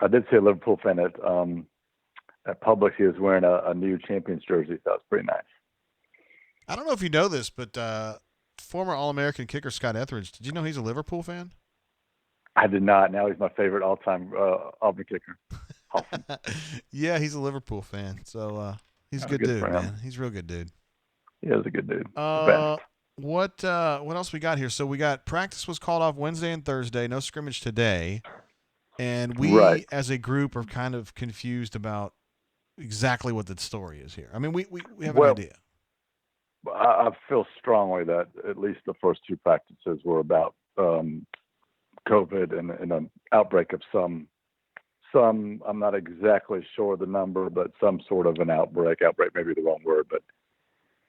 I did see a Liverpool fan at Publix. He was wearing a new Champions jersey. So that was pretty nice. I don't know if you know this, but former All-American kicker Scott Etheridge, did you know he's a Liverpool fan? I did not. Now he's my favorite all-time Auburn kicker. Awesome. Yeah, he's a Liverpool fan. So he's a good dude, man. He's a real good dude. He is a good dude. The best. what else we got here? So we got practice was called off Wednesday and Thursday, no scrimmage today, and we Right. as a group are kind of confused about exactly what the story is here. I mean, we have an Well, idea. I feel strongly that at least the first two practices were about COVID and an outbreak of some. I'm not exactly sure the number, but some sort of an outbreak. Outbreak may be the wrong word, but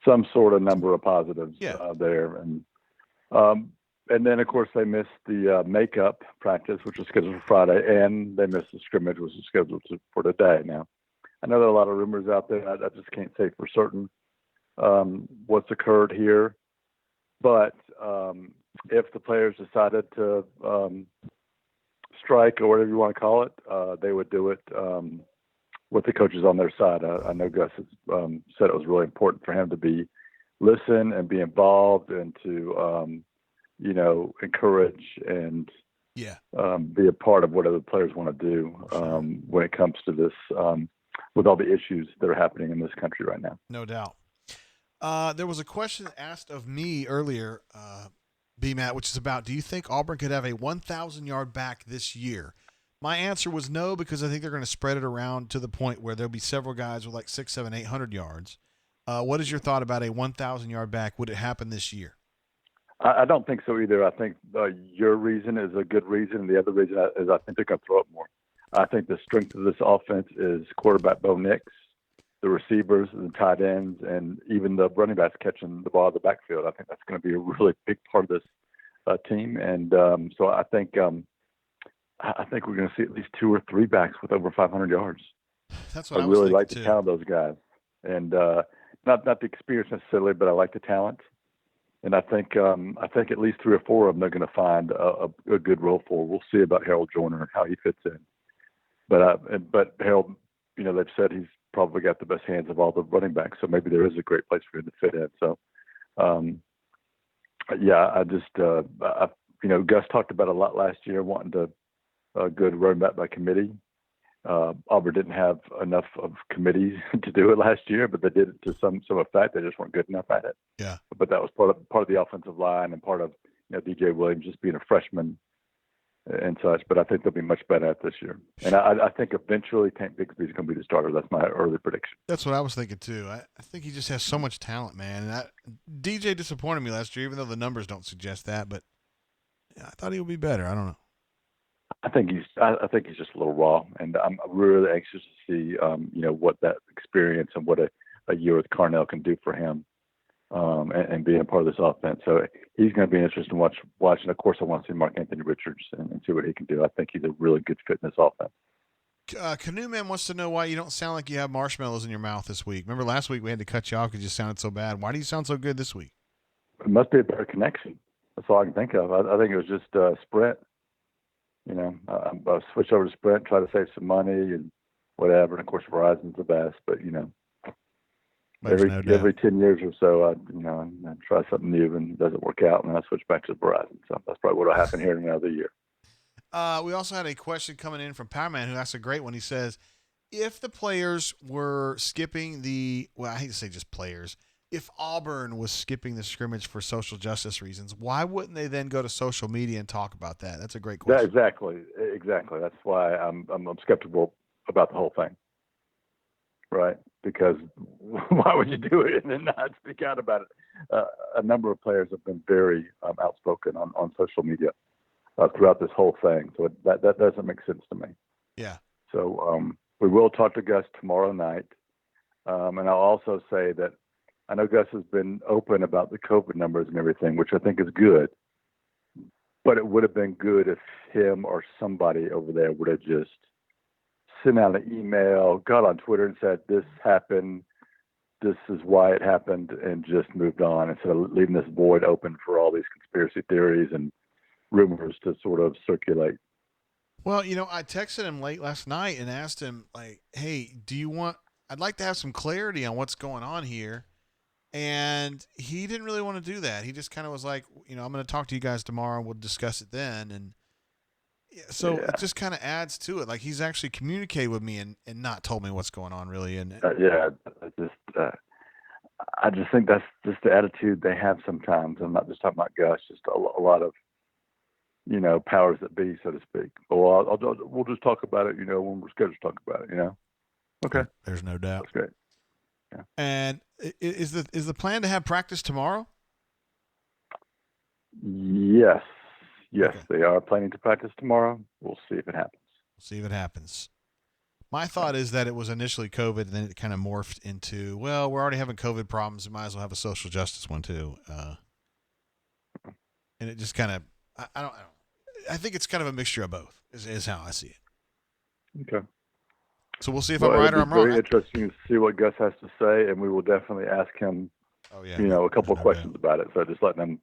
some sort of number of positives there. And then, of course, they missed the makeup practice, which was scheduled for Friday, and they missed the scrimmage, which was scheduled for today. Now, I know there are a lot of rumors out there. I just can't say for certain what's occurred here. But if the players decided to strike or whatever you want to call it, they would do it with the coaches on their side. I know Gus has said it was really important for him to listen and be involved and to, encourage and be a part of whatever the players want to do when it comes to this, with all the issues that are happening in this country right now. No doubt. There was a question asked of me earlier, B-Matt, which is about, do you think Auburn could have a 1,000-yard back this year? My answer was no, because I think they're going to spread it around to the point where there'll be several guys with like 600, 700, 800 yards. What is your thought about a 1,000-yard back? Would it happen this year? I don't think so either. I think your reason is a good reason. The other reason is I think they're going to throw it more. I think the strength of this offense is quarterback Bo Nix, the receivers, the tight ends, and even the running backs catching the ball out of the backfield. I think that's going to be a really big part of this team. And so I think we're going to see at least 2 or 3 backs with over 500 yards. That's what I really was like too. the talent of those guys, and not the experience necessarily, but I like the talent. And I think at least 3 or 4 of them they're going to find a good role for. We'll see about Harold Joyner and how he fits in. But Harold, they've said he's probably got the best hands of all the running backs, so maybe there is a great place for him to fit in. So, Gus talked about a lot last year, wanting a good running back by committee. Auburn didn't have enough of committees to do it last year, but they did it to some effect. They just weren't good enough at it. Yeah. But that was part of the offensive line and part of DJ Williams just being a freshman and such. But I think they'll be much better at this year. And I think eventually Tank Bigsby is going to be the starter. That's my early prediction. That's what I was thinking too. I think he just has so much talent, man. And DJ disappointed me last year, even though the numbers don't suggest that. But I thought he would be better. I don't know. I think he's just a little raw, and I'm really anxious to see, what that experience and what a year with Carnell can do for him, and being a part of this offense. So he's going to be interesting to watch. And of course, I want to see Mark Anthony Richards and see what he can do. I think he's a really good fit in this offense. Canoe Man wants to know why you don't sound like you have marshmallows in your mouth this week. Remember last week we had to cut you off because you sounded so bad. Why do you sound so good this week? It must be a better connection. That's all I can think of. I think it was just Sprint. I switched over to Sprint, try to save some money and whatever. And of course, Verizon's the best. But every 10 years or so, I try something new and it doesn't work out, and then I switch back to Verizon. So that's probably what will happen here in another year. We also had a question coming in from Powerman who asked a great one. He says, if the players were skipping I hate to say just players, if Auburn was skipping the scrimmage for social justice reasons, why wouldn't they then go to social media and talk about that? That's a great question. Yeah, exactly. That's why I'm skeptical about the whole thing. Right? Because why would you do it and then not speak out about it? A number of players have been very outspoken on social media throughout this whole thing. So that doesn't make sense to me. Yeah. So we will talk to Gus tomorrow night. And I'll also say that I know Gus has been open about the COVID numbers and everything, which I think is good. But it would have been good if him or somebody over there would have just sent out an email, got on Twitter and said, this happened, this is why it happened, and just moved on instead of leaving this void open for all these conspiracy theories and rumors to sort of circulate. Well, I texted him late last night and asked him, like, hey, I'd like to have some clarity on what's going on here. And he didn't really want to do that. He just kind of was like, I'm going to talk to you guys tomorrow. We'll discuss it then. And so it just kind of adds to it. Like he's actually communicated with me and not told me what's going on really. And I just think that's just the attitude they have sometimes. I'm not just talking about Gus, just a lot of, powers that be, so to speak. Well, we'll just talk about it, when we're scheduled to talk about it, Okay. There's no doubt. That's great. Yeah. And is the plan to have practice tomorrow? Yes. Yes, Okay. they are planning to practice tomorrow. We'll see if it happens. See if it happens. My thought is that it was initially COVID, and then it kind of morphed into, well, we're already having COVID problems. We might as well have a social justice one too. And it just kind of, I think it's kind of a mixture of both. Is how I see it. Okay. So we'll see if I'm right or I'm wrong. Very interesting to see what Gus has to say, and we will definitely ask him. Oh yeah. A couple of questions about it. So just letting him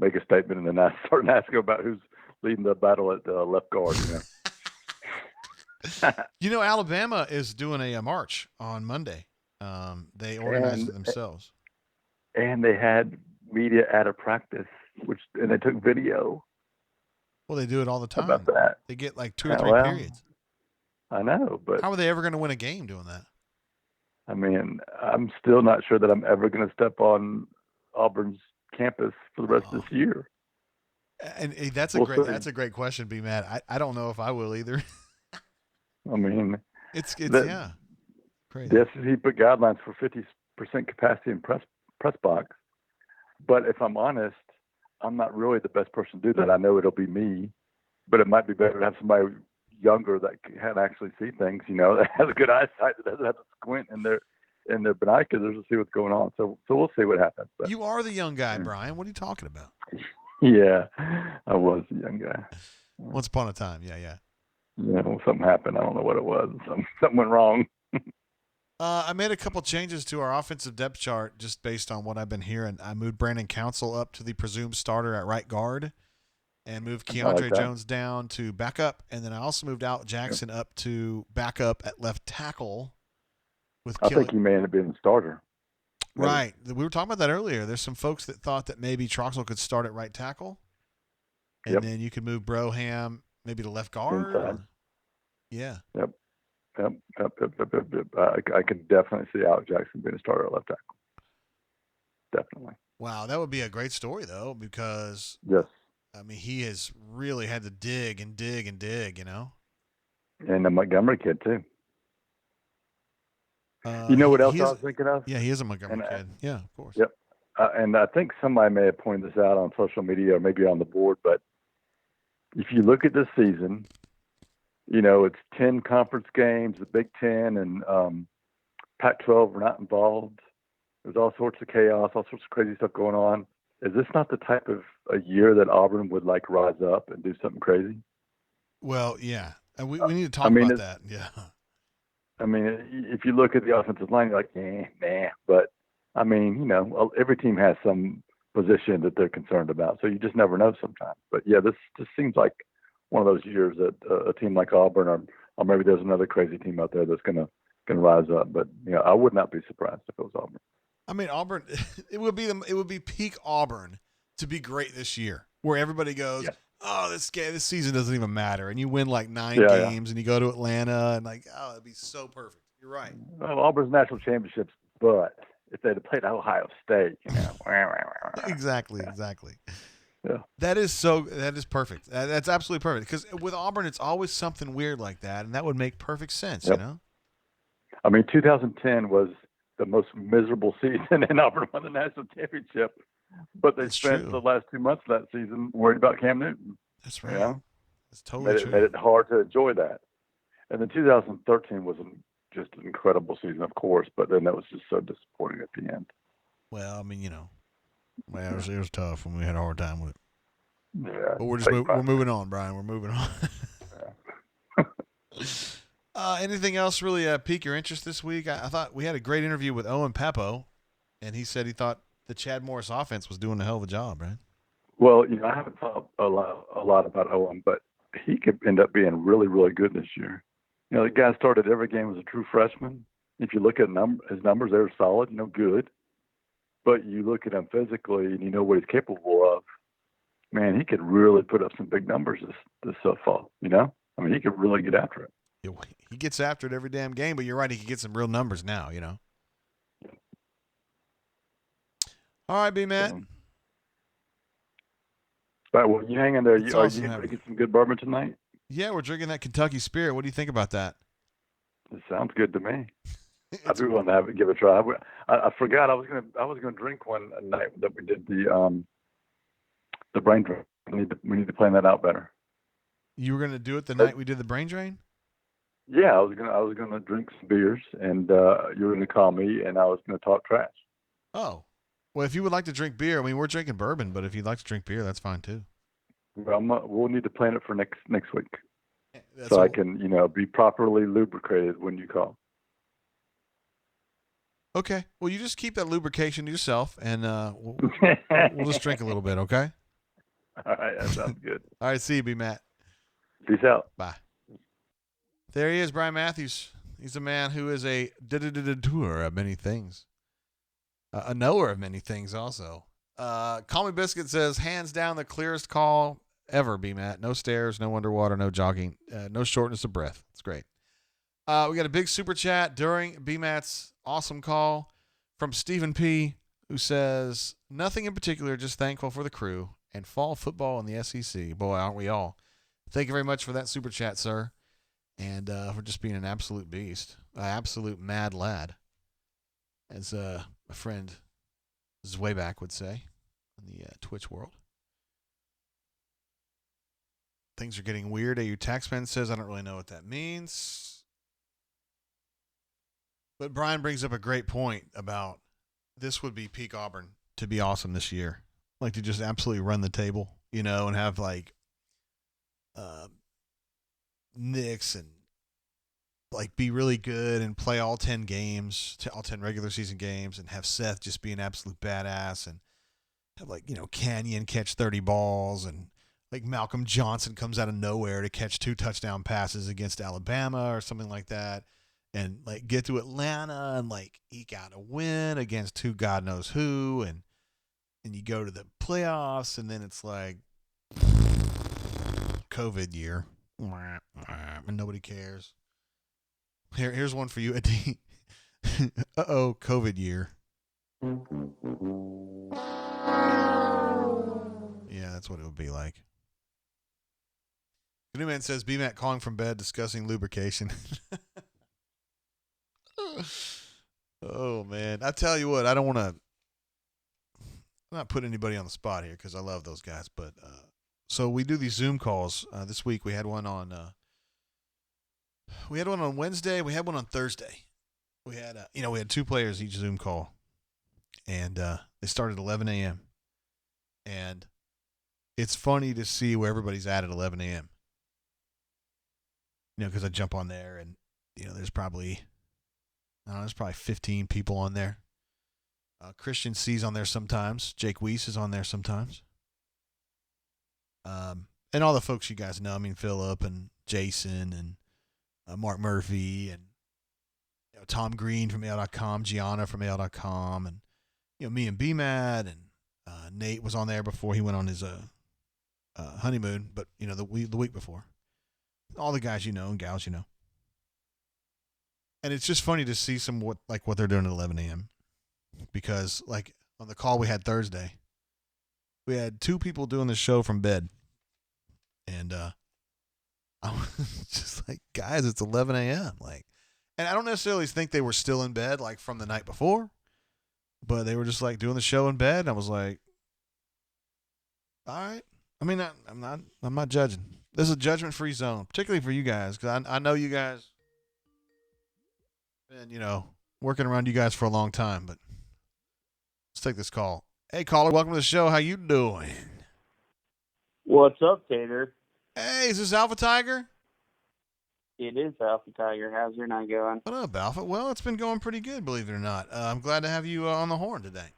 make a statement, and then I start asking about who's leading the battle at left guard. Alabama is doing a march on Monday. They organized it themselves. And they had media at a practice, and they took video. Well, they do it all the time. About that. They get like 2 or 3 periods. I know, but how are they ever going to win a game doing that? I mean, I'm still not sure that I'm ever going to step on Auburn's campus for the rest of this year. And that's a great question, B. Matt. I don't know if I will either. I mean, it's crazy. The SEC put guidelines for 50% capacity in press box, but if I'm honest, I'm not really the best person to do that. I know it'll be me, but it might be better to have somebody younger that can actually see things, that has a good eyesight, that doesn't have to squint in their binoculars to see what's going on. So we'll see what happens. But, you are the young guy, Brian. What are you talking about? Yeah, I was the young guy. Once upon a time, yeah. Something happened. I don't know what it was. Something went wrong. I made a couple changes to our offensive depth chart just based on what I've been hearing. I moved Brandon Council up to the presumed starter at right guard and moved Keandre Jones down to backup. And then I also moved Out Jackson up to backup at left tackle. I think he may end up being the starter. Maybe. Right. We were talking about that earlier. There's some folks that thought that maybe Troxel could start at right tackle. And then you could move Broham maybe to left guard. Yeah. Yep. I could definitely see Alex Jackson being a starter at left tackle. Definitely. Wow, that would be a great story though, because I mean, he has really had to dig and dig and dig, And the Montgomery kid too. What else I was thinking of? Yeah, he is a Montgomery kid. Yeah, of course. Yep. And I think somebody may have pointed this out on social media or maybe on the board, but if you look at this season, it's 10 conference games, the Big Ten and Pac-12 are not involved. There's all sorts of chaos, all sorts of crazy stuff going on. Is this not the type of a year that Auburn would rise up and do something crazy? Well, yeah. And we need to talk about that. Yeah. I mean, if you look at the offensive line, you're like, nah. But, I mean, every team has some position that they're concerned about. So you just never know sometimes. But, yeah, this just seems like one of those years that a team like Auburn or maybe there's another crazy team out there that's going to rise up. But, I would not be surprised if it was Auburn. I mean, Auburn, it would be peak Auburn to be great this year, where everybody goes, oh, this season doesn't even matter, and you win like 9 games, and you go to Atlanta, and it'd be so perfect. You're right. Well, Auburn's national championships, but if they'd have played Ohio State, Exactly. Yeah. That is perfect. That's absolutely perfect, because with Auburn, it's always something weird like that, and that would make perfect sense. I mean, 2010 was the most miserable season, and Auburn won the national championship. But they spent the last 2 months of that season worried about Cam Newton. That's right. That's totally true. Made it hard to enjoy that. And then 2013 was just an incredible season, of course, but then that was just so disappointing at the end. Well, I mean, it was tough when we had a hard time with it. Yeah. But we're moving on, Brian. We're moving on. Anything else really pique your interest this week? I thought we had a great interview with Owen Papo, and he said he thought the Chad Morris offense was doing a hell of a job, right? Well, I haven't thought a lot about Owen, but he could end up being really, really good this year. The guy started every game as a true freshman. If you look at his numbers, they're solid, good. But you look at him physically and you know what he's capable of. Man, he could really put up some big numbers this fall, I mean, he could really get after it. He gets after it every damn game, but you're right, he could get some real numbers now, All right, B Matt. So, all right, well, you hang in there. It's Are awesome you having drinking some good bourbon tonight? Yeah, we're drinking that Kentucky Spirit. What do you think about that? It sounds good to me. I It's, do want to give it a try. I forgot I was gonna drink one night that we did the brain drink. We need to plan that out better. you were gonna do it the night we did the brain drain? Yeah, I was gonna drink some beers, and you were gonna call me, and I was gonna talk trash. Oh, well, if you would like to drink beer, I mean, we're drinking bourbon, but if you'd like to drink beer, that's fine too. We'll need to plan it for next week, That's so I what- can be properly lubricated when you call. Okay. Well, you just keep that lubrication to yourself, and we'll just drink a little bit, okay? All right, that sounds good. All right, see you, B Matt. Peace out. Bye. There he is, Brian Matthews. He's a man who is a doer of many things. A knower of many things also. Call Me Biscuit says, hands down the clearest call ever, B-Matt. No stairs, no underwater, no jogging, no shortness of breath. It's great. We got a big super chat during B-Matt's awesome call from Stephen P., who says, nothing in particular, just thankful for the crew and fall football in the SEC. Boy, aren't we all. Thank you very much for that super chat, sir. And for just being an absolute beast, an absolute mad lad, as a friend Zwayback would say in the Twitch world. Things are getting weird. AU Taxman says, I don't really know what that means. But Brian brings up a great point about this would be peak Auburn to be awesome this year. Like to just absolutely run the table, and have like Knicks and like be really good and play all 10 games, all 10 regular season games, and have Seth just be an absolute badass and have like, Canyon catch 30 balls and like Malcolm Johnson comes out of nowhere to catch 2 touchdown passes against Alabama or something like that, and like get to Atlanta and like eke out a win against who God knows who, and you go to the playoffs and then it's like COVID year and nobody cares. Here's one for you, Eddie. Uh-oh, COVID year. Yeah, that's what it would be like. The new man says, B-Matt calling from bed discussing lubrication. Oh, man. I tell you what, I don't want to... I'm not putting anybody on the spot here because I love those guys. But so we do these Zoom calls. This week we had one on... we had one on Wednesday. We had one on Thursday. We had, we had 2 players each Zoom call, and they started at 11 a.m. And it's funny to see where everybody's at 11 a.m. Because I jump on there, and there's probably 15 people on there. Christian C's on there sometimes. Jake Weiss is on there sometimes. And all the folks you guys know. I mean, Phillip and Jason and Mark Murphy and Tom Green from AL.com, Gianna from AL.com, and me and B-Mad, and Nate was on there before he went on his honeymoon, but the week before. All the guys and gals And it's just funny to see what they're doing at 11 a.m. Because like on the call we had Thursday, we had 2 people doing the show from bed. And I was just like, guys, it's 11 a.m. And I don't necessarily think they were still in bed like from the night before, but they were just like doing the show in bed. And I was like, all right. I mean, I'm not judging. This is a judgment-free zone, particularly for you guys, because I know you guys been, working around you guys for a long time, but let's take this call. Hey, caller, welcome to the show. How you doing? What's up, Tater? Hey, is this Alpha Tiger? It is Alpha Tiger. How's your night going? What up, Alpha? Well, it's been going pretty good, believe it or not. I'm glad to have you on the horn today.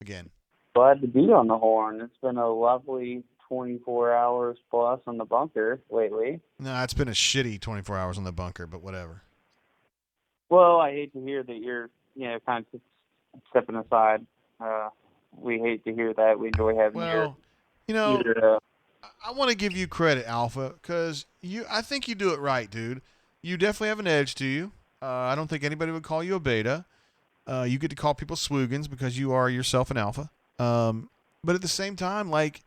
Again. Glad to be on the horn. It's been a lovely 24 hours plus on the bunker lately. No, it's been a shitty 24 hours on the bunker, but whatever. Well, I hate to hear that you're, kind of stepping aside. We hate to hear that. We enjoy having your I want to give you credit, Alpha, because I think you do it right, dude. You definitely have an edge to you. I don't think anybody would call you a beta. You get to call people swoogans because you are yourself an alpha. But at the same time, like,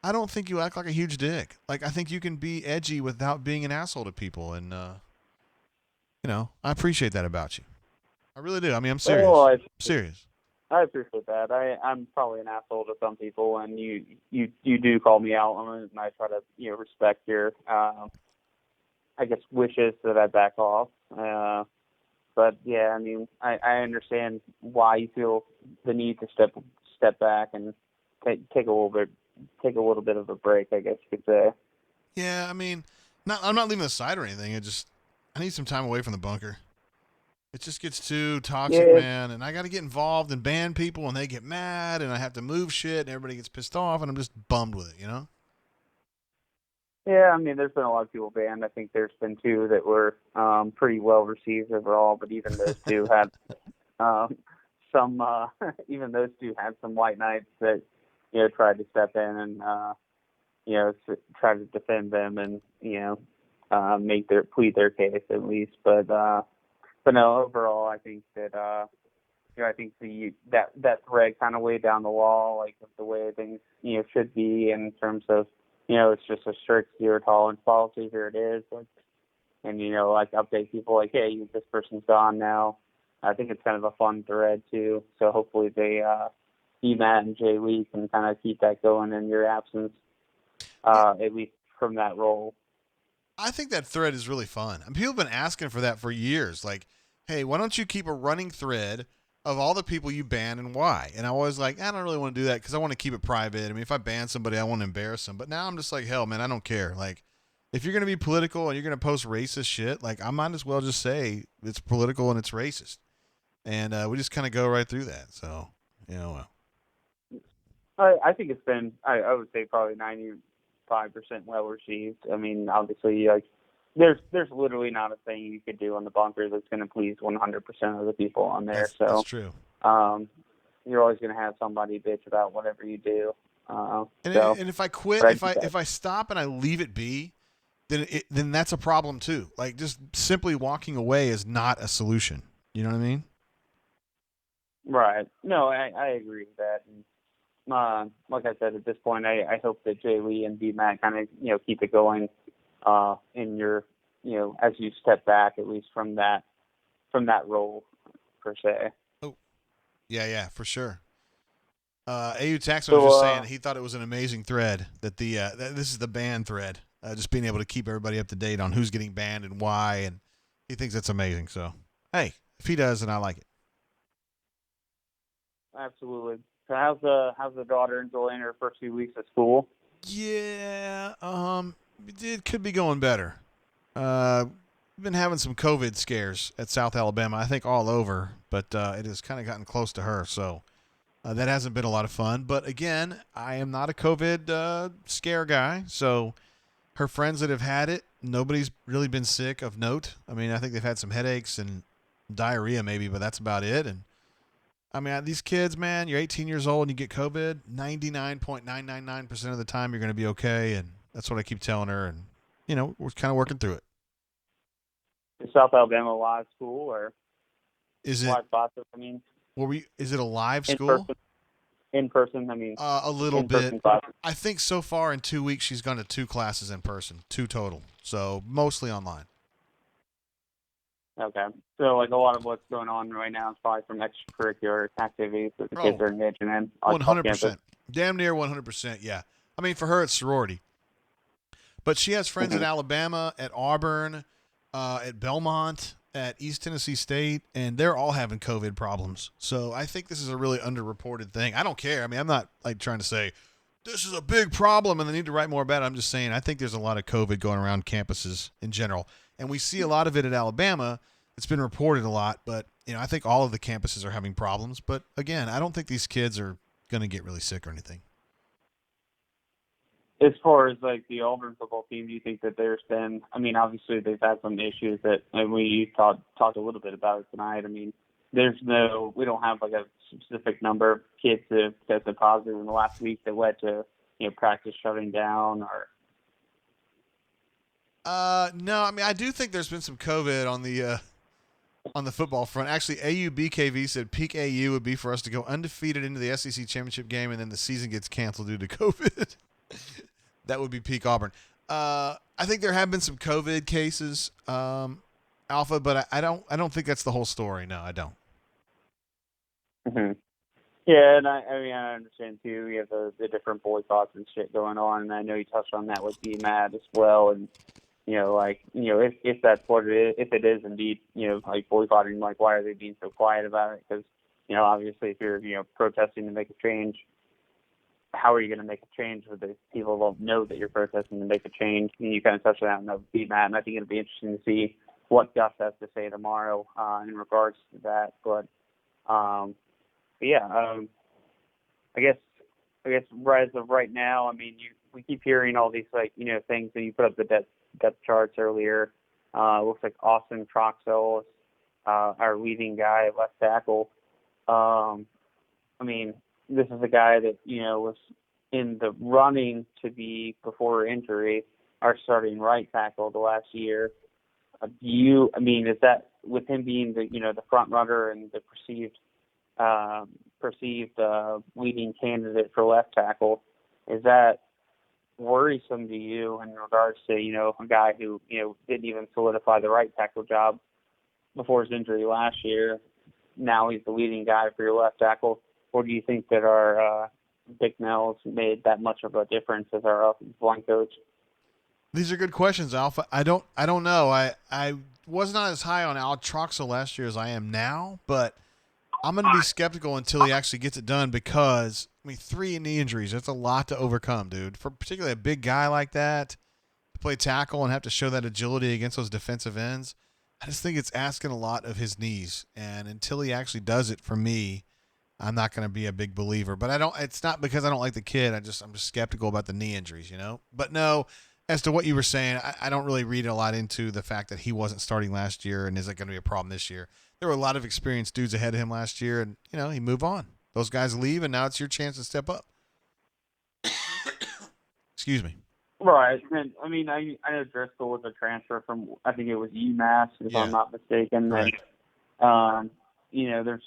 I don't think you act like a huge dick. Like, I think you can be edgy without being an asshole to people. And, I appreciate that about you. I really do. I mean, I'm serious. Well, serious. I appreciate that. I'm probably an asshole to some people, and you do call me out on it, and I try to respect your I guess wishes that I back off. But yeah, I mean, I understand why you feel the need to step back and take a little bit of a break, I guess you could say. Yeah, I mean, I'm not leaving the side or anything. I need some time away from the bunker. It just gets too toxic, man, and I got to get involved and ban people, and they get mad, and I have to move shit, and everybody gets pissed off, and I'm just bummed with it, Yeah, I mean, there's been a lot of people banned. I think there's been 2 that were pretty well received overall, but even those 2 had some. Even those 2 had some white knights that tried to step in and try to defend them and plead their case at least. But no, overall, I think that I think that thread kind of way down the wall, like the way things should be in terms of it's just a strict zero tolerance policy. Here it is, like, and like update people like, hey, this person's gone now. I think it's kind of a fun thread too. So hopefully they Matt and Jay Lee can kind of keep that going in your absence, at least from that role. I think that thread is really fun. And people have been asking for that for years. Like, hey, why don't you keep a running thread of all the people you ban and why? And I was like, I don't really want to do that because I want to keep it private. I mean, if I ban somebody, I want to embarrass them. But now I'm just like, hell, man, I don't care. Like, if you're going to be political and you're going to post racist shit, like, I might as well just say it's political and it's racist. And we just kind of go right through that. So, I think it's been, I would say probably 95% well received. I mean, obviously, like, there's literally not a thing you could do on the bunker that's going to please 100% of the people on there. That's true. You're always going to have somebody bitch about whatever you do. And if I quit, if I stop and I leave it be, then that's a problem too. Like, just simply walking away is not a solution. You know what I mean? Right. No, I agree with that. And, like I said, at this point, I hope that Jay Lee and B-Mac kind of keep it going in your as you step back at least from that role per se. Oh, yeah, for sure. AU Taxman was just saying he thought it was an amazing thread that that this is the ban thread, just being able to keep everybody up to date on who's getting banned and why, and he thinks that's amazing. So, hey, if he does, then I like it. Absolutely. So how's the daughter enjoying her first few weeks at school? Yeah, it could be going better. We've been having some COVID scares at South Alabama, I think all over, but it has kind of gotten close to her, so that hasn't been a lot of fun. But again, I am not a COVID scare guy, so her friends that have had it, nobody's really been sick of note. I mean, I think they've had some headaches and diarrhea maybe, but that's about it. And I mean, these kids, man, you're 18 years old and you get COVID, 99.999% of the time you're going to be okay, and that's what I keep telling her, and, we're kind of working through it. Is South Alabama a live school, or is it live classes? I mean, is it a live school? In person, I mean, a little bit. Classes. I think so far in 2 weeks she's gone to 2 classes in person, 2 total, so mostly online. Okay. So, like, a lot of what's going on right now is probably from extracurricular activities that the kids are engaging in. 100%. Damn near 100%, yeah. I mean, for her, it's sorority. But she has friends at Alabama, at Auburn, at Belmont, at East Tennessee State, and they're all having COVID problems. So I think this is a really underreported thing. I don't care. I mean, I'm not, like, trying to say, this is a big problem and they need to write more about it. I'm just saying I think there's a lot of COVID going around campuses in general. And we see a lot of it at Alabama. It's been reported a lot, but I think all of the campuses are having problems. But again, I don't think these kids are going to get really sick or anything. As far as like the Auburn football team, do you think that there's been? I mean, obviously they've had some issues that, and we talked a little bit about it tonight. I mean, we don't have like a specific number of kids that have tested positive in the last week that led to practice shutting down or. No, I mean, I do think there's been some COVID on on the football front. Actually, AUBKV said peak AU would be for us to go undefeated into the SEC championship game, and then the season gets canceled due to COVID. That would be peak Auburn. I think there have been some COVID cases, Alpha, but I don't think that's the whole story. No, I don't. Mm-hmm. Yeah, and I mean, I understand too. We have the different boycotts and shit going on, and I know you touched on that with BMAT as well. And if that's what it is, if it is indeed, like boycotting, like why are they being so quiet about it? Because obviously, if you're protesting to make a change, how are you going to make a change with the people won't know that you're protesting to make a change? And you kind of touched on that in the BMAT, and I think it'll be interesting to see what Gus has to say tomorrow in regards to that. But I guess as of right now, I mean, we keep hearing all these things, and you put up the depth charts earlier. Looks like Austin Troxell is our leading guy at left tackle. I mean, this is a guy that was in the running to be, before injury, our starting right tackle the last year. Is that with him being the front runner and the perceived leading candidate for left tackle, is that worrisome to you in regards to a guy who didn't even solidify the right tackle job before his injury last year? Now he's the leading guy for your left tackle. Or do you think that our Big Nels made that much of a difference as our offensive line coach? These are good questions, Alpha. I don't know. I was not as high on Al Troxell last year as I am now, but I'm going to be skeptical until he actually gets it done because, 3 knee injuries, that's a lot to overcome, dude. For particularly a big guy like that, to play tackle and have to show that agility against those defensive ends, I just think it's asking a lot of his knees. And until he actually does it, for me, I'm not going to be a big believer. But it's not because I don't like the kid. I'm just skeptical about the knee injuries, But no, as to what you were saying, I don't really read a lot into the fact that he wasn't starting last year and is it going to be a problem this year. There were a lot of experienced dudes ahead of him last year, and, he moved on. Those guys leave, and now it's your chance to step up. Excuse me. Right. And, I know Driscoll was a transfer from, I think it was UMass, if I'm not mistaken. Right. And, there's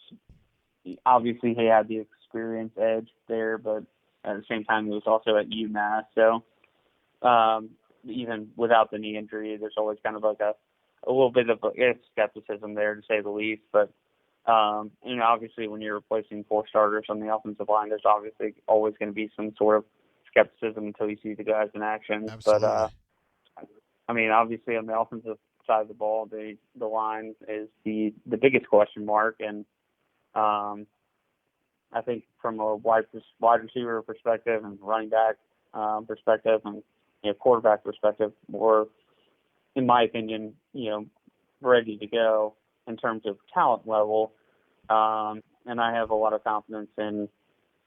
obviously he had the experience edge there, but at the same time he was also at UMass. So even without the knee injury, there's always kind of like a little bit of skepticism there, to say the least. But obviously when you're replacing 4 starters on the offensive line, there's obviously always going to be some sort of skepticism until you see the guys in action. Absolutely. But obviously on the offensive side of the ball, the line is the biggest question mark. And I think from a wide receiver perspective and running back perspective and quarterback perspective, we're, in my opinion, ready to go in terms of talent level. And I have a lot of confidence in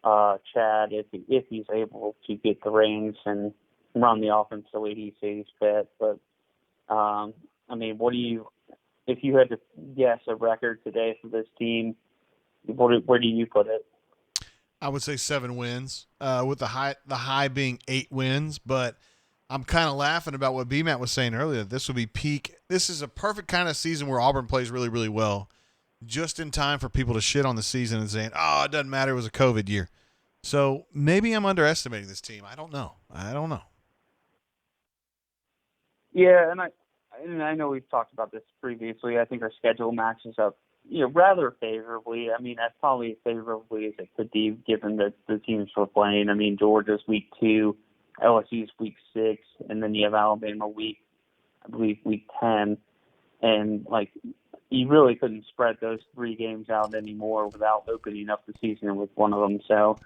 Chad if he's able to get the reins and run the offense the way he sees fit. But if you had to guess a record today for this team, where do you put it? I would say 7 wins, with the high being 8 wins. But I'm kind of laughing about what BMAT was saying earlier. This would be peak. This is a perfect kind of season where Auburn plays really, really well, just in time for people to shit on the season and saying, "Oh, it doesn't matter. It was a COVID year." So maybe I'm underestimating this team. I don't know. Yeah, and I know we've talked about this previously. I think our schedule matches up, rather favorably. As probably favorably as it could be given that the teams we're playing. Georgia's week 2, LSU's week 6, and then you have Alabama week 10. And you really couldn't spread those 3 games out anymore without opening up the season with one of them. So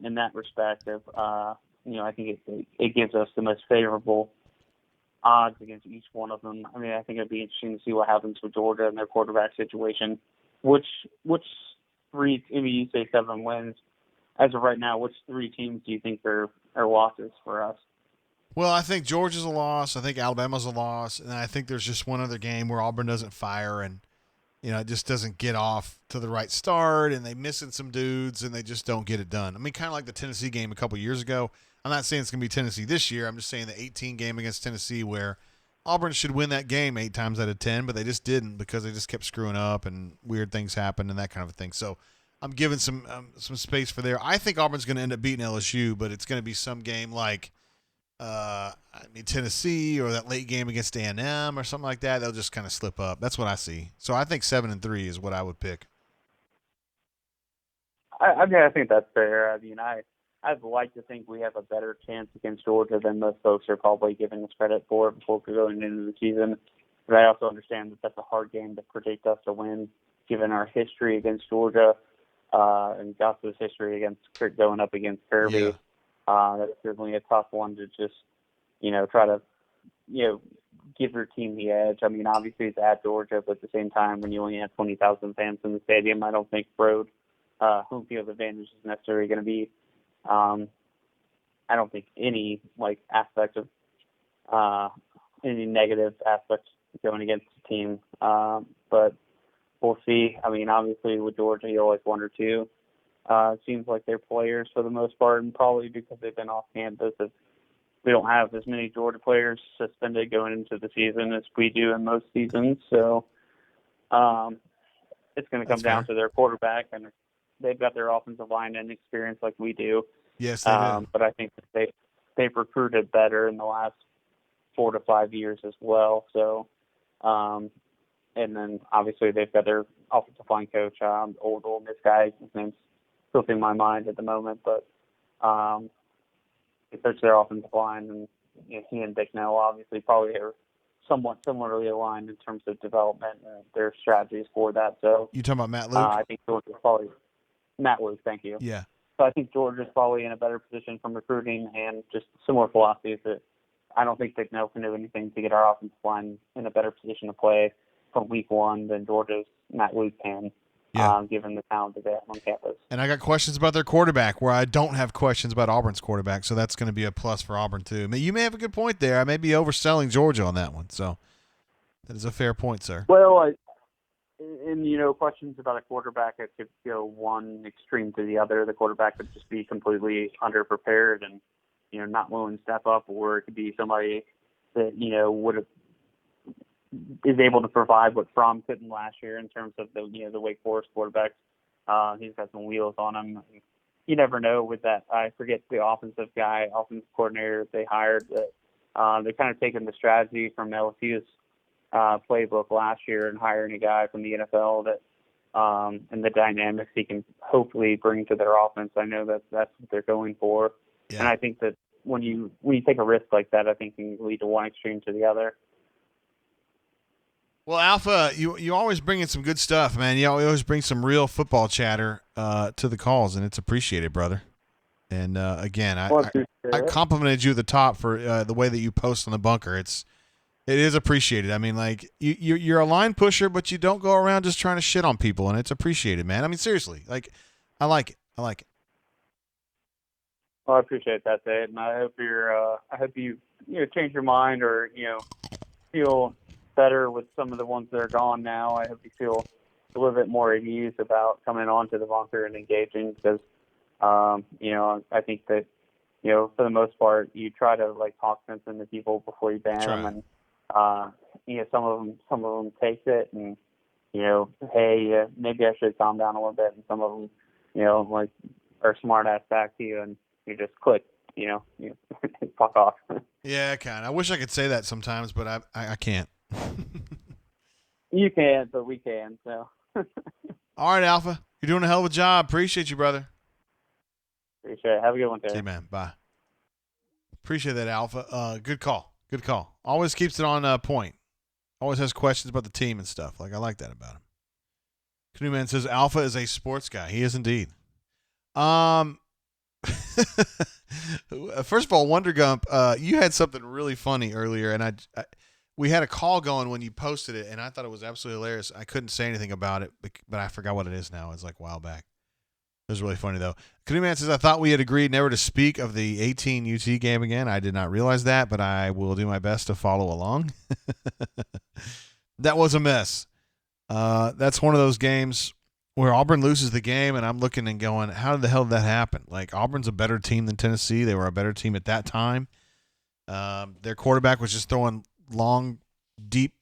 in that respect, I think it gives us the most favorable odds against each one of them. I think it'd be interesting to see what happens with Georgia and their quarterback situation. Which 3? You say 7 wins. As of right now, which 3 teams do you think are losses for us? Well, I think Georgia's a loss. I think Alabama's a loss. And I think there's just one other game where Auburn doesn't fire and, it just doesn't get off to the right start and they're missing some dudes and they just don't get it done. Kind of like the Tennessee game a couple years ago. I'm not saying it's going to be Tennessee this year. I'm just saying the 18 game against Tennessee where Auburn should win that game 8 times out of 10, but they just didn't because they just kept screwing up and weird things happened and that kind of thing. So I'm giving some space for there. I think Auburn's going to end up beating LSU, but it's going to be some game like Tennessee or that late game against A&M or something like that. They'll just kind of slip up. That's what I see. So I think 7-3 is what I would pick. I mean, I think that's fair. I mean, I'd like to think we have a better chance against Georgia than most folks are probably giving us credit for before going into the season. But I also understand that that's a hard game to predict us to win, given our history against Georgia and Gus's history against going up against Kirby. Yeah. That's certainly a tough one to just, try to, give your team the edge. I mean, obviously it's at Georgia, but at the same time, when you only have 20,000 fans in the stadium, I don't think road home field advantage is necessarily going to be. I don't think any aspect of any negative aspects going against the team, but we'll see. I mean, obviously with Georgia, you always wonder too. It seems like their players, for the most part, and probably because they've been off campus, we don't have as many Georgia players suspended going into the season as we do in most seasons. So it's going to come down to their quarterback, and they've got their offensive line and experience like we do. Yes, they do. But I think that they've recruited better in the last 4 to 5 years as well. So, and then obviously they've got their offensive line coach, old Miss guy. His name's slipping my mind at the moment, but they coach their offensive line, and he and Bicknell obviously probably are somewhat similarly aligned in terms of development and their strategies for that. So you talking about Matt Luke? I think Georgia's probably Matt Luke. Thank you. Yeah. So I think Georgia's probably in a better position from recruiting and just similar philosophies that I don't think Bicknell can do anything to get our offensive line in a better position to play from week 1 than Georgia's Matt Luke can, given the talent that they have on campus. And I got questions about their quarterback where I don't have questions about Auburn's quarterback, so that's going to be a plus for Auburn too. I mean, you may have a good point there. I may be overselling Georgia on that one, so that is a fair point, sir. Well, questions about a quarterback, it could go one extreme to the other. The quarterback could just be completely underprepared and, not willing to step up, or it could be somebody that, is able to provide what Fromm couldn't last year in terms of the Wake Forest quarterback. He's got some wheels on him. You never know with that. I forget the offensive coordinator they hired that they're kind of taking the strategy from LSU's playbook last year and hiring a guy from the NFL that and the dynamics he can hopefully bring to their offense. I know that's what they're going for. Yeah. And I think that when you take a risk like that, I think it can lead to one extreme to the other. Well, Alpha, you always bring in some good stuff, man. You always bring some real football chatter to the calls, and it's appreciated, brother. And again, I complimented you at the top for the way that you post on the bunker. It is appreciated. I mean, you're a line pusher, but you don't go around just trying to shit on people, and it's appreciated, man. I mean, seriously, I like it. Well, I appreciate that, Dave, and I hope you change your mind or feel better with some of the ones that are gone now. I hope you feel a little bit more at ease about coming onto the bunker and engaging because, I think that, for the most part, you try to talk sense into people before you ban them, and some of them take it and hey, maybe I should calm down a little bit, and some of them are smart ass back to you, and you just click, you fuck off. Yeah, I can. I wish I could say that sometimes, but I can't. You can, but we can. So. All right, Alpha. You're doing a hell of a job. Appreciate you, brother. Appreciate it. Have a good one, Terry. See you, man. Bye. Appreciate that, Alpha. Good call. Good call. Always keeps it on point. Always has questions about the team and stuff. I like that about him. Canoe Man says Alpha is a sports guy. He is indeed. First of all, Wonder Gump, you had something really funny earlier, and we had a call going when you posted it, and I thought it was absolutely hilarious. I couldn't say anything about it, but I forgot what it is now. It's a while back. It was really funny, though. Canoe Man says, I thought we had agreed never to speak of the 18 UT game again. I did not realize that, but I will do my best to follow along. That was a mess. That's one of those games where Auburn loses the game, and I'm looking and going, how the hell did that happen? Auburn's a better team than Tennessee. They were a better team at that time. Their quarterback was just throwing long, deep.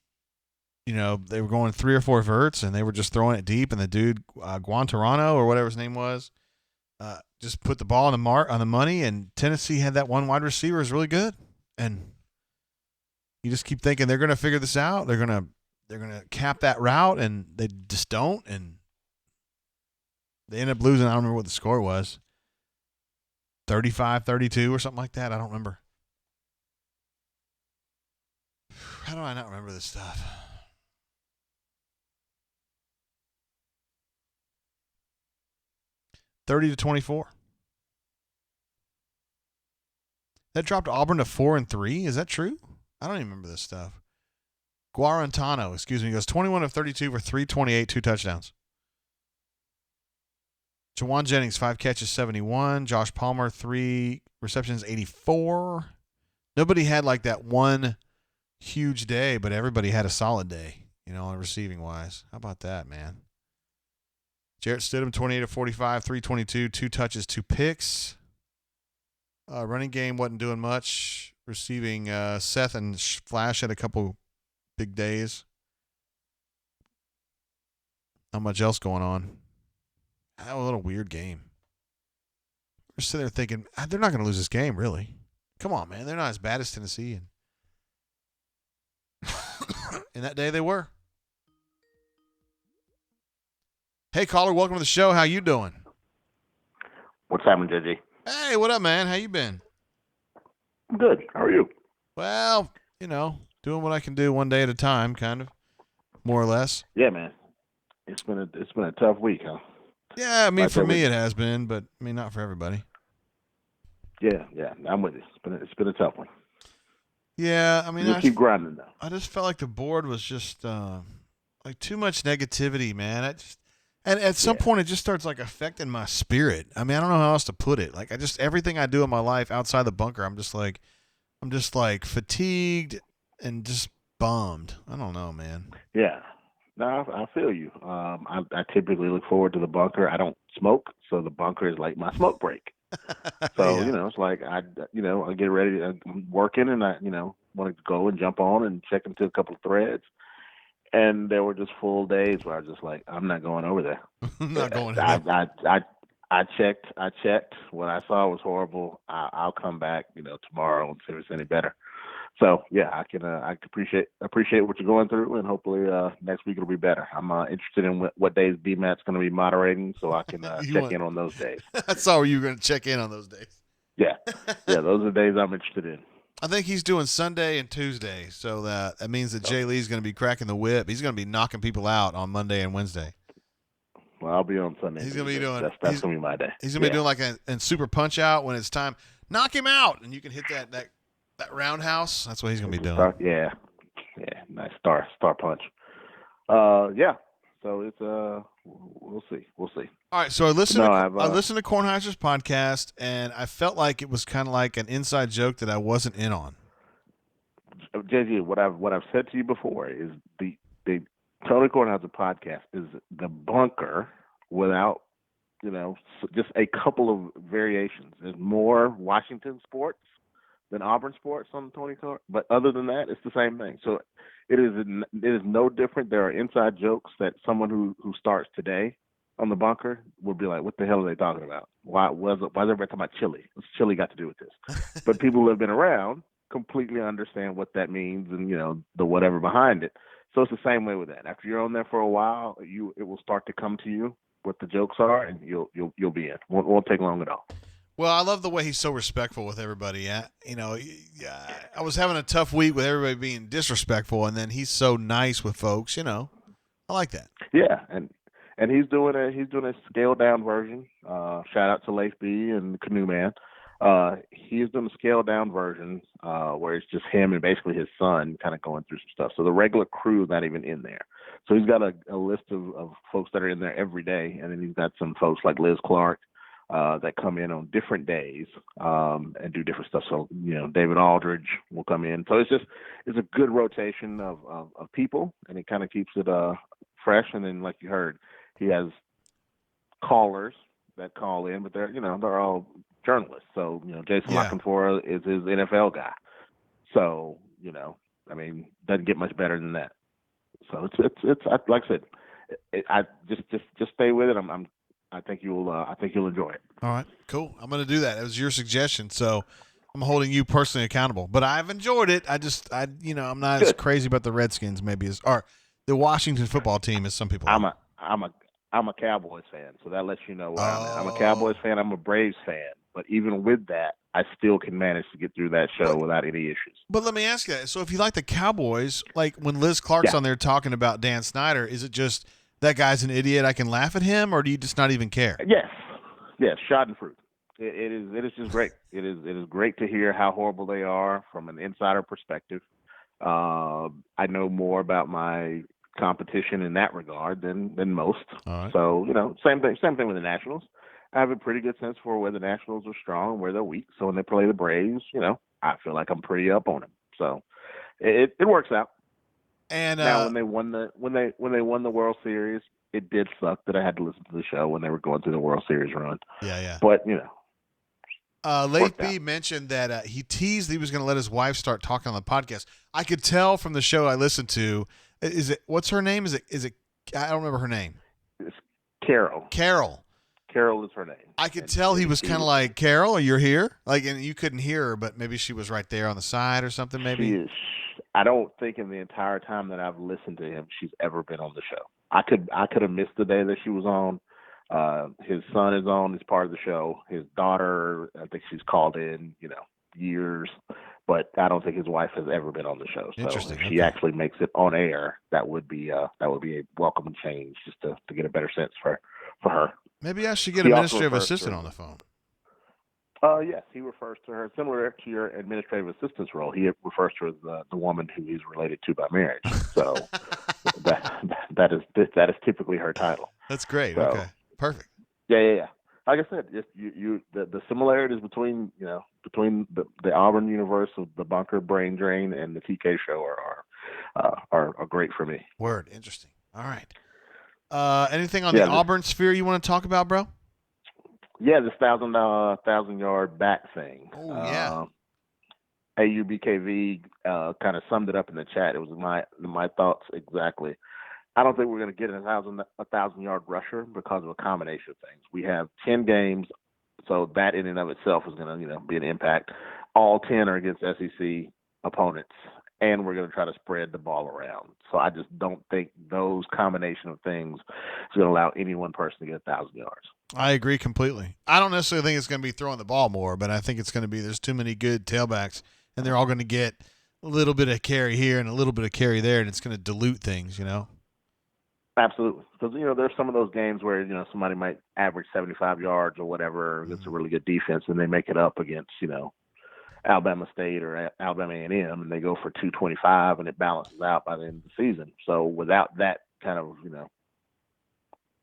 They were going 3 or 4 verts, and they were just throwing it deep. And the dude, Guantarano or whatever his name was, just put the ball on the money. And Tennessee had that one wide receiver is really good, and you just keep thinking they're going to figure this out. They're going to cap that route, and they just don't. And they end up losing. I don't remember what the score was. 35-32 or something like that. I don't remember. How do I not remember this stuff? $30-24. That dropped Auburn to 4-3. Is that true? I don't even remember this stuff. Guarantano, goes 21 of 32 for 328, 2 touchdowns. Jawan Jennings, 5 catches, 71. Josh Palmer, 3 receptions, 84. Nobody had like that one huge day, but everybody had a solid day, receiving wise. How about that, man? Jarrett Stidham, 28 of 45, 322, 2 touches, 2 picks. Running game wasn't doing much. Receiving, Seth and Flash had a couple big days. Not much else going on. A little weird game. We're sitting there thinking, they're not going to lose this game, really. Come on, man. They're not as bad as Tennessee. And that day they were. Hey, caller, welcome to the show. How you doing? What's happening, JJ? Hey, what up, man? How you been? I'm good. How are you? Well, doing what I can do one day at a time, kind of, more or less. Yeah, man. It's been a tough week, huh? Yeah, for me it has been, but not for everybody. Yeah, I'm with you. It's been a tough one. Yeah, we'll keep grinding though. I just felt like the board was just like too much negativity, man. And at some point it just starts like affecting my spirit. I don't know how else to put it. Like everything I do in my life outside the bunker, I'm just like fatigued and just bummed. I don't know, man. Yeah. No, I feel you. I typically look forward to the bunker. I don't smoke, so the bunker is like my smoke break. So, it's like I get ready. I'm working, and I, want to go and jump on and check into a couple of threads. And there were just full days where I was just like, I'm not going over there. I'm not going. I checked. What I saw was horrible. I'll come back, tomorrow and see if it's any better. So yeah, I can appreciate what you're going through, and hopefully next week it'll be better. I'm interested in what days BMAT's going to be moderating, so I can check in on those days. I saw you were going to check in on those days. Yeah, those are the days I'm interested in. I think he's doing Sunday and Tuesday, so that means that Jay Lee's going to be cracking the whip. He's going to be knocking people out on Monday and Wednesday. Well, I'll be on Sunday. He's going to be doing. That's going to be my day. He's going to be doing like a super punch out when it's time. Knock him out, and you can hit that roundhouse. That's what he's going to be doing. Yeah, nice star punch. Yeah. So it's we'll see. All right. So I listened to Kornheiser's podcast, and I felt like it was kind of like an inside joke that I wasn't in on. JJ, what I've said to you before is the Tony Kornheiser podcast is the bunker without just a couple of variations. There's more Washington sports than Auburn sports on Tony Kornheiser, but other than that, it's the same thing. So it is no different. There are inside jokes that someone who starts today on the bunker would be like, what the hell are they talking about? Why is everybody talking about chili? What's chili got to do with this? But people who have been around completely understand what that means and, the whatever behind it. So it's the same way with that. After you're on there for a while, it will start to come to you what the jokes are, and you'll be in. Won't take long at all. Well, I love the way he's so respectful with everybody. I was having a tough week with everybody being disrespectful, and then he's so nice with folks. I like that. Yeah, and he's doing a scaled down version. Shout out to Leif B and Canoe Man. He's doing a scaled down version where it's just him and basically his son kind of going through some stuff. So the regular crew is not even in there. So he's got a list of folks that are in there every day, and then he's got some folks like Liz Clark that come in on different days and do different stuff. So David Aldridge will come in. So it's a good rotation of people, and it kind of keeps it fresh. And then, like you heard, he has callers that call in, but they're all journalists. So Jason Lockenfora is his NFL guy. So I mean, doesn't get much better than that. So it's like I said, I just stay with it. I think you'll enjoy it. All right, cool. I'm going to do that. It was your suggestion, so I'm holding you personally accountable. But I've enjoyed it. I'm not as Good. crazy about the Redskins or the Washington football team as some people I'm are. a Cowboys fan, so that lets you know where I'm at. I'm a Oh. Cowboys fan. I'm a Braves fan, but even with that, I still can manage to get through that show without any issues. But let me ask you that. So if you like the Cowboys, like when Liz Clark's on there talking about Dan Snyder, is it just that guy's an idiot, I can laugh at him, or do you just not even care? Yes, Schadenfreude. It is just great. It is great to hear how horrible they are from an insider perspective. I know more about my competition in that regard than most. All right. So same thing with the Nationals. I have a pretty good sense for where the Nationals are strong and where they're weak. So when they play the Braves, I feel like I'm pretty up on them. So it works out. And now when they won the World Series, it did suck that I had to listen to the show when they were going through the World Series run. Yeah. But Late B mentioned that he teased he was going to let his wife start talking on the podcast. I could tell from the show I listened to. What's her name? Is it? I don't remember her name. It's Carol. Carol is her name. I could tell he was kind of like, Carol, you're here? Like, and you couldn't hear her, but maybe she was right there on the side or something, maybe? She is. I don't think in the entire time that I've listened to him, she's ever been on the show. I could have missed the day that she was on. His son is on. He's part of the show. His daughter, I think she's called in, years. But I don't think his wife has ever been on the show. So if she actually makes it on air, that would be a welcome change just to get a better sense for her. Maybe I should get a administrative assistant on the phone. Yes, he refers to her similar to your administrative assistant's role. He refers to her as the woman who he's related to by marriage. So that is typically her title. That's great. So, okay, perfect. Yeah. Like I said, just the similarities between the Auburn universe of the Bunker, Brain Drain, and the TK show are great for me. Word, interesting. All right. Anything on the Auburn sphere you want to talk about, bro? Yeah, this 1,000-yard back thing. Oh yeah. AUBKV kind of summed it up in the chat. It was my thoughts exactly. I don't think we're going to get a 1,000-yard rusher because of a combination of things. We have 10 games, so that in and of itself is going to be an impact. All 10 are against SEC opponents, and we're going to try to spread the ball around. So I just don't think those combination of things is going to allow any one person to get 1,000 yards. I agree completely. I don't necessarily think it's going to be throwing the ball more, but I think it's going to be there's too many good tailbacks, and they're all going to get a little bit of carry here and a little bit of carry there, and it's going to dilute things, Absolutely, because there's some of those games where somebody might average 75 yards or whatever against a really good defense, and they make it up against Alabama State or Alabama A&M, and they go for 225, and it balances out by the end of the season. So without that kind of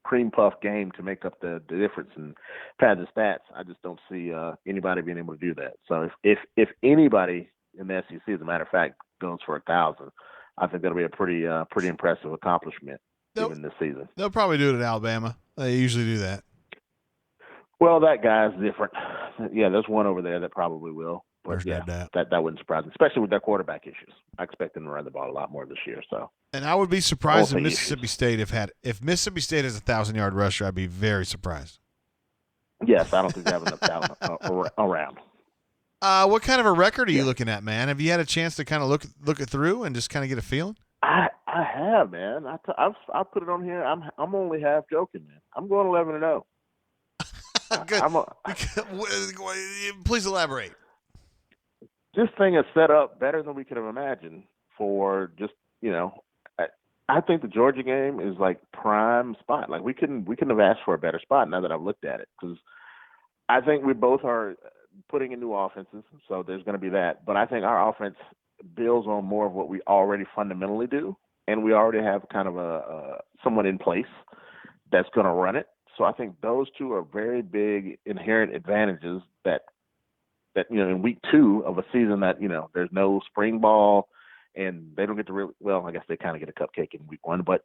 cream puff game to make up the difference and pad the stats, I just don't see anybody being able to do that. So if anybody in the SEC, as a matter of fact, goes for 1,000, I think that'll be a pretty impressive accomplishment. Even this season, they'll probably do it at Alabama. They usually do that. Well, that guy's different. Yeah, there's one over there that probably will. But There's that wouldn't surprise me, especially with their quarterback issues. I expect them to run the ball a lot more this year. So, and I would be surprised if Mississippi State if Mississippi State has a 1,000-yard rusher. I'd be very surprised. Yes, I don't think they have enough talent around. What kind of a record are you looking at, man? Have you had a chance to kind of look it through and just kind of get a feeling? I have, man. I put it on here. I'm only half joking, man. I'm going 11-0. Good. Please elaborate. This thing is set up better than we could have imagined for just I think the Georgia game is like prime spot. Like we couldn't have asked for a better spot now that I've looked at it, because I think we both are putting in new offenses, so there's going to be that. But I think our offense builds on more of what we already fundamentally do, and we already have kind of someone in place that's going to run it. So I think those two are very big inherent advantages that in week 2 of a season that there's no spring ball and they don't get to really, well, I guess they kind of get a cupcake in week 1, but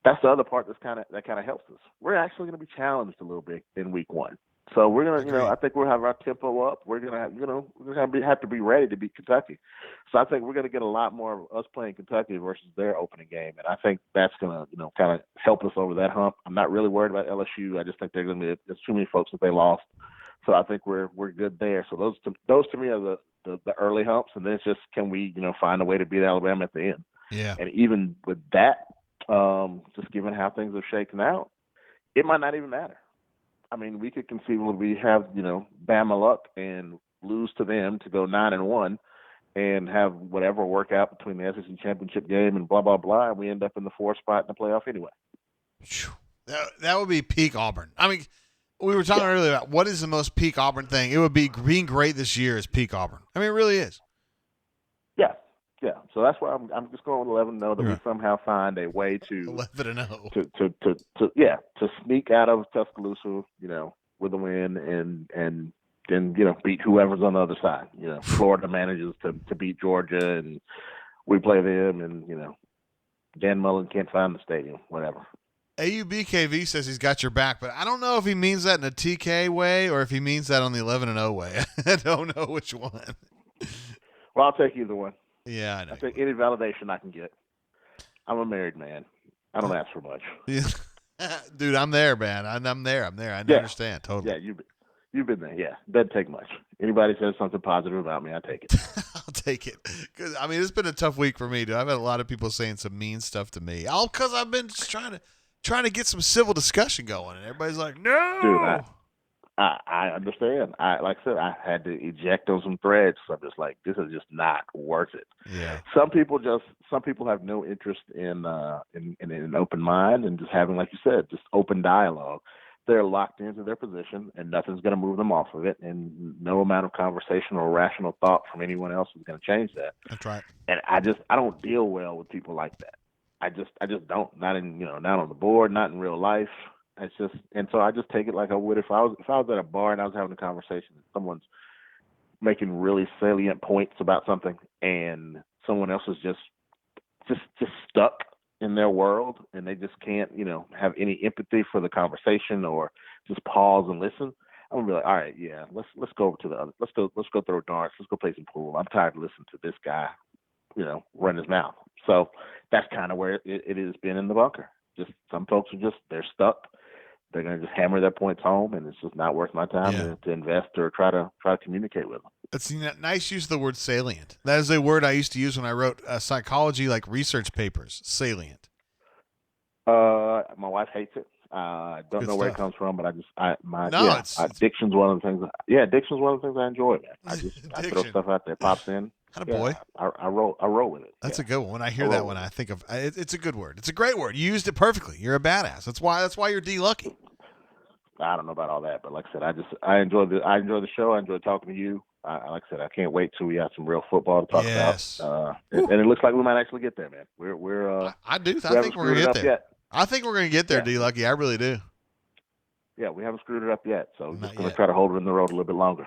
that's the other part that kind of helps us. We're actually going to be challenged a little bit in week 1. So we're gonna, Agreed. I think we'll have our tempo up. We're gonna, have to be ready to beat Kentucky. So I think we're gonna get a lot more of us playing Kentucky versus their opening game, and I think that's gonna, kind of help us over that hump. I'm not really worried about LSU. I just think they're gonna be there's too many folks that they lost. So I think we're good there. So those to me are the early humps, and then it's just can we, find a way to beat Alabama at the end. Yeah. And even with that, just given how things have shaken out, it might not even matter. I mean, we could conceivably have, Bama luck and lose to them to go 9-1 and have whatever work out between the SEC championship game and blah, blah, blah, and we end up in the 4th spot in the playoff anyway. That would be peak Auburn. I mean, we were talking earlier about what is the most peak Auburn thing. It would be being great this year is peak Auburn. I mean, it really is. Yeah. Yeah, so that's why I'm just going with 11-0 that we somehow find a way to 11-0 to sneak out of Tuscaloosa, with a win and then beat whoever's on the other side. Florida manages to beat Georgia and we play them and Dan Mullen can't find the stadium, whatever. AUBKV says he's got your back, but I don't know if he means that in a TK way or if he means that on the 11-0 way. I don't know which one. Well, I'll take either one. Yeah, I know. I take any validation I can get. I'm a married man. I don't ask for much. Dude, I'm there, man. I'm there. I understand totally. Yeah, you've been there. Yeah, doesn't take much. Anybody says something positive about me, I take it. I'll take it. Because I mean, it's been a tough week for me, dude. I've had a lot of people saying some mean stuff to me. All because I've been just trying to get some civil discussion going, and everybody's like, "No." Dude, I understand. Like I said, I had to eject on some threads. So I'm just like, this is just not worth it. Yeah. Some people have no interest in an open mind and just having, like you said, just open dialogue. They're locked into their position, and nothing's going to move them off of it. And no amount of conversation or rational thought from anyone else is going to change that. That's right. And I don't deal well with people like that. I just don't. Not on the board, not in real life. It's just, and so I just take it like I would if I was at a bar and I was having a conversation and someone's making really salient points about something and someone else is just stuck in their world and they just can't, have any empathy for the conversation or just pause and listen. I'm gonna be like, all right, yeah, let's go over to the other, let's go throw darts, let's go play some pool. I'm tired of listening to this guy, run his mouth. So that's kind of where it has been in the bunker. Just some folks they're stuck. They're going to just hammer their points home, and it's just not worth my time to invest or try to communicate with them. It's a nice use of the word salient. That is a word I used to use when I wrote psychology research papers. Salient. My wife hates it. I don't know where it comes from, but addiction's one of the things. Addiction's one of the things I enjoy, man. I throw stuff out there, pops in. Boy. I roll with it. That's a good one. When I hear that one, I think of it's a good word. It's a great word. You used it perfectly. You're a badass. That's why you're D-Lucky. I don't know about all that, but like I said, I enjoy the show. I enjoy talking to you. Like I said, I can't wait till we have some real football to talk about. And it looks like we might actually get there, man. I think we're gonna get there. Yet. I think we're gonna get there, D-Lucky. I really do. Yeah, we haven't screwed it up yet, so we're just gonna try to hold it in the road a little bit longer.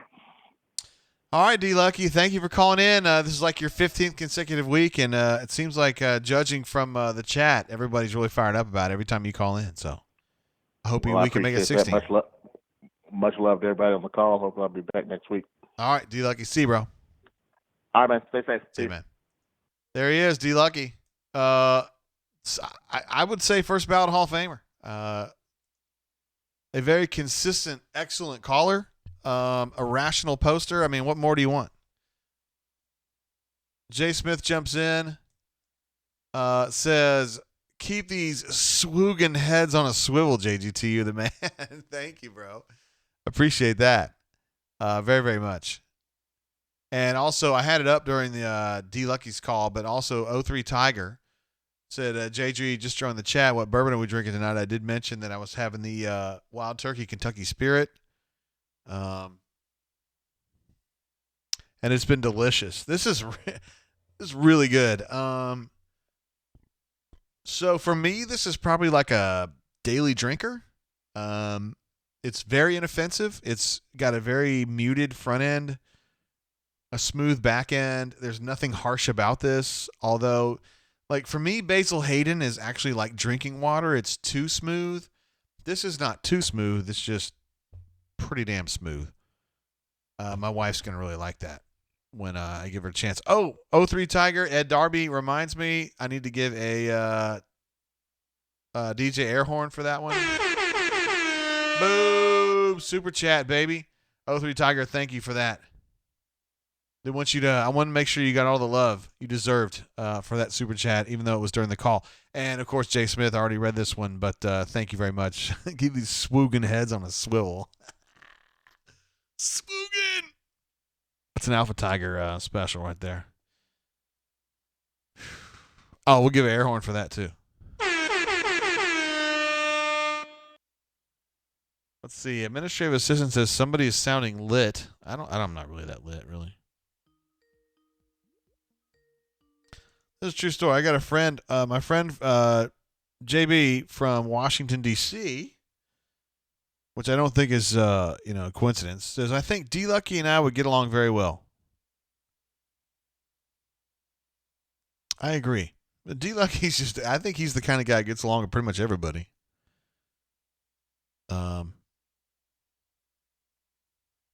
All right, D-Lucky, thank you for calling in. This is like your 15th consecutive week, and it seems like judging from the chat, everybody's really fired up about it every time you call in. So I hope we can make it 16. Much love to everybody on the call. Hope I'll be back next week. All right, D-Lucky. See you, bro. All right, man. Stay safe. See you, man. There he is, D-Lucky. I would say first ballot Hall of Famer. A very consistent, excellent caller. A rational poster. I mean, what more do you want? Jay Smith jumps in, says, keep these swoogin' heads on a swivel, JGT. You're the man. Thank you, bro. Appreciate that very, very much. And also, I had it up during the D-Lucky's call, but also 03 Tiger said, JG just joined the chat. What bourbon are we drinking tonight? I did mention that I was having the Wild Turkey Kentucky Spirit. And it's been delicious. This is really good. So for me, this is probably like a daily drinker. It's very inoffensive. It's got a very muted front end, a smooth back end. There's nothing harsh about this. Although, for me, Basil Hayden is actually like drinking water. It's too smooth. This is not too smooth. It's just pretty damn smooth. My wife's going to really like that when I give her a chance. Oh, 03 Tiger, Ed Darby reminds me I need to give a DJ air horn for that one. Boom! Super chat, baby. 03 Tiger, thank you for that. I want to make sure you got all the love you deserved for that super chat, even though it was during the call. And, of course, Jay Smith already read this one, but thank you very much. Keep these swoogin' heads on a swivel. Swoogin'! That's an Alpha Tiger special right there. Oh, we'll give an air horn for that, too. Let's see. Administrative assistant says somebody is sounding lit. I'm not really that lit, really. This is a true story. I got a friend, my friend JB from Washington, D.C., which I don't think is a coincidence, says, I think D. Lucky and I would get along very well. I agree. But D. Lucky's I think he's the kind of guy that gets along with pretty much everybody.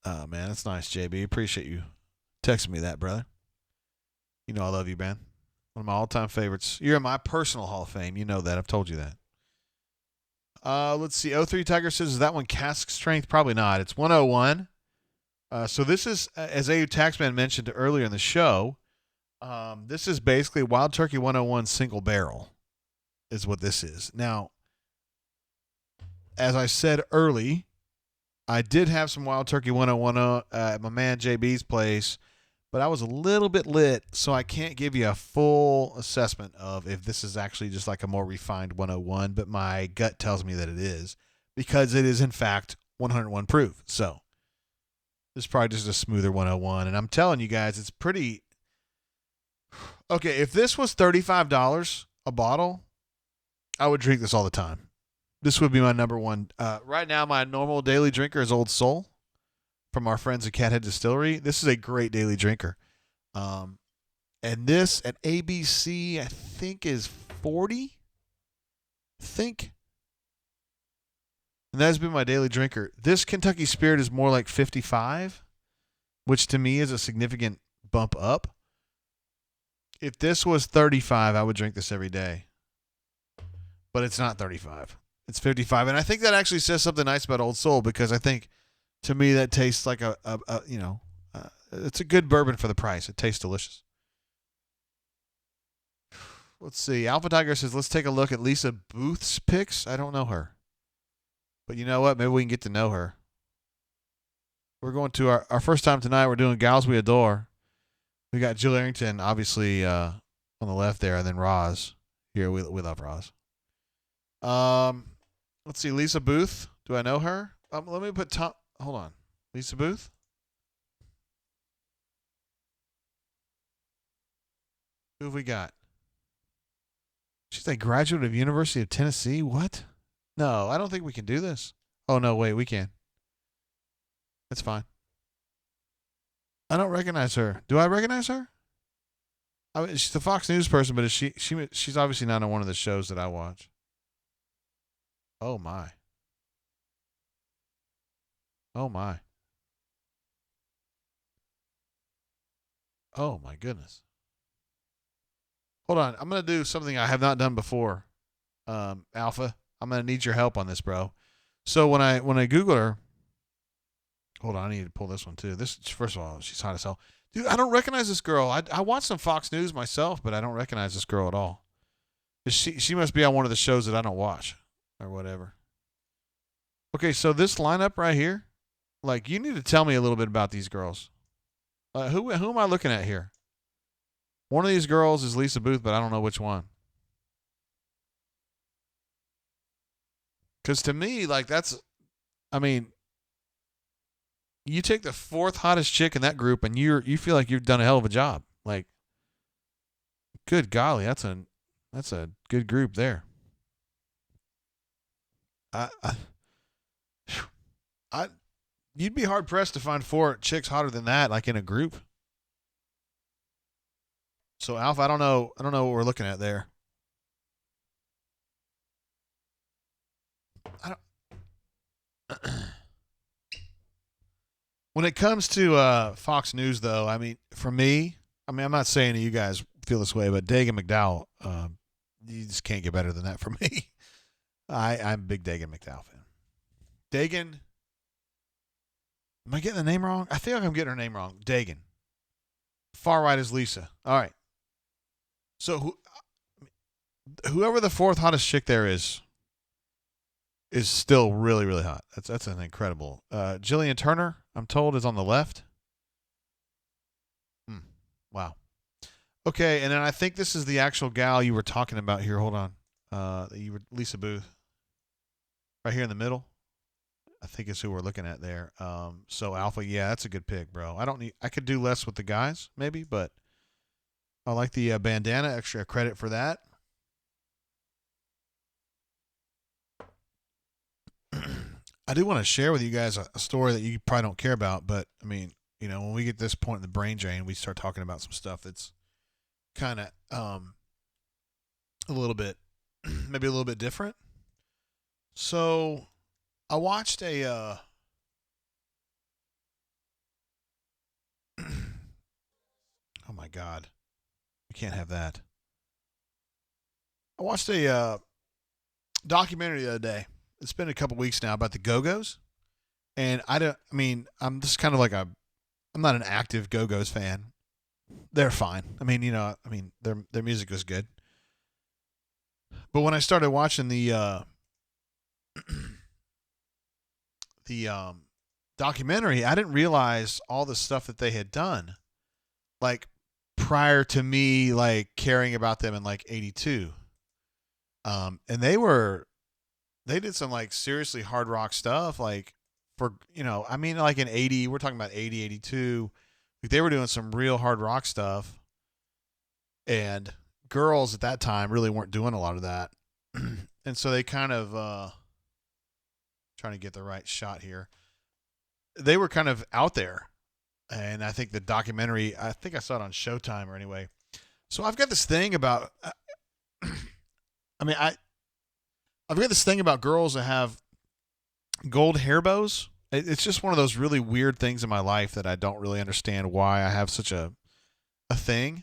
Oh, man, that's nice, JB. Appreciate you texting me that, brother. You know I love you, man. One of my all-time favorites. You're in my personal Hall of Fame. You know that. I've told you that. Let's see. 03 Tiger says, is that one cask strength? Probably not. It's 101. So this is, as AU Taxman mentioned earlier in the show, this is basically Wild Turkey 101 single barrel is what this is. Now, as I said early, I did have some Wild Turkey 101 at my man JB's place, but I was a little bit lit, so I can't give you a full assessment of if this is actually just like a more refined 101, but my gut tells me that it is, because it is, in fact, 101 proof. So this is probably just a smoother 101, and I'm telling you guys, it's pretty... Okay, if this was $35 a bottle, I would drink this all the time. This would be my number one. Right now, my normal daily drinker is Old Soul from our friends at Cathead Distillery. This is a great daily drinker. And this at ABC, I think, is 40. I think. And that has been my daily drinker. This Kentucky Spirit is more like 55, which to me is a significant bump up. If this was 35, I would drink this every day. But it's not 35. It's 55. And I think that actually says something nice about Old Soul, because I think, to me, that tastes like it's a good bourbon for the price. It tastes delicious. Let's see. Alpha Tiger says, let's take a look at Lisa Booth's picks. I don't know her. But you know what? Maybe we can get to know her. We're going to our first time tonight. We're doing Gals We Adore. We got Jill Arrington, obviously, on the left there, and then Roz. Here, we love Roz. Let's see. Lisa Booth. Do I know her? Let me put Tom. Hold on. Lisa Booth? Who have we got? She's a graduate of University of Tennessee? What? No, I don't think we can do this. Oh, no, wait, we can. That's fine. I don't recognize her. Do I recognize her? I mean, she's a Fox News person, but she's obviously not on one of the shows that I watch. Oh, my. Oh, my. Oh, my goodness. Hold on. I'm going to do something I have not done before, Alpha. I'm going to need your help on this, bro. So when I Googled her, hold on, I need to pull this one too. This, first of all, she's hot as hell. Dude, I don't recognize this girl. I watch some Fox News myself, but I don't recognize this girl at all. She must be on one of the shows that I don't watch or whatever. Okay, so this lineup right here, like, you need to tell me a little bit about these girls. Who am I looking at here? One of these girls is Lisa Booth, but I don't know which one. Because to me, like, you take the fourth hottest chick in that group, and you feel like you've done a hell of a job. Like, good golly, that's a good group there. You'd be hard pressed to find 4 chicks hotter than that, like in a group. So Alpha, I don't know what we're looking at there. When it comes to Fox News, though, I mean, for me, I'm not saying that you guys feel this way, but Dagan McDowell, you just can't get better than that for me. I'm a big Dagan McDowell fan. Dagan, am I getting the name wrong? I feel like I'm getting her name wrong. Dagan. Far right is Lisa. All right. So whoever the fourth hottest chick there is still really, really hot. That's an incredible. Jillian Turner, I'm told, is on the left. Wow. Okay, and then I think this is the actual gal you were talking about here. Hold on. You were Lisa Booth. Right here in the middle. I think is who we're looking at there. So Alpha, yeah, that's a good pick, bro. I could do less with the guys, maybe, but I like the bandana. Extra credit for that. I do want to share with you guys a story that you probably don't care about, but I mean, you know, when we get to this point in the brain drain, we start talking about some stuff that's kind of a little bit, maybe a little bit different. So I watched a oh my God, we can't have that. I watched a documentary the other day. It's been a couple weeks now about the Go-Go's, and I'm just kind of like I'm not an active Go-Go's fan. They're fine. Their music was good. But when I started watching the documentary, I didn't realize all the stuff that they had done, like prior to me like caring about them in like '82. And they did some like seriously hard rock stuff, like for like in '80, we're talking about '80, '82. Like they were doing some real hard rock stuff, and girls at that time really weren't doing a lot of that. And so they kind of trying to get the right shot here. They were kind of out there, and I think the documentary, I think I saw it on Showtime or anyway. So I've got this thing about I've got this thing about girls that have gold hair bows. It's just one of those really weird things in my life that I don't really understand why I have such a thing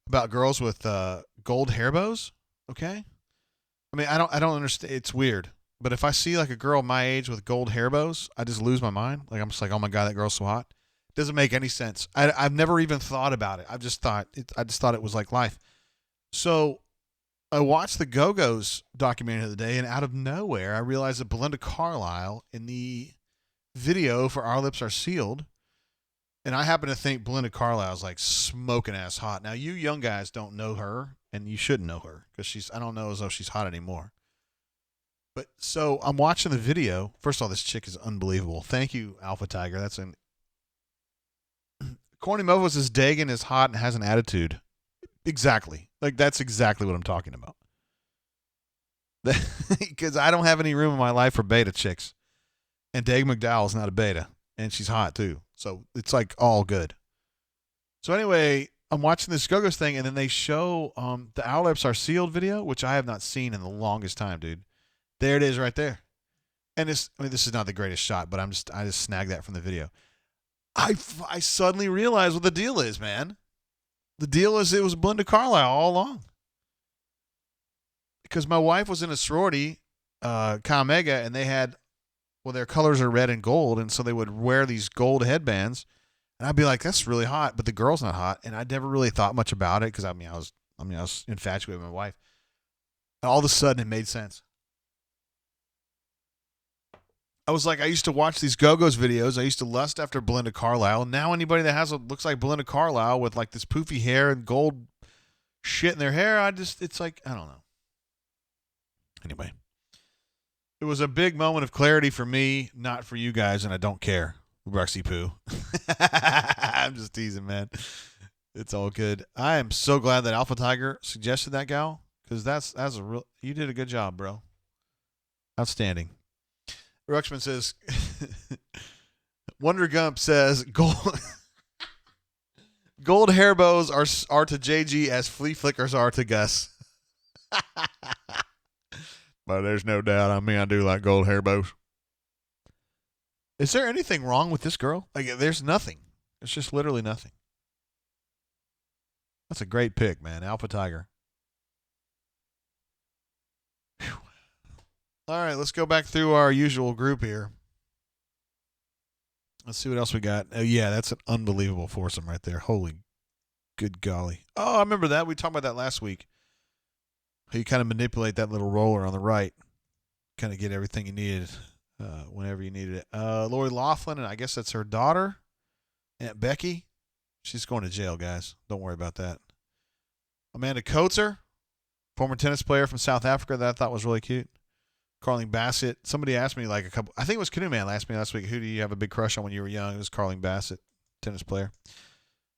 about girls with gold hair bows. Okay, I don't understand. It's weird. But if I see like a girl my age with gold hair bows, I just lose my mind. Like I'm just like, oh my God, that girl's so hot. It doesn't make any sense. I've never even thought about it. I just thought it was like life. So I watched the Go-Go's documentary the other day, and out of nowhere, I realized that Belinda Carlisle in the video for Our Lips Are Sealed, and I happen to think Belinda Carlisle is like smoking ass hot. Now, you young guys don't know her, and you shouldn't know her because I don't know as though she's hot anymore. But so I'm watching the video. First of all, this chick is unbelievable. Thank you, Alpha Tiger. That's an Corny Movo says Dagan is hot and has an attitude. Exactly. Like that's exactly what I'm talking about. Because I don't have any room in my life for beta chicks, and Dagan McDowell's not a beta, and she's hot too. So it's like all good. So anyway, I'm watching this Go-Go's thing, and then they show the Our Lips Are Sealed video, which I have not seen in the longest time, dude. There it is right there. And this is not the greatest shot, but I just snagged that from the video. I suddenly realized what the deal is, man. The deal is it was Belinda Carlisle all along. Because my wife was in a sorority, Chi Omega, and they had, their colors are red and gold, and so they would wear these gold headbands, and I'd be like, that's really hot, but the girl's not hot, and I never really thought much about it because I was infatuated with my wife. And all of a sudden, it made sense. I was like, I used to watch these Go-Go's videos. I used to lust after Belinda Carlisle. And now anybody that has what looks like Belinda Carlisle with like this poofy hair and gold shit in their hair, it's like, I don't know. Anyway, it was a big moment of clarity for me, not for you guys, and I don't care. Ruxy Poo. I'm just teasing, man. It's all good. I am so glad that Alpha Tiger suggested that gal, because that's you did a good job, bro. Outstanding. Ruxman says, Wonder Gump says, gold hair bows are to JG as flea flickers are to Gus. But there's no doubt on me, I do like gold hair bows. Is there anything wrong with this girl? Like, there's nothing. There's just literally nothing. That's a great pick, man. Alpha Tiger. Whew. All right, let's go back through our usual group here. Let's see what else we got. Oh, yeah, that's an unbelievable foursome right there. Holy good golly. Oh, I remember that. We talked about that last week. How you kind of manipulate that little roller on the right. Kind of get everything you needed whenever you needed it. Lori Laughlin, and I guess that's her daughter, Aunt Becky. She's going to jail, guys. Don't worry about that. Amanda Coetzer, former tennis player from South Africa that I thought was really cute. Carling Bassett. Somebody asked me I think it was Canoe Man asked me last week, who do you have a big crush on when you were young? It was Carling Bassett, tennis player.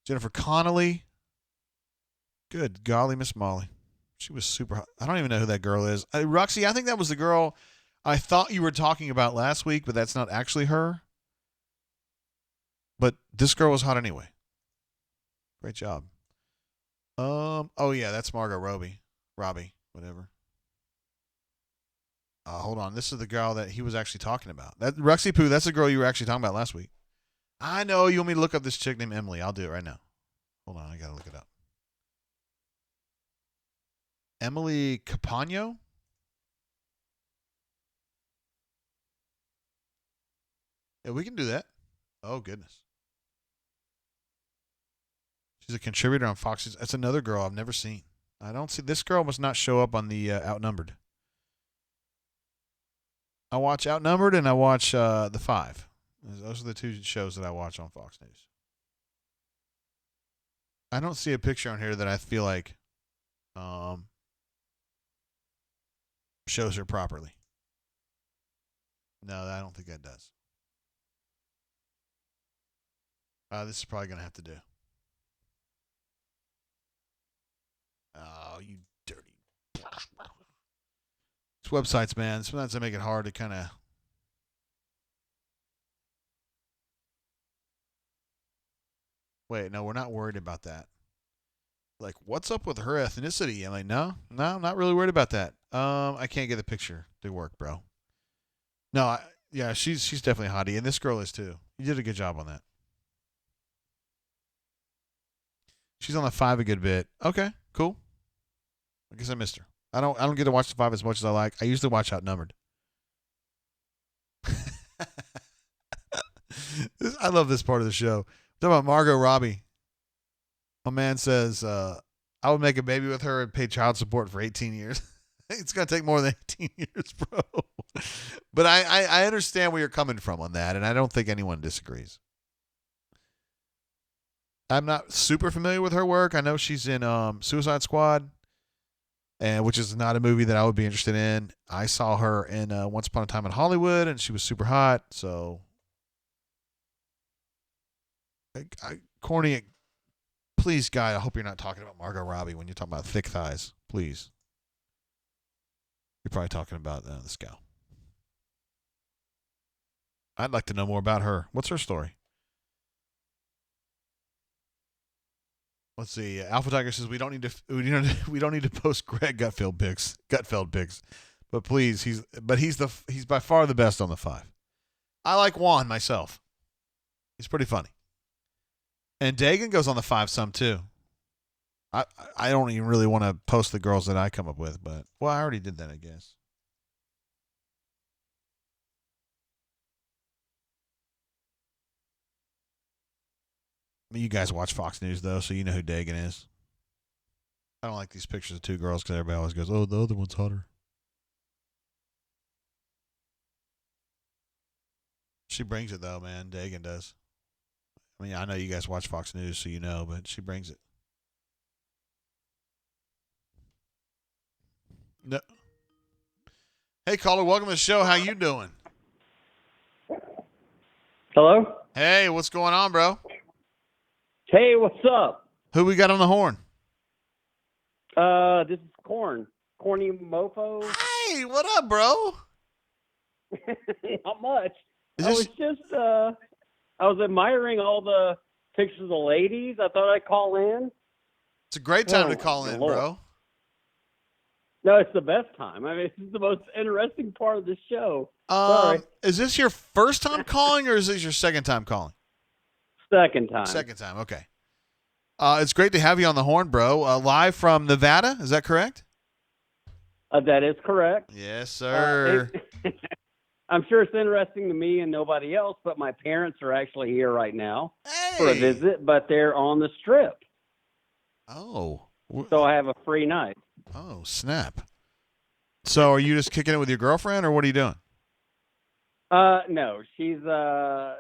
Jennifer Connolly. Good golly, Miss Molly. She was super hot. I don't even know who that girl is. Roxy, I think that was the girl I thought you were talking about last week, but that's not actually her. But this girl was hot anyway. Great job. Oh yeah, that's Margot Robbie, whatever. Hold on, this is the girl that he was actually talking about. That Ruxy Poo, that's the girl you were actually talking about last week. I know you want me to look up this chick named Emily. I'll do it right now. Hold on, I gotta look it up. Emily Capano? Yeah, we can do that. Oh, goodness. She's a contributor on Fox. That's another girl I've never seen. I don't see. This girl must not show up on the Outnumbered. I watch Outnumbered and I watch The Five. Those are the two shows that I watch on Fox News. I don't see a picture on here that I feel like shows her properly. No, I don't think that does. This is probably going to have to do. Oh, you dirty. It's websites, man. Sometimes they make it hard to kind of. Wait, no, we're not worried about that. Like, what's up with her ethnicity? I'm like, no, I'm not really worried about that. I can't get the picture to work, bro. No, yeah, she's definitely hottie, and this girl is too. You did a good job on that. She's on the Five a good bit. Okay, cool. I guess I missed her. I don't get to watch the Five as much as I like. I usually watch Outnumbered. I love this part of the show. Talking about Margot Robbie. My man says, I would make a baby with her and pay child support for 18 years. It's going to take more than 18 years, bro. But I understand where you're coming from on that, and I don't think anyone disagrees. I'm not super familiar with her work. I know she's in Suicide Squad, and which is not a movie that I would be interested in. I saw her in Once Upon a Time in Hollywood, and she was super hot. So, corny, please, guy. I hope you're not talking about Margot Robbie when you're talking about thick thighs. Please, you're probably talking about this gal. I'd like to know more about her. What's her story? Let's see. Alpha Tiger says we don't need to post Greg Gutfeld picks, but please, he's by far the best on the Five. I like Juan myself. He's pretty funny, and Dagan goes on the Five some too. I don't even really want to post the girls that I come up with, but well, I already did that, I guess. I mean, you guys watch Fox News, though, so you know who Dagan is. I don't like these pictures of two girls because everybody always goes, oh, the other one's hotter. She brings it, though, man. Dagan does. I mean, I know you guys watch Fox News, so you know, but she brings it. No. Hey, caller, welcome to the show. How you doing? Hello? Hey, what's going on, bro? Hey, what's up? Who we got on the horn? This is Corny Mofo. Hey, what up, bro? Not much. I was admiring all the pictures of the ladies. I thought I'd call in. It's a great time to call in, Lord. bro. No, it's the best time. I mean, it's the most interesting part of the show. Sorry. Is this your first time calling, or is this your second time calling? Second time. Second time, okay. It's great to have you on the horn, bro. Live from Nevada, is that correct? That is correct. Yes, sir. I'm sure it's interesting to me and nobody else, but my parents are actually here right now for a Hey. visit, but they're on the Strip. Oh. So I have a free night. Oh, snap. So are you just kicking it with your girlfriend, or what are you doing? No, she's, my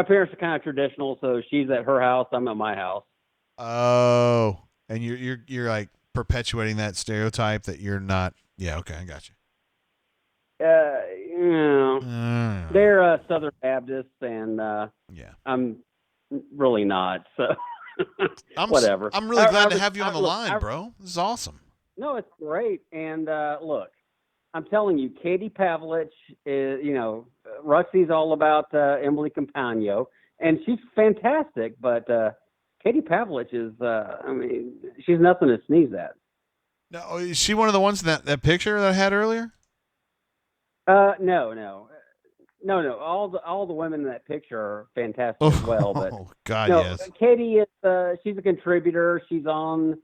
parents are kind of traditional, so she's at her house, I'm at my house. Oh, and you're like perpetuating that stereotype that you're not. Yeah, okay, I got you. They're Southern Baptists, and yeah, I'm really not. So I'm whatever. I'm really glad to have you on the line, bro. This is awesome. No, it's great. And look, I'm telling you, Katie Pavlich is, Ruxy's all about Emily Campagno, and she's fantastic. But Katie Pavlich is, she's nothing to sneeze at. No, is she one of the ones in that picture that I had earlier? No. All the women in that picture are fantastic as well. But oh God, no, yes. Katie is she's a contributor. She's on.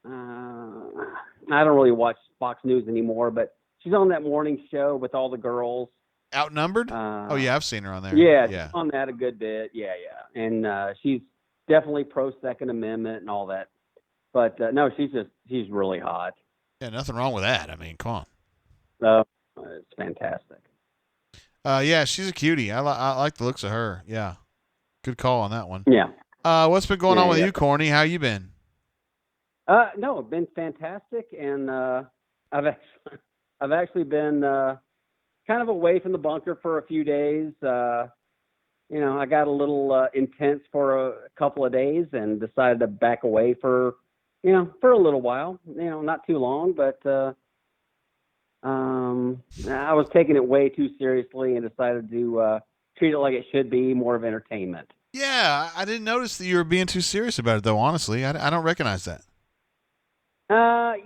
I don't really watch Fox News anymore, but she's on that morning show with all the girls. Outnumbered? Oh yeah, I've seen her on there. Yeah, she's on that a good bit. Yeah, and she's definitely pro Second Amendment and all that. But no, she's really hot. Yeah, nothing wrong with that. I mean, come on. It's fantastic. Yeah, she's a cutie. I like the looks of her. Yeah, good call on that one. Yeah. What's been going on with you, Corny? How you been? No, it's been fantastic, and I've actually been kind of away from the bunker for a few days. I got a little intense for a couple of days and decided to back away for a little while. Not too long, but I was taking it way too seriously and decided to treat it like it should be, more of entertainment. Yeah, I didn't notice that you were being too serious about it, though. Honestly, I don't recognize that.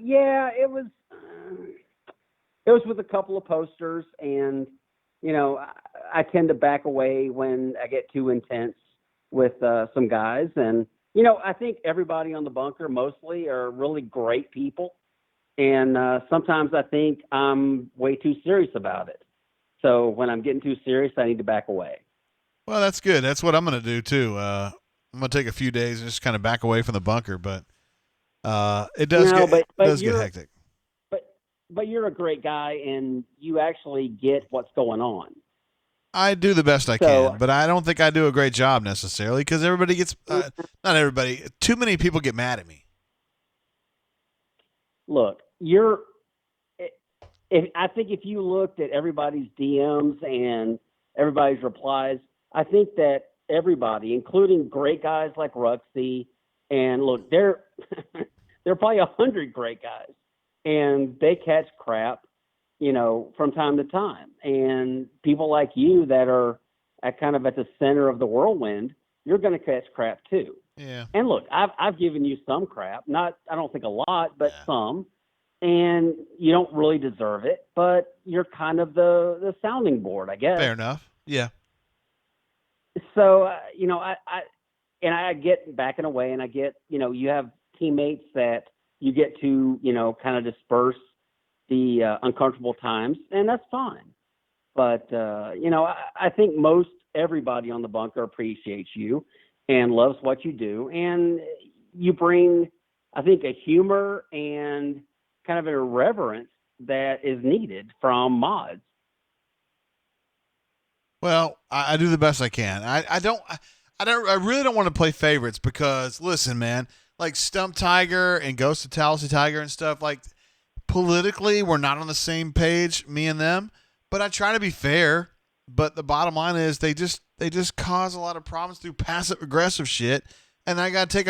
Yeah, it was with a couple of posters, and I tend to back away when I get too intense with some guys, and I think everybody on the bunker mostly are really great people, and sometimes I think I'm way too serious about it. So when I'm getting too serious, I need to back away. Well, that's good. That's what I'm going to do too. I'm going to take a few days and just kind of back away from the bunker, but it does get hectic. But you're a great guy, and you actually get what's going on. I do the best I can, but I don't think I do a great job necessarily because everybody gets not everybody. Too many people get mad at me. Look, I think if you looked at everybody's DMs and everybody's replies, I think that everybody, including great guys like Ruxy, and look, there are probably 100 great guys, and they catch crap, from time to time. And people like you that are at the center of the whirlwind, you're going to catch crap too. Yeah. And look, I've given you some crap, I don't think a lot, but some, and you don't really deserve it, but you're kind of the sounding board, I guess. Fair enough. Yeah. So, I get backing away, and I get, you have teammates that you get to, kind of disperse the uncomfortable times, and that's fine. But, I think most everybody on the bunker appreciates you and loves what you do. And you bring, I think, a humor and kind of an irreverence that is needed from mods. Well, I do the best I can. I really don't want to play favorites because, listen, man, like Stump Tiger and Ghost of Tallahassee Tiger and stuff, like politically, we're not on the same page, me and them. But I try to be fair. But the bottom line is they just cause a lot of problems through passive aggressive shit, and I gotta take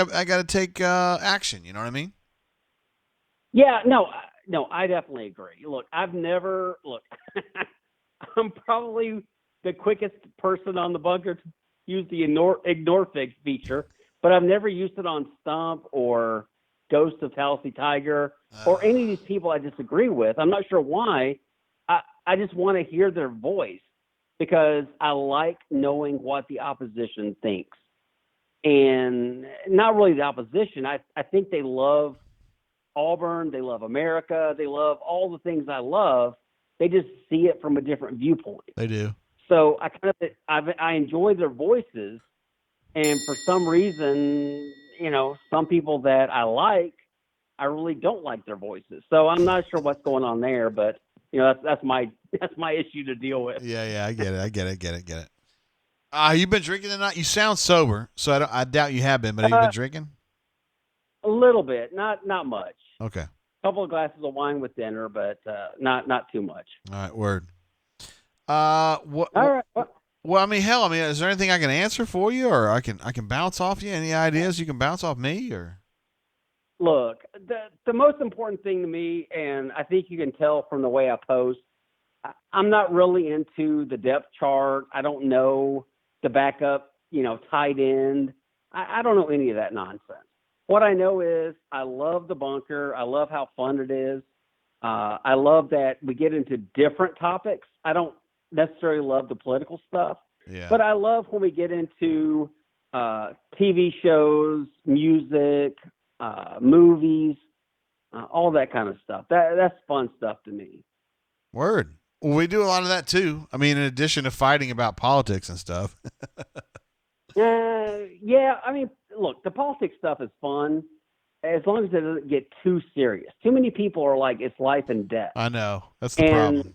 action. You know what I mean? Yeah, no, I definitely agree. Look, I'm probably the quickest person on the bunker to use the ignore feature, but I've never used it on Stump or Ghost of Tennessee Tiger or any of these people I disagree with. I'm not sure why. I just want to hear their voice because I like knowing what the opposition thinks. And not really the opposition. I think they love Auburn. They love America. They love all the things I love. They just see it from a different viewpoint. They do. So I enjoy their voices. And for some reason, some people that I like, I really don't like their voices. So I'm not sure what's going on there, but that's my issue to deal with. Yeah, I get it. You've been drinking tonight? You sound sober, so I doubt you have been, but have you been drinking? A little bit, not much. Okay. A couple of glasses of wine with dinner, but not too much. All right, word. All right. Well, is there anything I can answer for you, or I can bounce off you? Any ideas you can bounce off me, or? Look, the most important thing to me, and I think you can tell from the way I post, I'm not really into the depth chart. I don't know the backup, tight end. I don't know any of that nonsense. What I know is I love the bunker. I love how fun it is. I love that we get into different topics. I don't necessarily love the political stuff, but I love when we get into TV shows, music, movies, all that kind of stuff. That's fun stuff to me. Word. Well, we do a lot of that too. In addition to fighting about politics and stuff. Yeah. Look, the politics stuff is fun as long as it doesn't get too serious. Too many people are like, it's life and death. I know. That's the problem.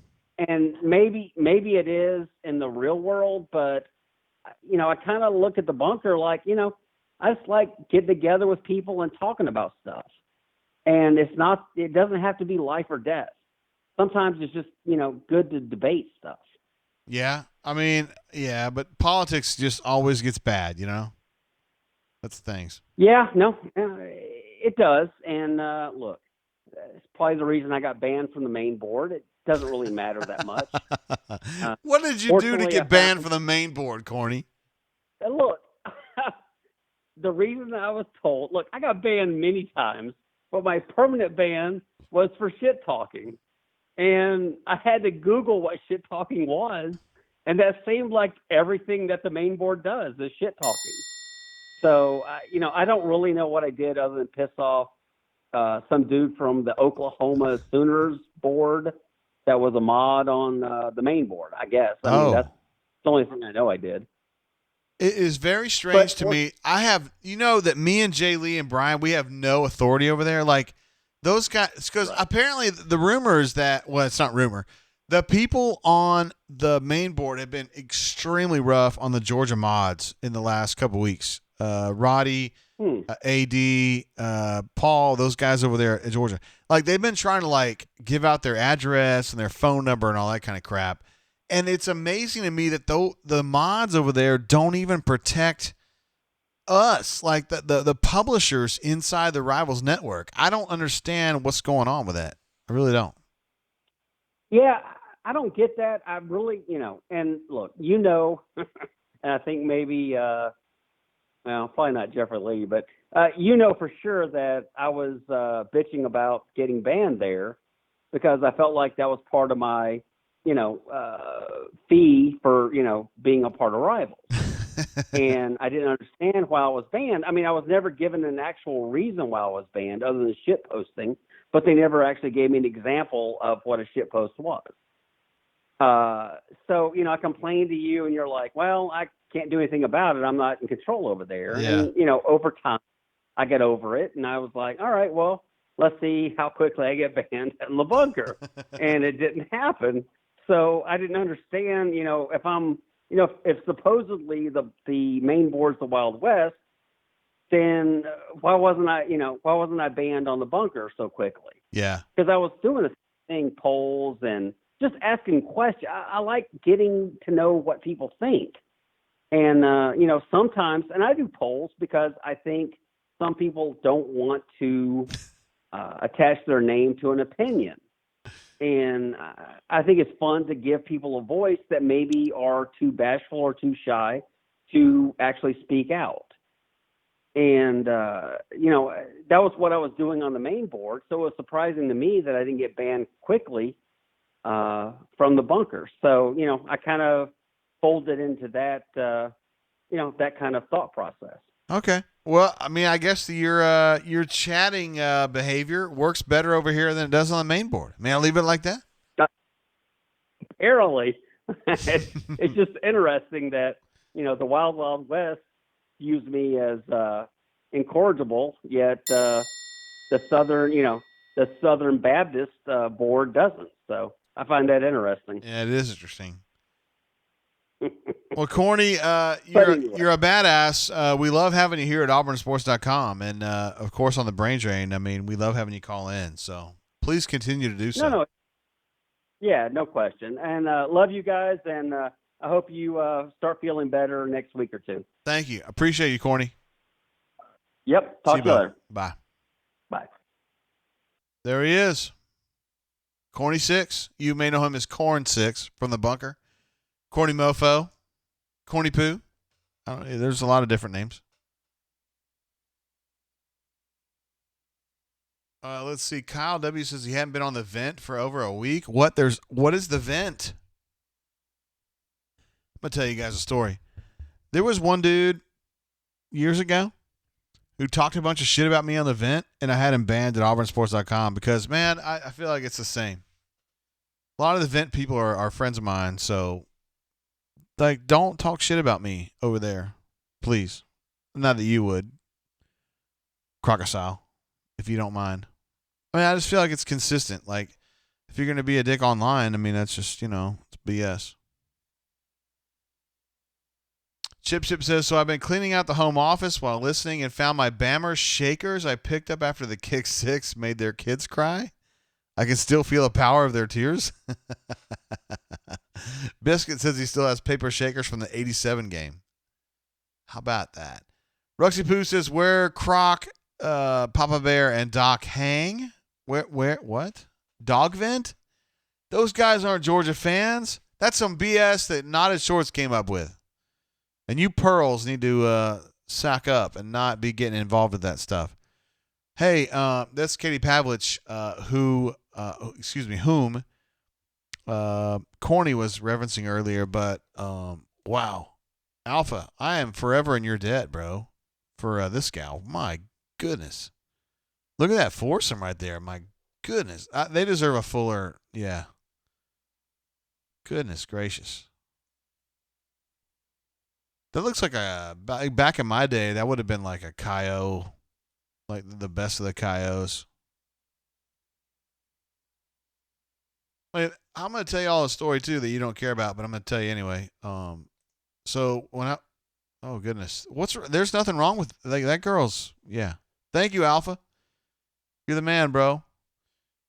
And maybe it is in the real world, but I kind of look at the bunker like, I just like getting together with people and talking about stuff. And it doesn't have to be life or death. Sometimes it's just, good to debate stuff. Yeah. But politics just always gets bad, That's the things. Yeah, no, it does. And look, it's probably the reason I got banned from the main board. It doesn't really matter that much. What did you do to get banned from the main board, Corny? Look, the reason I was told, I got banned many times, but my permanent ban was for shit talking. And I had to Google what shit talking was. And that seemed like everything that the main board does is shit talking. So, I don't really know what I did other than piss off some dude from the Oklahoma Sooners board that was a mod on the main board, I guess. That's the only thing I know I did. It is very strange to me. I have, that me and Jay Lee and Brian, we have no authority over there. Like those guys, because apparently the rumor is that, well, it's not rumor. The people on the main board have been extremely rough on the Georgia mods in the last couple weeks. Roddy, AD, Paul, those guys over there at Georgia. Like they've been trying to give out their address and their phone number and all that kind of crap. And it's amazing to me that the mods over there don't even protect us, like the publishers inside the Rivals Network. I don't understand what's going on with that. I really don't. Yeah, I don't get that. I really, and look, and I think maybe, probably not Jeffrey Lee, but for sure that I was bitching about getting banned there because I felt like that was part of my fee for, being a part of Rivals. And I didn't understand why I was banned. I was never given an actual reason why I was banned other than shit posting, but they never actually gave me an example of what a shit post was. So, I complained to you and you're like, well, I can't do anything about it. I'm not in control over there. Yeah. And, over time I got over it and I was like, all right, well, let's see how quickly I get banned in the bunker. And it didn't happen. So I didn't understand, if I'm, if supposedly the main board's the Wild West, then why wasn't I banned on the bunker so quickly? Yeah. Because I was doing the thing, polls and just asking questions. I like getting to know what people think. And, sometimes, and I do polls because I think some people don't want to attach their name to an opinion. And I think it's fun to give people a voice that maybe are too bashful or too shy to actually speak out. And, that was what I was doing on the main board. So it was surprising to me that I didn't get banned quickly from the bunker. So, I kind of folded into that, that kind of thought process. Okay. Well, I mean, I guess your chatting behavior works better over here than it does on the main board. May I leave it like that? Apparently. It's just interesting that, the Wild Wild West views me as incorrigible, yet the Southern Baptist board doesn't. So I find that interesting. Yeah, it is interesting. Well, Corny, anyway. you're a badass. We love having you here at auburnsports.com. And, of course, on the Brain Drain. I mean, we love having you call in. So please continue to do so. No. Yeah, no question. And love you guys. And I hope you start feeling better next week or two. Thank you. Appreciate you, Corny. Yep. Talk to you later. Bye. Bye. There he is. Corny 6. You may know him as Corn 6 from the bunker. Corny Mofo. Corny Poo. There's a lot of different names. Let's see. Kyle W says he hadn't been on the vent for over a week. What is the vent? I'm going to tell you guys a story. There was one dude years ago who talked a bunch of shit about me on the vent, and I had him banned at auburnsports.com because, man, I feel like it's the same. A lot of the vent people are friends of mine, so, like, don't talk shit about me over there, please. Not that you would, Crocodile, if you don't mind. I mean, I just feel like it's consistent. Like, if you're going to be a dick online, I mean, that's just, it's BS. Chip says, so I've been cleaning out the home office while listening and found my Bammer shakers I picked up after the kick 6 made their kids cry. I can still feel the power of their tears. Biscuit says he still has paper shakers from the 87 game. How about that? Ruxy Poo says, where Croc, Papa Bear, and Doc hang? Where, what? Dog vent? Those guys aren't Georgia fans. That's some BS that Knotted Shorts came up with. And you pearls need to sack up and not be getting involved with that stuff. Hey, that's Katie Pavlich, whom Corny was referencing earlier, but wow. Alpha, I am forever in your debt, bro, for this gal. My goodness. Look at that foursome right there. My goodness. They deserve a fuller, yeah. Goodness gracious. That looks like back in my day, that would have been like a Kaio, like the best of the Kaios. Wait, I'm going to tell you all a story, too, that you don't care about, but I'm going to tell you anyway. So oh, goodness. There's nothing wrong with, like, that girl's, yeah. Thank you, Alpha. You're the man, bro.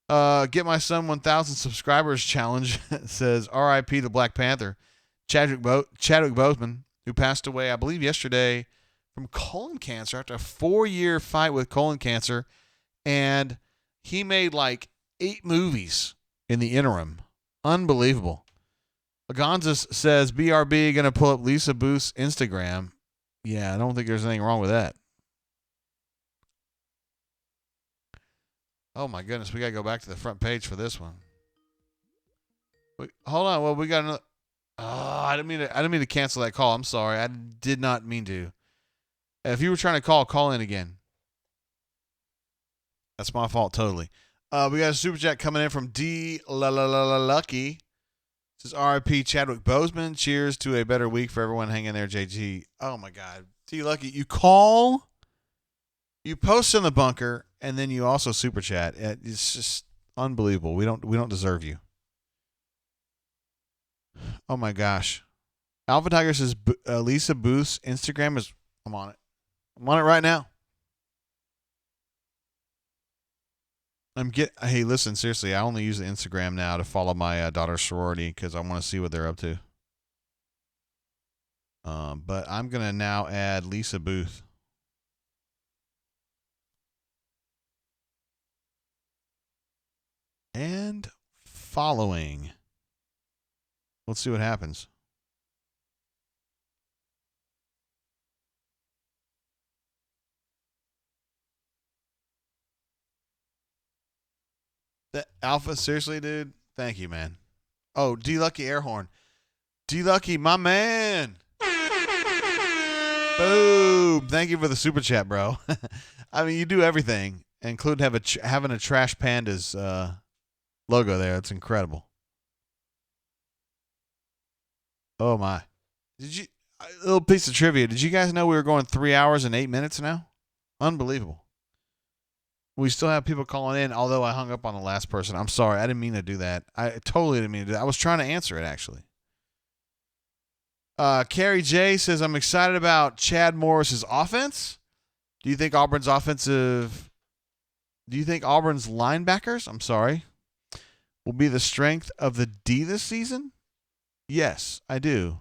Get my son 1,000 subscribers challenge says R.I.P. the Black Panther. Chadwick Boseman, who passed away, I believe, yesterday from colon cancer after a 4-year fight with colon cancer. And he made like 8 movies in the interim. Unbelievable. Agonzas says, BRB going to pull up Lisa Booth's Instagram. Yeah, I don't think there's anything wrong with that. Oh, my goodness. We got to go back to the front page for this one. Hold on. Well, we got another. Oh, I didn't mean to cancel that call. I'm sorry. I did not mean to. If you were trying to call in again. That's my fault totally. We got a super chat coming in from D Lucky. This is RIP Chadwick Boseman. Cheers to a better week for everyone hanging there, JG. Oh my God. D Lucky, you call, you post in the bunker, and then you also super chat. It's just unbelievable. We don't deserve you. Oh my gosh. Alpha Tiger says Lisa Booth's Instagram is. I'm on it. I'm on it right now. Hey, listen, seriously, I only use the Instagram now to follow my daughter's sorority because I want to see what they're up to. But I'm going to now add Lisa Booth. And following. Let's see what happens. Alpha, seriously, dude? Thank you, man. Oh, D Lucky air horn. D Lucky, my man. Boom. Thank you for the super chat, bro. I mean, you do everything, including having a Trash Pandas logo there. It's incredible. Oh, my. A little piece of trivia. Did you guys know we were going 3 hours and 8 minutes now? Unbelievable. We still have people calling in, although I hung up on the last person. I'm sorry. I didn't mean to do that. I totally didn't mean to do that. I was trying to answer it, actually. Carrie J says, I'm excited about Chad Morris's offense. Do you think Auburn's linebackers, will be the strength of the D this season? Yes, I do.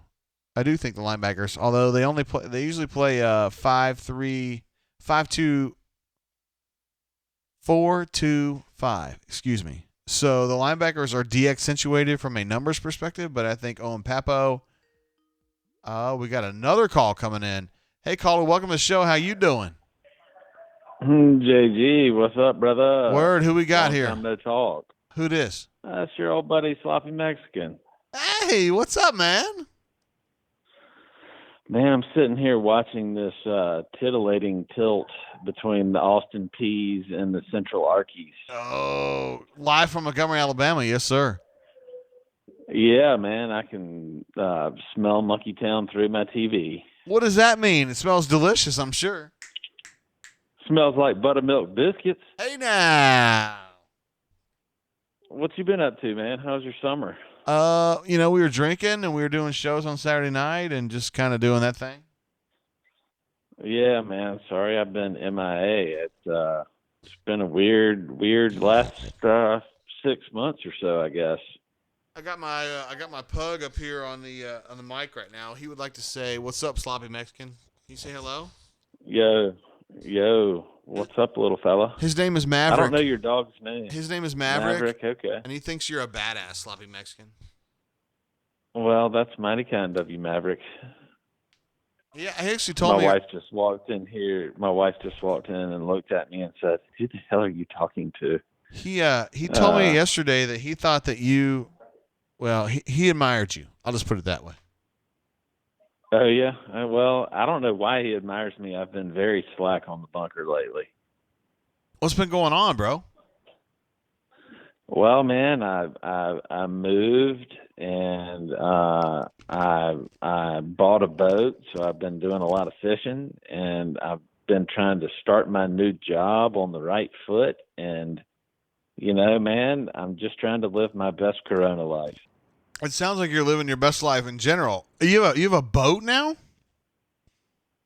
I do think the linebackers, although they usually play 5-3, 5-2, 4-2-5. Excuse me. So the linebackers are de-accentuated from a numbers perspective, but I think Owen Papo. We got another call coming in. Hey, caller, welcome to the show. How you doing? JG, what's up, brother? Word, who we got Long here? time no talk. Who this? That's your old buddy, Sloppy Mexican. Hey, what's up, man? Man, I'm sitting here watching this titillating tilt between the Austin Peas and the Central Arkies. Oh, live from Montgomery, Alabama. Yes, sir. Yeah, man, I can smell Monkey Town through my TV. What does that mean? It smells delicious, I'm sure. Smells like buttermilk biscuits. Hey, now. What you been up to, man? How's your summer? We were drinking and we were doing shows on Saturday night and just kind of doing that thing. Yeah, man. Sorry, I've been MIA. It's been a weird last 6 months or so, I guess. I got my pug up here on the mic right now. He would like to say, "What's up, Sloppy Mexican?" Can you say hello? Yo, what's up, little fella? His name is Maverick. I don't know your dog's name. His name is Maverick. Okay. And he thinks you're a badass, Sloppy Mexican. Well, that's mighty kind of you, Maverick. Yeah, he actually told me. My wife just walked in and looked at me and said, "Who the hell are you talking to?" He told me yesterday that he thought that you, he admired you. I'll just put it that way. Oh, yeah. Well, I don't know why he admires me. I've been very slack on the bunker lately. What's been going on, bro? Well, man, I moved and I bought a boat, so I've been doing a lot of fishing, and I've been trying to start my new job on the right foot, and man, I'm just trying to live my best Corona life. It sounds like you're living your best life in general. You have a boat now?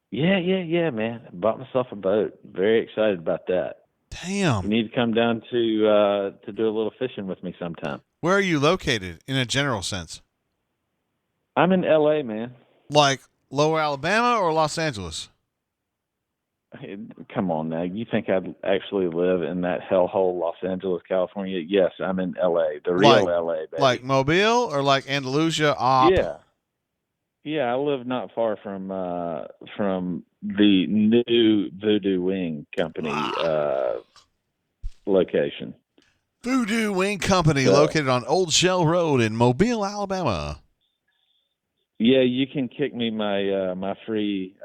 Yeah, man. I bought myself a boat. Very excited about that. Damn. You need to come down to do a little fishing with me sometime. Where are you located in a general sense? I'm in LA, man. Like Lower Alabama or Los Angeles? Hey, come on now. You think I'd actually live in that hellhole, Los Angeles, California? Yes, I'm in LA, the real LA, baby. Like Mobile or like Andalusia? Yeah, I live not far from the new Voodoo Wing Company location. Voodoo Wing Company, located on Old Shell Road in Mobile, Alabama. Yeah, you can kick me my free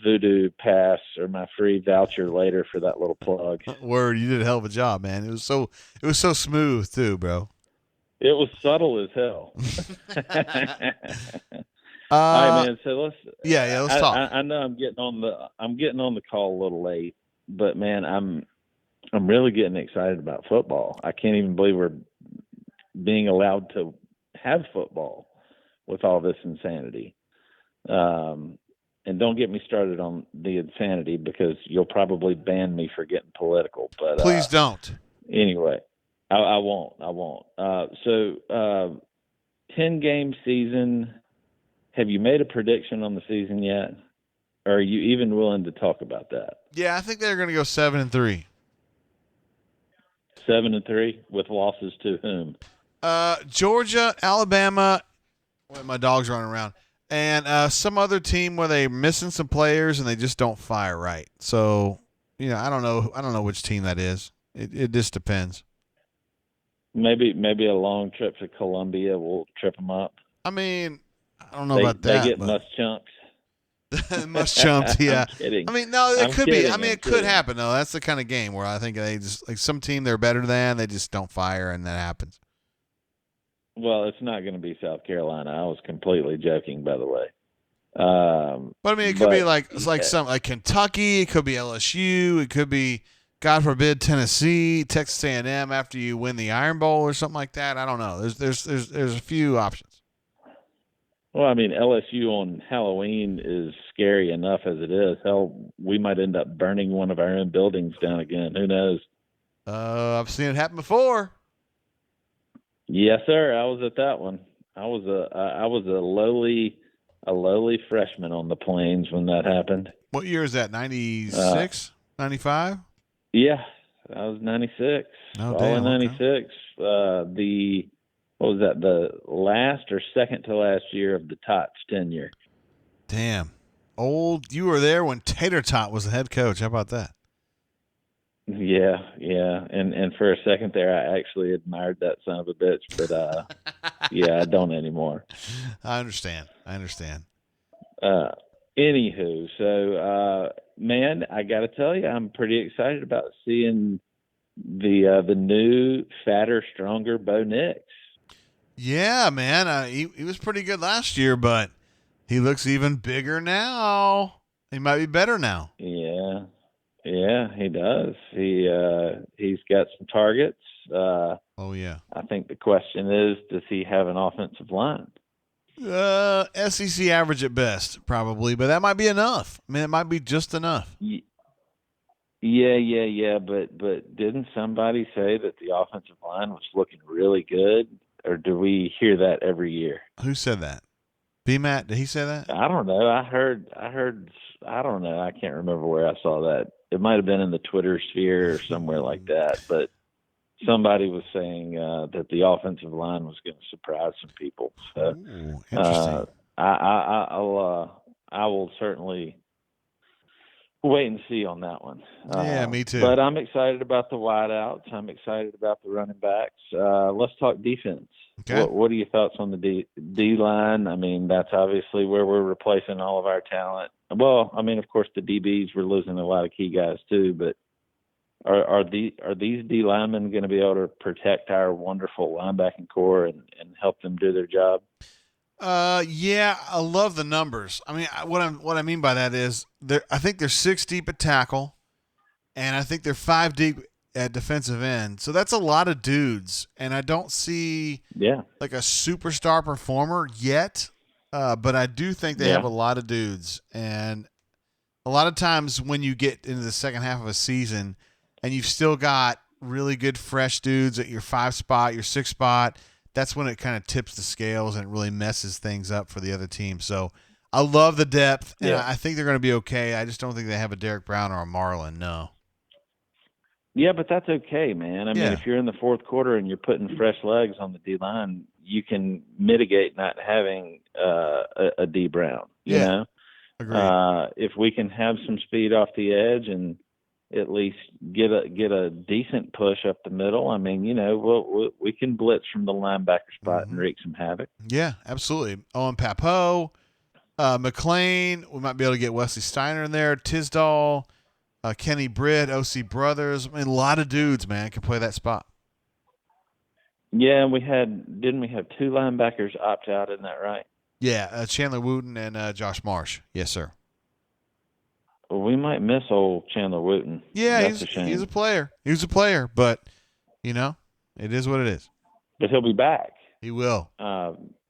Voodoo pass or my free voucher later for that little plug. Word, you did a hell of a job, man. It was so smooth too, bro. It was subtle as hell. All right, man. So let's talk. I know I'm getting on the call a little late, but man, I'm really getting excited about football. I can't even believe we're being allowed to have football with all this insanity. And don't get me started on the insanity because you'll probably ban me for getting political. But please don't. Anyway, I won't. So 10-game season. Have you made a prediction on the season yet? Or are you even willing to talk about that? Yeah, I think they're going to go 7-3. 7-3 with losses to whom? Georgia, Alabama. Wait, my dog's running around. And some other team where they're missing some players and they just don't fire right. So, I don't know which team that is. It just depends. maybe a long trip to Columbia will trip them up. I mean, I don't know about that. They get but... much-chumped. Much-chumped, yeah. I'm kidding. I mean, no, it I'm could kidding. be. I mean, it could happen, though. That's the kind of game where I think they just, like, some team they're better than, they just don't fire, and that happens. Well, it's not going to be South Carolina. I was completely joking, by the way. But I mean, it could be like Kentucky. It could be LSU. It could be, God forbid, Tennessee, Texas A&M after you win the Iron Bowl or something like that. I don't know. There's a few options. Well, I mean, LSU on Halloween is scary enough as it is. Hell, we might end up burning one of our own buildings down again. Who knows? I've seen it happen before. Yes, sir. I was at that one. I was a lowly freshman on the Plains when that happened. What year is that? 96? 95? Yeah, that was 96. Oh, all damn, in 96. Okay. What was that? The last or second to last year of the Tots tenure. Damn. You were there when Tater Tot was the head coach. How about that? Yeah. And for a second there, I actually admired that son of a bitch, but yeah, I don't anymore. I understand. Anywho, so man, I got to tell you, I'm pretty excited about seeing the new, fatter, stronger Bo Nix. Yeah, man. He was pretty good last year, but he looks even bigger now. He might be better now. Yeah, he does. He's got some targets. Oh yeah. I think the question is, does he have an offensive line? SEC average at best, probably, but that might be enough. I mean, it might be just enough. Yeah. But didn't somebody say that the offensive line was looking really good? Or do we hear that every year? Who said that? B-Matt, did he say that? I don't know. I heard, I don't know. I can't remember where I saw that. It might have been in the Twitter sphere or somewhere like that. But somebody was saying that the offensive line was going to surprise some people. So, ooh, interesting. I will certainly wait and see on that one. Yeah, me too. But I'm excited about the wideouts. I'm excited about the running backs. Let's talk defense. Okay. What are your thoughts on the D line? I mean, that's obviously where we're replacing all of our talent. Well, I mean, of course, the DBs, we're losing a lot of key guys too. But are these D linemen going to be able to protect our wonderful linebacking core and help them do their job? Yeah, I love the numbers. I mean, what I mean by that is I think they're 6 deep at tackle, and I think they're 5 deep at defensive end. So that's a lot of dudes, and I don't see like a superstar performer yet. But I do think they have a lot of dudes, and a lot of times when you get into the second half of a season, and you've still got really good fresh dudes at your 5 spot, your 6 spot. That's when it kind of tips the scales and it really messes things up for the other team. So I love the depth, and I think they're going to be okay. I just don't think they have a Derek Brown or a Marlin, no. Yeah, but that's okay, man. I mean, if you're in the fourth quarter and you're putting fresh legs on the D-line, you can mitigate not having a D Brown, you know? Agreed. If we can have some speed off the edge and at least get a decent push up the middle. I mean, you know, we can blitz from the linebacker spot and wreak some havoc. Yeah, absolutely. Owen Papo, McLean. We might be able to get Wesley Steiner in there. Tisdall, Kenny Britt, O.C. Brothers. I mean, a lot of dudes, man, can play that spot. Yeah, didn't we have 2 linebackers opt out? Isn't that right? Yeah, Chandler Wooten and Josh Marsh. Yes, sir. Well, we might miss old Chandler Wooten. Yeah, That's a shame. He's a player. He's a player, but, you know, it is what it is. But he'll be back. He will.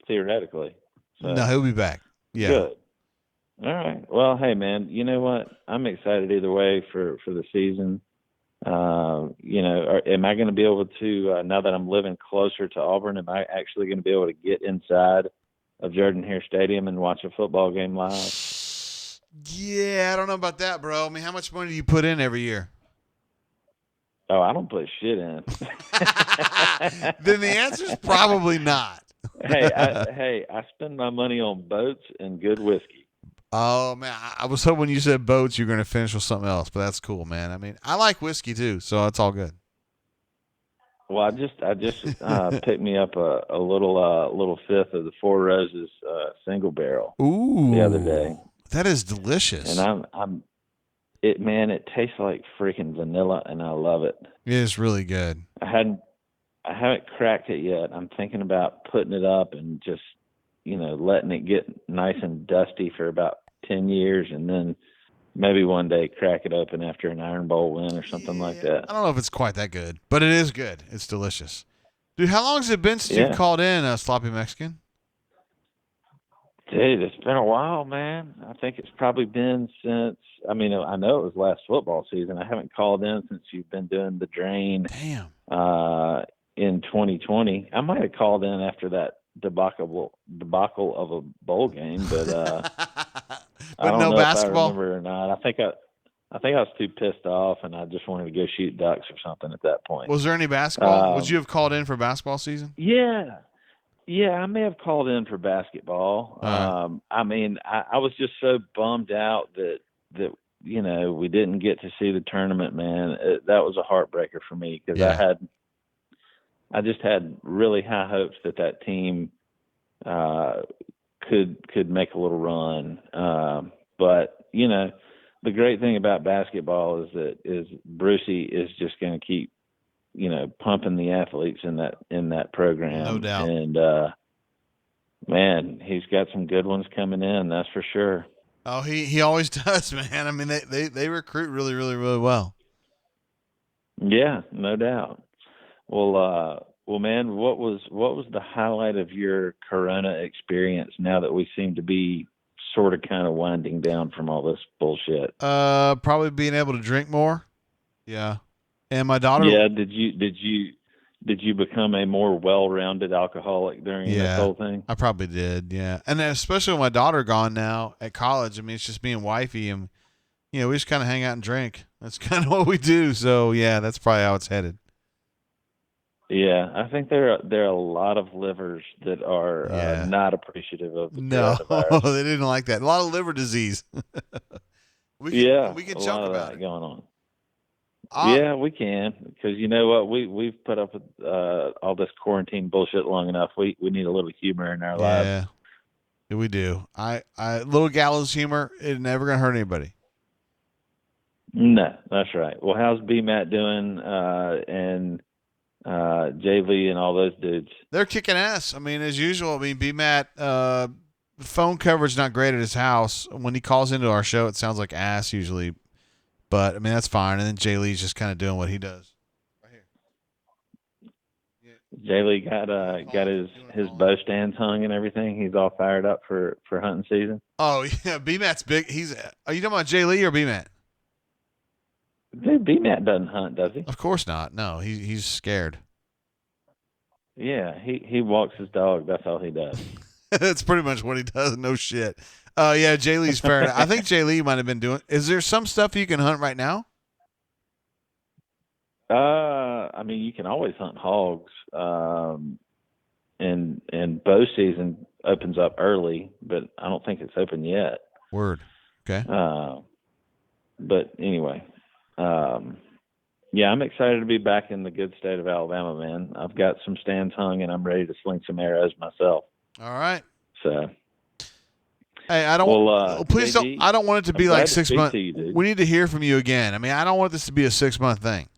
Theoretically. So. No, he'll be back. Yeah. Good. All right. Well, hey, man, you know what? I'm excited either way for the season. You know, am I going to be able to, now that I'm living closer to Auburn, am I actually going to be able to get inside of Jordan-Hare Stadium and watch a football game live? Yeah, I don't know about that, bro. I mean, how much money do you put in every year? Oh, I don't put shit in. Then the answer is probably not. I spend my money on boats and good whiskey. Oh, man, I was hoping when you said boats, you're going to finish with something else, but that's cool, man. I mean, I like whiskey too, so it's all good. Well, I just picked me up a little fifth of the Four Roses single barrel the other day, that is delicious. and it tastes like freaking vanilla, and I love it. It is really good. I haven't cracked it yet. I'm thinking about putting it up and just letting it get nice and dusty for about 10 years, and then maybe one day crack it open after an Iron Bowl win or something like that. I don't know if it's quite that good, but it is good. It's delicious. Dude, how long has it been since you've called in Sloppy Mexican? Dude, it's been a while, man. I think it's probably been since, I know it was last football season. I haven't called in since you've been doing the drain. Damn. In 2020. I might have called in after that debacle of a bowl game, but I don't no know basketball? if I remember or not. I think I was too pissed off, and I just wanted to go shoot ducks or something at that point. Was there any basketball? Would you have called in for basketball season? Yeah, I may have called in for basketball. I was just so bummed out that we didn't get to see the tournament, man. That was a heartbreaker for me because I just had really high hopes that team could make a little run. But the great thing about basketball is Brucey is just going to keep pumping the athletes in that program. No doubt. And man, he's got some good ones coming in, that's for sure. Oh, he always does, man. I mean, they recruit really, really, really well. Yeah, no doubt. Well, man, what was the highlight of your Corona experience now that we seem to be sort of kind of winding down from all this bullshit? Probably being able to drink more. Yeah. And my daughter. Yeah. Did you become a more well-rounded alcoholic during this whole thing? I probably did. Yeah. And then especially with my daughter gone now at college. I mean, it's just me and wifey, and we just kind of hang out and drink. That's kind of what we do. So yeah, that's probably how it's headed. Yeah, I think there are a lot of livers that are not appreciative of the coronavirus. They didn't like that. A lot of liver disease. we can joke about it going on. Yeah, we can, because you know what, we've put up with all this quarantine bullshit long enough. We need a little humor in our lives. Yeah, we do. I little gallows humor, it's never gonna hurt anybody. No, that's right. Well, how's B-Matt doing? And Jay Lee and all those dudes? They're kicking ass. I mean, as usual. I mean, B-Matt, phone coverage not great at his house. When he calls into our show, it sounds like ass usually. But I mean, that's fine. And then Jay Lee's just kind of doing what he does. Right here. Jay Lee got his bow stands hung and everything. He's all fired up for hunting season. Oh yeah, B-Matt's big. Are you talking about Jay Lee or B-Matt? Dude, B-Matt doesn't hunt, does he? Of course not. No, he's scared. Yeah, he walks his dog. That's all he does. That's pretty much what he does. No shit. Yeah, Jay Lee's fair enough. I think Jay Lee might have been doing. Is there some stuff you can hunt right now? I mean, you can always hunt hogs. And bow season opens up early, but I don't think it's open yet. Word. Okay. But anyway, yeah, I'm excited to be back in the good state of Alabama, man. I've got some stands hung, and I'm ready to sling some arrows myself. All right. So. Hey, I don't. Well, please JD, don't. I don't want it to be like 6 months. We need to hear from you again. I mean, I don't want this to be a 6 month thing.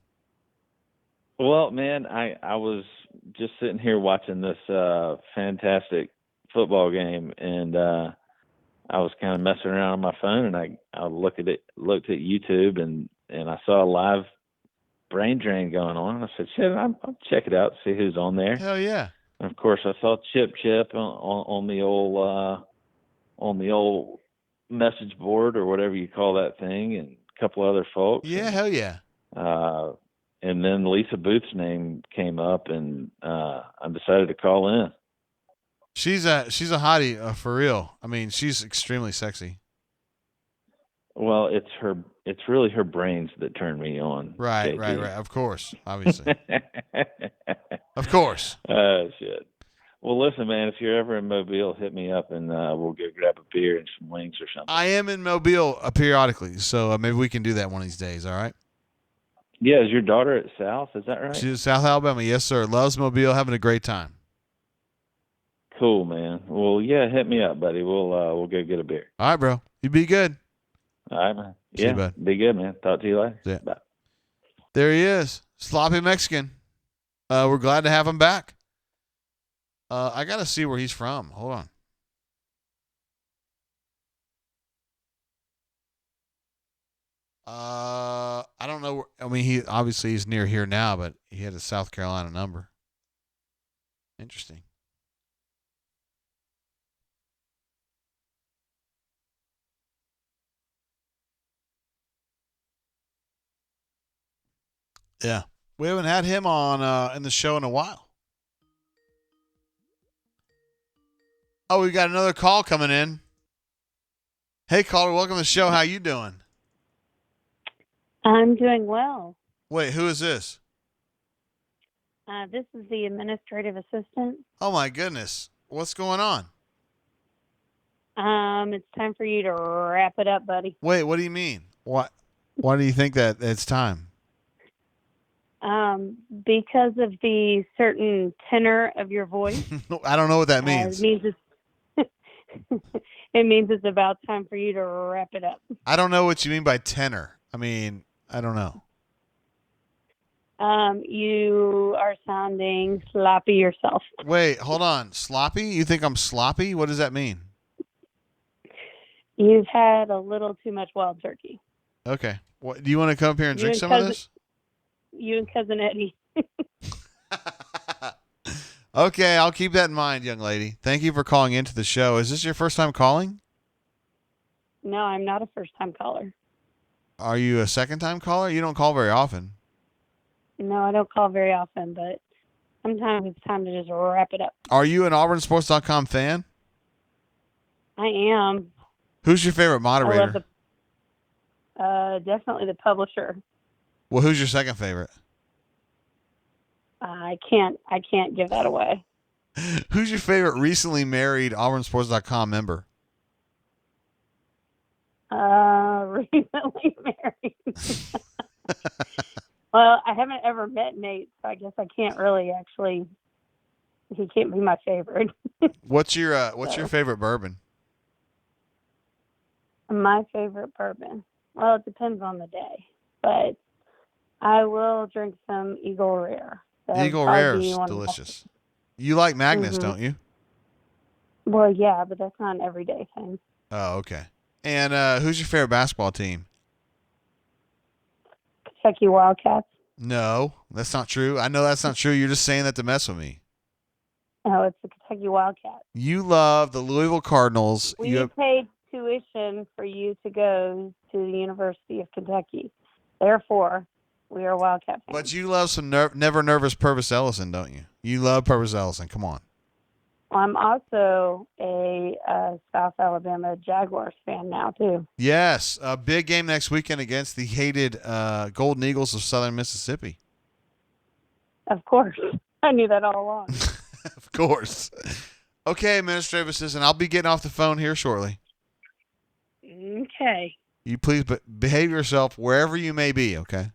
Well, man, I was just sitting here watching this fantastic football game, and I was kind of messing around on my phone, and I looked at YouTube, and I saw a live brain drain going on. And I said, shit, I'll check it out, see who's on there. Hell yeah! And of course, I saw Chip on the old message board or whatever you call that thing, and a couple other folks. Yeah, hell yeah. And then Lisa Booth's name came up, and I decided to call in. She's a hottie for real. I mean, she's extremely sexy. Well, it's really her brains that turn me on. Right. Of course, obviously. Of course. Shit. Well, listen, man, if you're ever in Mobile, hit me up, and we'll go grab a beer and some wings or something. I am in Mobile periodically, so maybe we can do that one of these days, all right? Yeah, is your daughter at South? Is that right? She's in South Alabama. Yes, sir. Loves Mobile, having a great time. Cool, man. Well, yeah, hit me up, buddy. We'll go get a beer. All right, bro. You be good. All right, man. See you, Yeah, bud. be good, man. Talk to you later. Yeah. Bye. There he is. Sloppy Mexican. We're glad to have him back. I got to see where he's from. Hold on. I don't know. I mean, he's near here now, but he had a South Carolina number. Interesting. Yeah, we haven't had him on in the show in a while. Oh, we got another call coming in. Hey, caller, welcome to the show. How you doing? I'm doing well. Wait, who is this? This is the administrative assistant. Oh my goodness, what's going on? It's time for you to wrap it up, buddy. Wait, what do you mean? Why do you think that it's time? Because of the certain tenor of your voice. I don't know what that means. It means it's about time for you to wrap it up. I don't know what you mean by tenor. I mean, I don't know. You are sounding sloppy yourself. Wait, hold on. Sloppy? You think I'm sloppy? What does that mean? You've had a little too much wild turkey. Okay. What, do you want to come up here and drink some of this? You and Cousin Eddie. Okay, I'll keep that in mind, young lady. Thank you for calling into the show. Is this your first time calling? No, I'm not a first-time caller. Are you a second-time caller? You don't call very often. No, I don't call very often, but sometimes it's time to just wrap it up. Are you an AuburnSports.com fan? I am. Who's your favorite moderator? I love definitely the publisher. Well, who's your second favorite? I can't give that away. Who's your favorite recently married AuburnSports.com member? Recently married. Well, I haven't ever met Nate, so I guess I can't really actually. He can't be my favorite. What's your favorite bourbon? My favorite bourbon. Well, it depends on the day, but I will drink some Eagle Rare. Eagle Rare is delicious. You like Magnus, don't you? Well, yeah, but that's not an everyday thing. Oh, okay. And who's your favorite basketball team? Kentucky Wildcats. No, that's not true. I know that's not true. You're just saying that to mess with me. No, it's the Kentucky Wildcats. You love the Louisville Cardinals. We paid tuition for you to go to the University of Kentucky. Therefore, we are Wildcat fans. But you love some Never Nervous Purvis Ellison, don't you? You love Purvis Ellison. Come on. I'm also a South Alabama Jaguars fan now, too. Yes, a big game next weekend against the hated Golden Eagles of Southern Mississippi. Of course. I knew that all along. Of course. Okay, administrative assistant, I'll be getting off the phone here shortly. Okay. You please behave yourself wherever you may be, okay?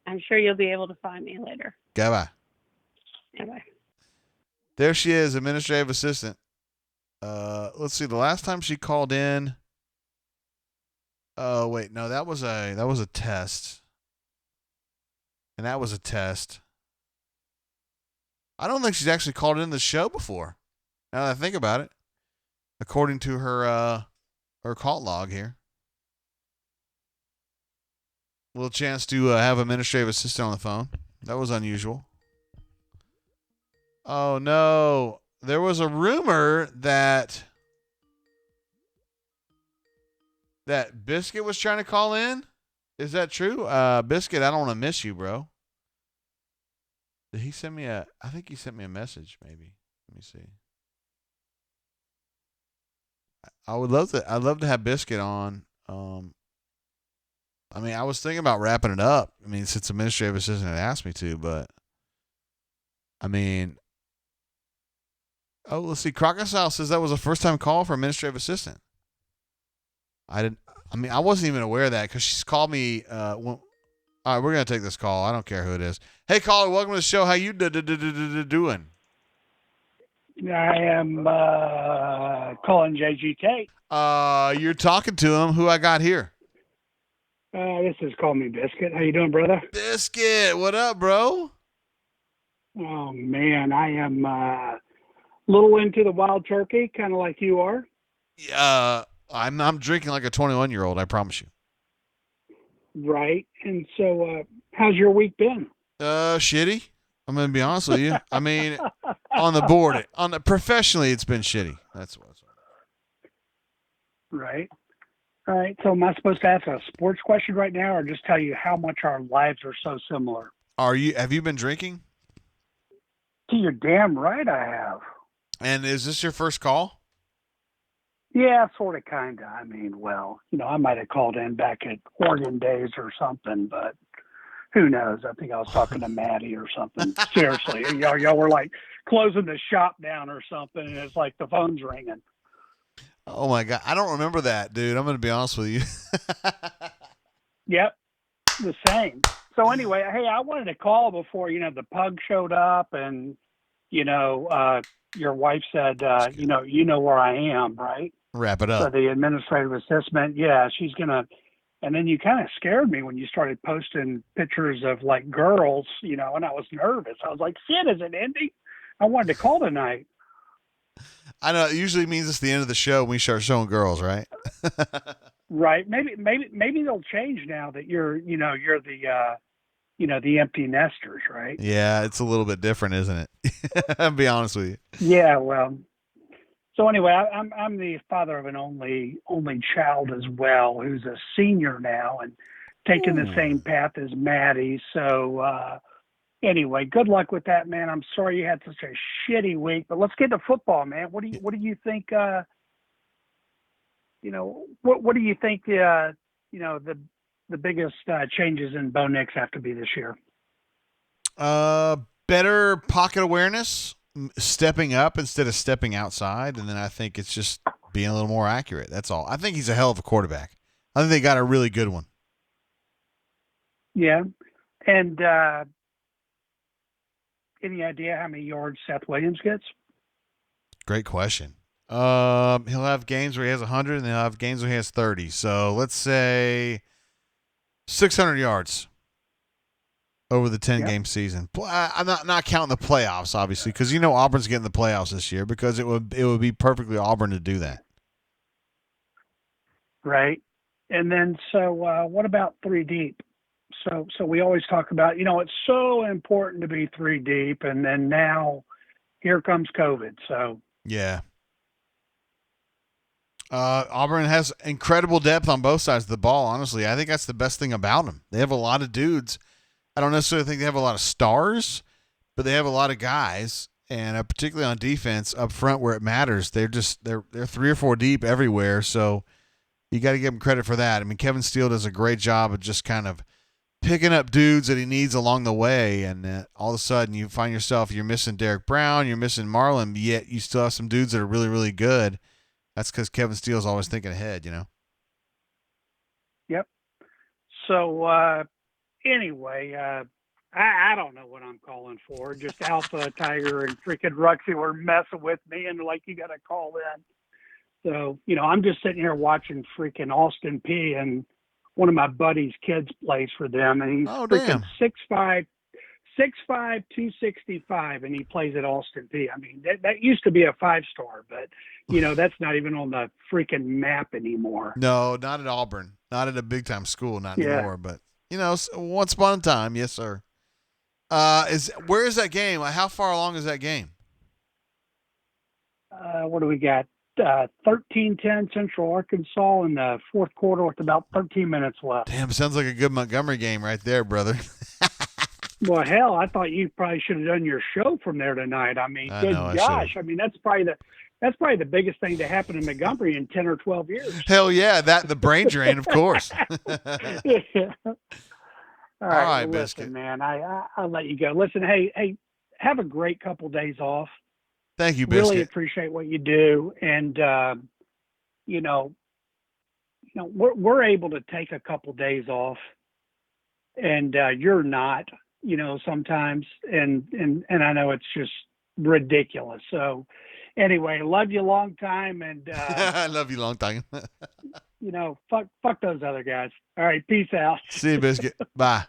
I'm sure you'll be able to find me later. Goodbye. Bye-bye. There she is, administrative assistant. Let's see. The last time she called in. Oh wait, no, that was a test. And that was a test. I don't think she's actually called in the show before. Now that I think about it, according to her call log here. Little chance to have administrative assistant on the phone. That was unusual. Oh, no. There was a rumor that Biscuit was trying to call in. Is that true? Biscuit, I don't want to miss you, bro. Did he send me I think he sent me a message, maybe. Let me see. I'd love to have Biscuit on. I mean, I was thinking about wrapping it up. I mean, since administrative assistant had asked me to, but I mean, let's see. Crocodile says that was a first-time call for administrative assistant. I wasn't even aware of that because she's called me All right, we're going to take this call. I don't care who it is. Hey, caller, welcome to the show. How you doing? I am calling JGK. You're talking to him. Who I got here? This is Call Me Biscuit. How you doing, brother? Biscuit, what up, bro? Oh, man, I am a little into the wild turkey, kind of like you are. I'm drinking like a 21-year-old, I promise you. Right. And so how's your week been? Shitty. I'm going to be honest with you. I mean, on the board, professionally, it's been shitty. That's what's right. All right. So am I supposed to ask a sports question right now, or just tell you how much our lives are so similar? Have you been drinking? You're damn right I have. And is this your first call? Yeah, sort of, kind of. I mean, well, I might have called in back at Oregon days or something, but who knows? I think I was talking to Maddie or something. Seriously, y'all were like closing the shop down or something, and it's like the phone's ringing. Oh my God, I don't remember that, dude. I'm going to be honest with you. Yep, the same. So anyway, hey, I wanted to call before the pug showed up, and your wife said, you know where I am, right? Wrap it up. So the administrative assistant, yeah, she's gonna. And then you kind of scared me when you started posting pictures of like girls, and I was nervous. I was like, shit, is it ending? I wanted to call tonight. I know it usually means it's the end of the show when we start showing girls, right? Right. Maybe they'll change now that you're the the empty nesters, right? Yeah, it's a little bit different, isn't it? I'll be honest with you. Yeah, well. So anyway, I'm the father of an only child as well, who's a senior now and taking the same path as Maddie. So anyway, good luck with that, man. I'm sorry you had such a shitty week, but let's get to football, man. What do you think? What do you think? The biggest changes in Bo Nix have to be this year. Better pocket awareness. Stepping up instead of stepping outside, and then I think it's just being a little more accurate. That's all. I think he's a hell of a quarterback. I think they got a really good one. Yeah, and any idea how many yards Seth Williams gets? Great question. He'll have games where he has 100, and he'll have games where he has 30. So let's say 600 yards over the 10-game season. I'm not counting the playoffs, obviously, because Auburn's getting the playoffs this year because it would be perfectly Auburn to do that. Right. And then so what about 3 deep? So we always talk about, it's so important to be 3 deep, and then now here comes COVID. So yeah. Auburn has incredible depth on both sides of the ball, honestly. I think that's the best thing about them. They have a lot of dudes. I don't necessarily think they have a lot of stars, but they have a lot of guys, and particularly on defense up front where it matters. They're 3 or 4 deep everywhere, so you got to give them credit for that. I mean, Kevin Steele does a great job of just kind of picking up dudes that he needs along the way, and all of a sudden you find yourself you're missing Derek Brown, you're missing Marlon, yet you still have some dudes that are really, really good. That's because Kevin Steele's always thinking ahead, Yep. So anyway, I don't know what I'm calling for. Just Alpha, Tiger, and freaking Ruxy were messing with me, and like, you got to call in. So, I'm just sitting here watching freaking Austin P, and one of my buddy's kids plays for them, and he's freaking 6'5", 265, and he plays at Austin P. I mean, that used to be a 5-star, but, that's not even on the freaking map anymore. No, not at Auburn. Not at a big-time school, not anymore, but once upon a time, yes, sir. Where is that game? How far along is that game? What do we got? 13-10 Central Arkansas in the fourth quarter with about 13 minutes left. Damn, sounds like a good Montgomery game right there, brother. Well, hell, I thought you probably should have done your show from there tonight. I mean, good gosh. I mean, that's probably the biggest thing to happen in Montgomery in 10 or 12 years. Hell yeah, that the brain drain, of course. Yeah. All right, Biscuit. Listen, man, I'll let you go. Listen, hey, have a great couple days off. Thank you, Biscuit. Really appreciate what you do, and we're able to take a couple days off, and you're not, sometimes, and I know it's just ridiculous. So anyway, love you long time, and I love you long time. fuck those other guys. All right, peace out. See you, Biscuit. Bye.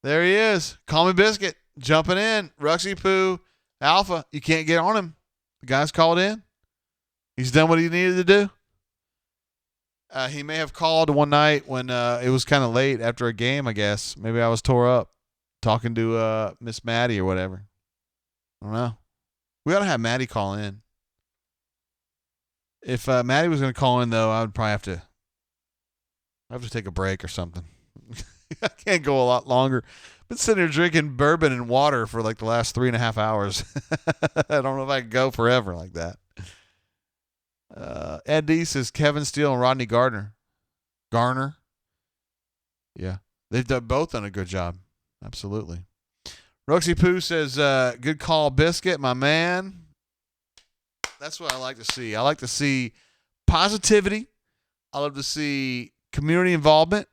There he is. Call me Biscuit. Jumping in. Ruxy Poo Alpha. You can't get on him. The guy's called in. He's done what he needed to do. He may have called one night when it was kind of late after a game, I guess. Maybe I was tore up talking to Miss Maddie or whatever. I don't know. We ought to have Maddie call in. If Maddie was going to call in, though, I would probably have to take a break or something. I can't go a lot longer. Been sitting here drinking bourbon and water for like the last 3.5 hours. I don't know if I can go forever like that. Ed D says Kevin Steele and Rodney Garner. Yeah. They've both done a good job. Absolutely. Roxy Poo says, good call, Biscuit, my man. That's what I like to see. I like to see positivity. I love to see community involvement.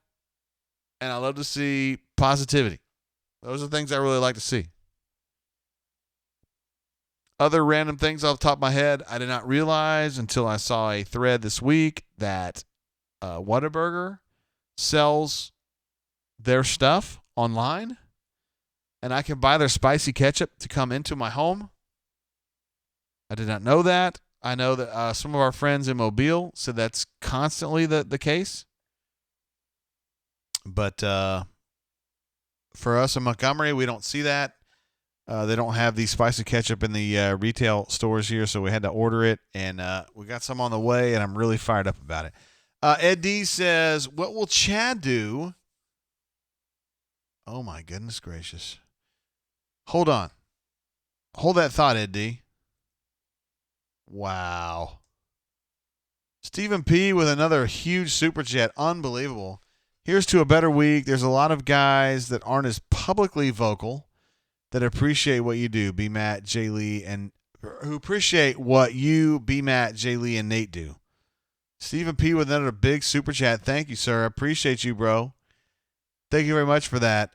And I love to see positivity. Those are things I really like to see. Other random things off the top of my head, I did not realize until I saw a thread this week that Whataburger sells their stuff online, and I can buy their spicy ketchup to come into my home. I did not know that. I know that some of our friends in Mobile said that's constantly the case. But for us in Montgomery, we don't see that. They don't have the spicy ketchup in the retail stores here, so we had to order it, and we got some on the way, and I'm really fired up about it. Ed D says, what will Chad do? Oh, my goodness gracious. Hold on. Hold that thought, Ed D. Wow. Stephen P. with another huge super chat. Unbelievable. Here's to a better week. There's a lot of guys that aren't as publicly vocal that appreciate what you do, B. Matt, Jay Lee, and who appreciate what you, B. Matt, Jay Lee, and Nate do. Stephen P. with another big super chat. Thank you, sir. I appreciate you, bro. Thank you very much for that.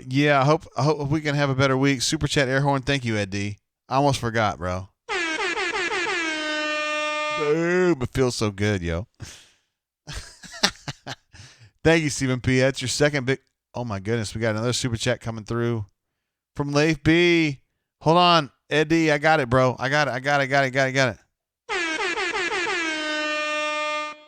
Yeah, I hope we can have a better week. Super chat air horn. Thank you, Ed D. I almost forgot, bro. Boom! It feels so good, yo. Thank you, Stephen P. That's your second big. Oh my goodness, we got another super chat coming through from Leif B. Hold on, Eddie. I got it, bro. I got it.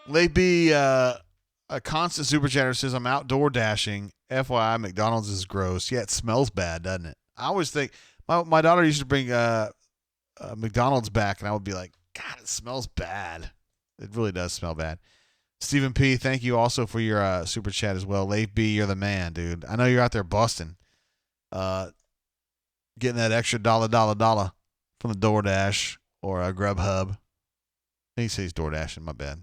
Leif B. A constant super chatter says, I'm outdoor dashing. FYI, McDonald's is gross. Yeah, it smells bad, doesn't it? I always think my daughter used to bring McDonald's back, and I would be like, God, it smells bad. It really does smell bad. Stephen P., thank you also for your super chat as well. Leif B., you're the man, dude. I know you're out there busting, getting that extra dollar from the DoorDash or a Grubhub. He says DoorDash, my bad.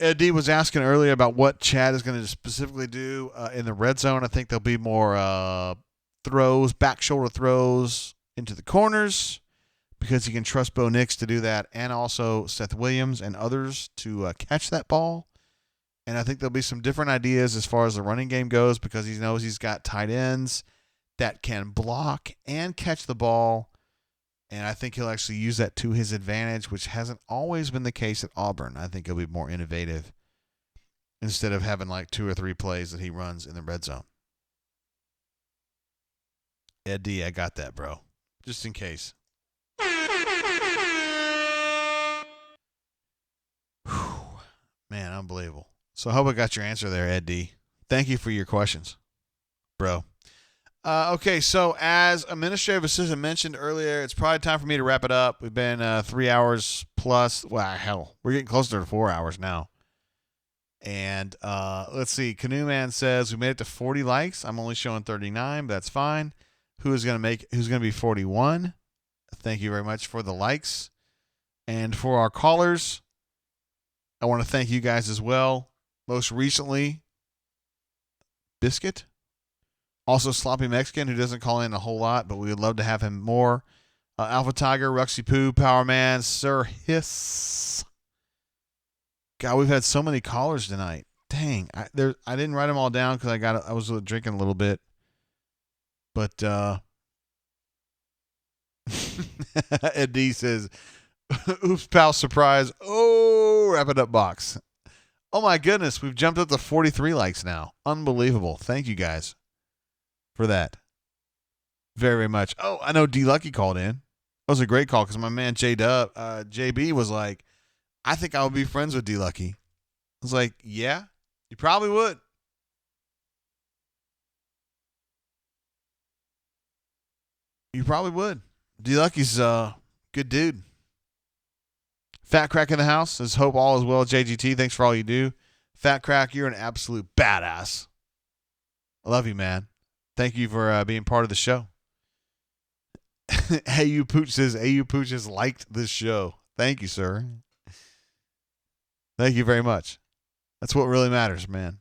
Ed D was asking earlier about what Chad is going to specifically do in the red zone. I think there'll be more throws, back shoulder throws into the corners, because he can trust Bo Nix to do that, and also Seth Williams and others to catch that ball. And I think there'll be some different ideas as far as the running game goes, because he knows he's got tight ends that can block and catch the ball. And I think he'll actually use that to his advantage, which hasn't always been the case at Auburn. I think he'll be more innovative instead of having like 2 or 3 plays that he runs in the red zone. Ed D, I got that, bro. Just in case. Man, unbelievable. So I hope I got your answer there, Ed D. Thank you for your questions, bro. Okay, so as administrative assistant mentioned earlier, it's probably time for me to wrap it up. We've been 3 hours plus. Well, hell, we're getting closer to 4 hours now. And let's see. Canoe Man says we made it to 40 likes. I'm only showing 39, but that's fine. Who's going to be 41? Thank you very much for the likes. And for our callers, I want to thank you guys as well. Most recently, Biscuit. Also, Sloppy Mexican, who doesn't call in a whole lot, but we would love to have him more. Alpha Tiger, Ruxy Poo, Power Man, Sir Hiss. God, we've had so many callers tonight. Dang, I didn't write them all down because I was drinking a little bit, but Ed D says, "Oops, pal, surprise! Oh, wrap it up box. Oh my goodness, we've jumped up to 43 likes now. Unbelievable! Thank you guys for that, very very much. Oh, I know D Lucky called in. That was a great call because my man JB was like, I think I would be friends with D Lucky. I was like, yeah, you probably would. You probably would. D Lucky's a good dude. Fat Crack in the house says, hope all is well, JGT. Thanks for all you do. Fat Crack, you're an absolute badass. I love you, man. Thank you for being part of the show. AU Pooch says, AU Pooch has liked this show. Thank you, sir. Thank you very much. That's what really matters, man.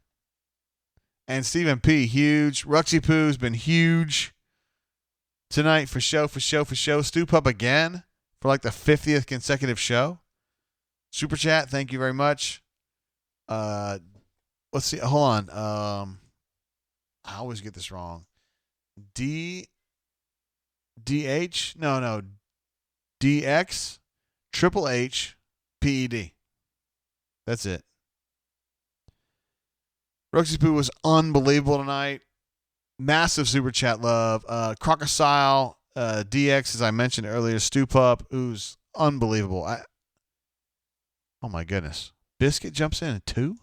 And Stephen P, huge. Ruxy Poo's been huge tonight for show. Stoop up again for like the 50th consecutive show. Super chat, thank you very much. Let's see. Hold on. I always get this wrong. DH? No. DX Triple H PED. That's it. Ruxy Poo was unbelievable tonight. Massive super chat love. Crocodile DX, as I mentioned earlier, Stoop Up, who's unbelievable. Oh my goodness. Biscuit jumps in at 2?